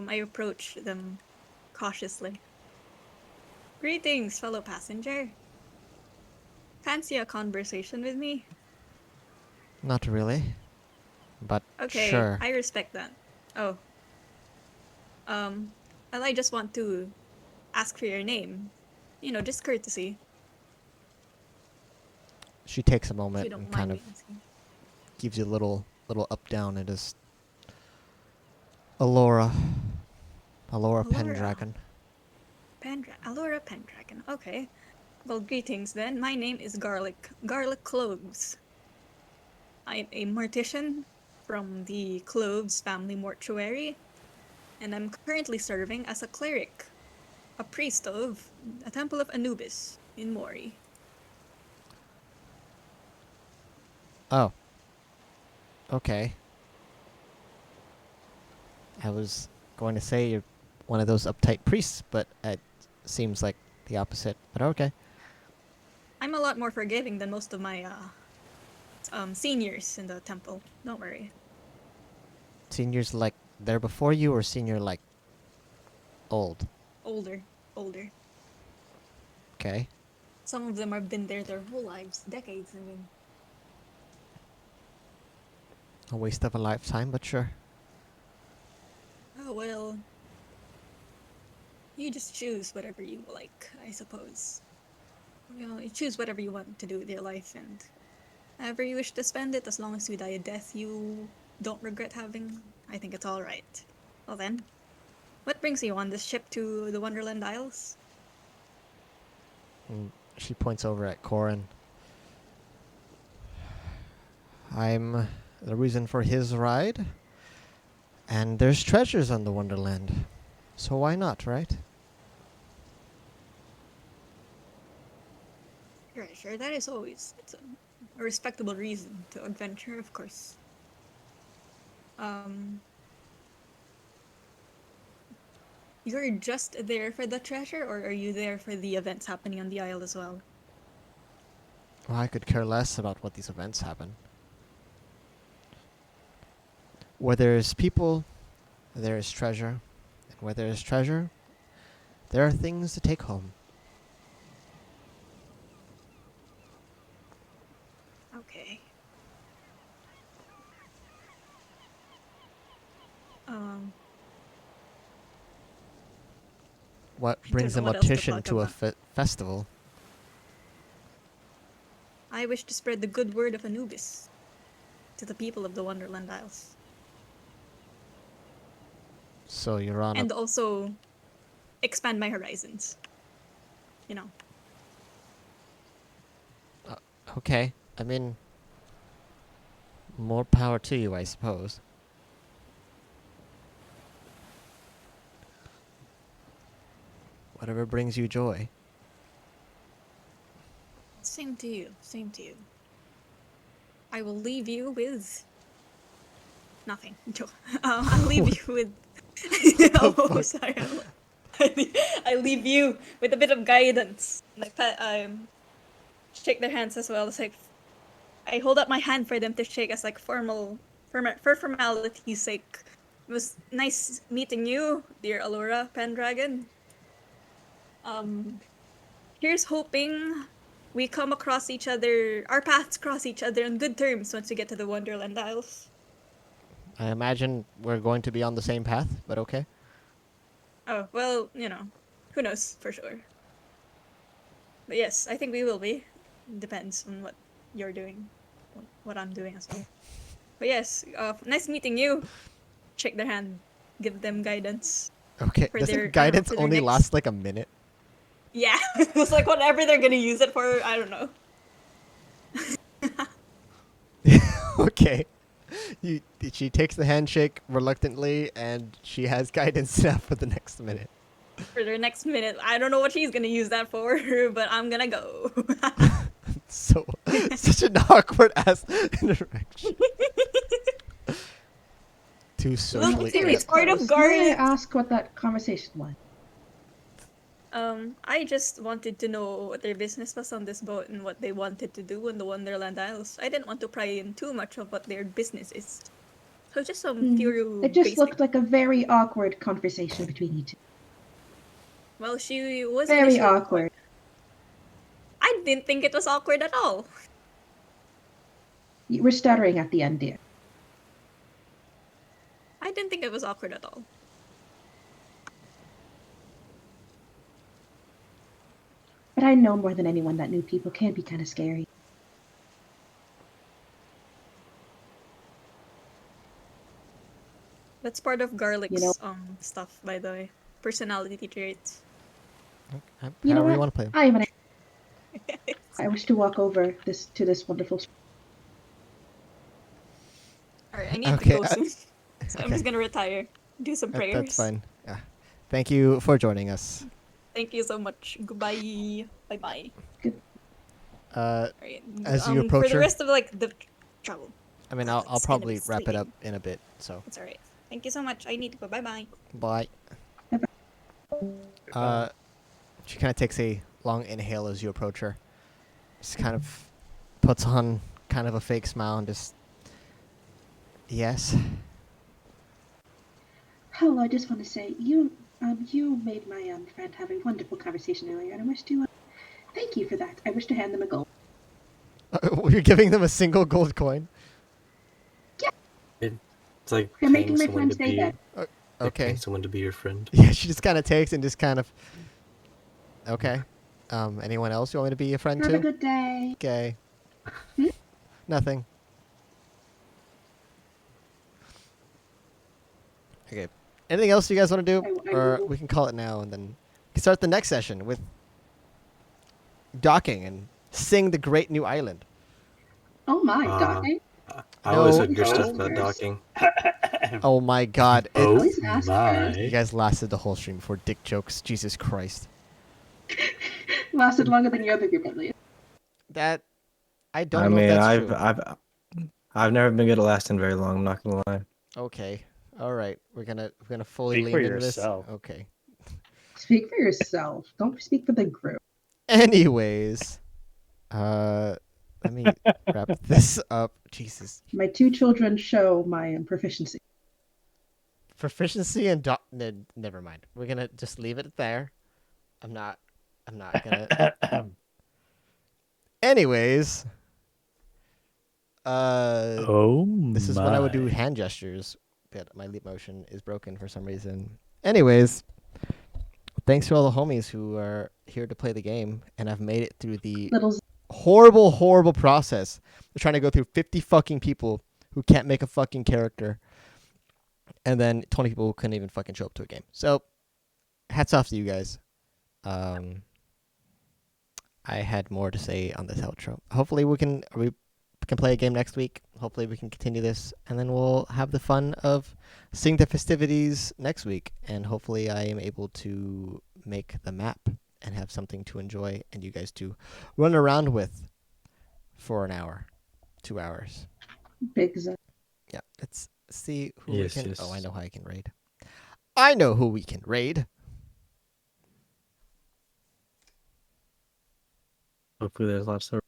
I approach them cautiously. Greetings, fellow passenger. Fancy a conversation with me? Not really, but Okay, sure. I respect that. Oh. Well, I just want to ask for your name. Just courtesy, She takes a if you moment don't and kind mind of me asking. gives you a little up down. It is Alora. Alora Allura. Pendragon. Allura Pendragon. Okay. Well, greetings then. My name is Garlic. Garlic Cloves. I'm a mortician from the Cloves family mortuary, and I'm currently serving as a cleric, a priest of a temple of Anubis in Mori. Oh. Okay. I was going to say you're one of those uptight priests, but it seems like the opposite. But okay. I'm a lot more forgiving than most of my seniors in the temple. Don't worry. Seniors like there before you, or senior like old? Older, older. Okay. Some of them have been there their whole lives, decades. I mean, A waste of a lifetime, but sure. oh well. You just choose whatever you like, I suppose. You choose whatever you want to do with your life, and however you wish to spend it, as long as you die a death you don't regret having, I think it's all right. Well then, what brings you on this ship to the Wonderland Isles? And she points over at Corin. I'm the reason for his ride. And there's treasures on the Wonderland. So why not, right? Sure, that is always it's a respectable reason to adventure, of course. Um, you're just there for the treasure, or are you there for the events happening on the isle as well? Well, I could care less about what these events happen. Where there's people, there is treasure. And where there is treasure, there are things to take home. Okay. Um, What I don't brings know a what else to mortician talk to a about. festival? I wish to spread the good word of Anubis to the people of the Wonderland Isles. So you're on a... And also expand my horizons. You know. Okay. I mean, more power to you, I suppose. Whatever brings you joy. Same to you. Same to you. I will leave you with nothing. I'll leave you with. Oh, fuck? sorry. I leave you with a bit of guidance. Like shake their hands as well. It's like I hold up my hand for them to shake as like for formality's sake. It was nice meeting you, dear Allura Pendragon. Um, here's hoping we come across each other, our paths cross each other on good terms once we get to the Wonderland Isles. I imagine we're going to be on the same path, but okay. Oh, well, who knows for sure. But yes, I think we will be. Depends on what you're doing, what I'm doing as well. But yes, nice meeting you. Shake their hand, give them guidance Okay. for Doesn't their, guidance for their only next. last like a minute? Yeah, it was like whatever they're gonna use it for. I don't know. Okay. She takes the handshake reluctantly, and she has guidance now for the next minute. For their next minute, I don't know what she's gonna use that for, but I'm gonna go. So, such an awkward ass interaction. Too socially It's Serious part of clothes. May I Garlic. ask what that conversation was? I just wanted to know what their business was on this boat and what they wanted to do in the Wonderland Isles. I didn't want to pry in too much of what their business is. So just some few It just basic. looked like a very awkward conversation between you two. Well, she was Very initially awkward. I didn't think it was awkward at all. You were stuttering at the end, dear. I didn't think it was awkward at all. But I know more than anyone that new people can be kind of scary. That's part of Garlic's You know- stuff, by the way. Personality traits. You know However you what? want to play them. I have an I wish to walk over to this wonderful. Alright, I need to Okay, go soon. So I'm okay. just gonna retire. Do some prayers. That's fine. Yeah. Thank you for joining us. Thank you so much. Goodbye. Bye bye. Alright. As you approach For the her, rest of the travel. I mean, Oh, I'll it's gonna be probably wrap it up sleeping. in a bit. So It's alright. Thank you so much. I need to go. Bye bye. bye. She kind of takes a long inhale as you approach her. Just kind of puts on kind of a fake smile and just, yes. Hello, I just want to say you made my friend have a wonderful conversation earlier, and I wish to thank you for that. I wish to hand them a gold. You're giving them a single gold coin. It's like You're making paying my someone friend to stay be there. like Okay. paying someone to be your friend. Yeah, she just kind of takes and just kind of. Okay. Anyone else you want me to be a friend Have to? a good day. Okay. Hmm? Nothing. Okay. Anything else you guys want to do? I Or will. we can call it now and then we can start the next session with docking and sing the great new island. Oh my, Uh, docking. I always No. heard good Oh. stuff about docking. Oh my god. Oh At least ask first. You guys lasted the whole stream before dick jokes. Jesus Christ. Lasted longer than your other group, at least. That I don't I know mean, if that's true. I've never been good at lasting very long. I'm not gonna lie. Okay. All right. We're gonna fully Speak lean for into yourself. this. Okay. Speak for yourself. Don't speak for the group. Anyways, let me wrap this up. Jesus. My 2 children show my proficiency. Proficiency and never mind. We're gonna just leave it there. I'm not gonna. Anyways, Oh this is when I would do hand gestures, but my leap motion is broken for some reason. Anyways, thanks to all the homies who are here to play the game and have made it through the Little horrible process. They're trying to go through 50 fucking people who can't make a fucking character, and then 20 people who couldn't even fucking show up to a game. So, hats off to you guys. I had more to say on this outro. Hopefully we can play a game next week. Hopefully we can continue this, and then we'll have the fun of seeing the festivities next week. And hopefully I am able to make the map and have something to enjoy and you guys to run around with for an hour, 2 hours. big Z. Yeah, let's see who Yes, we can. yes. Oh, I know how I can raid. I know who we can raid. Hopefully, there's lots of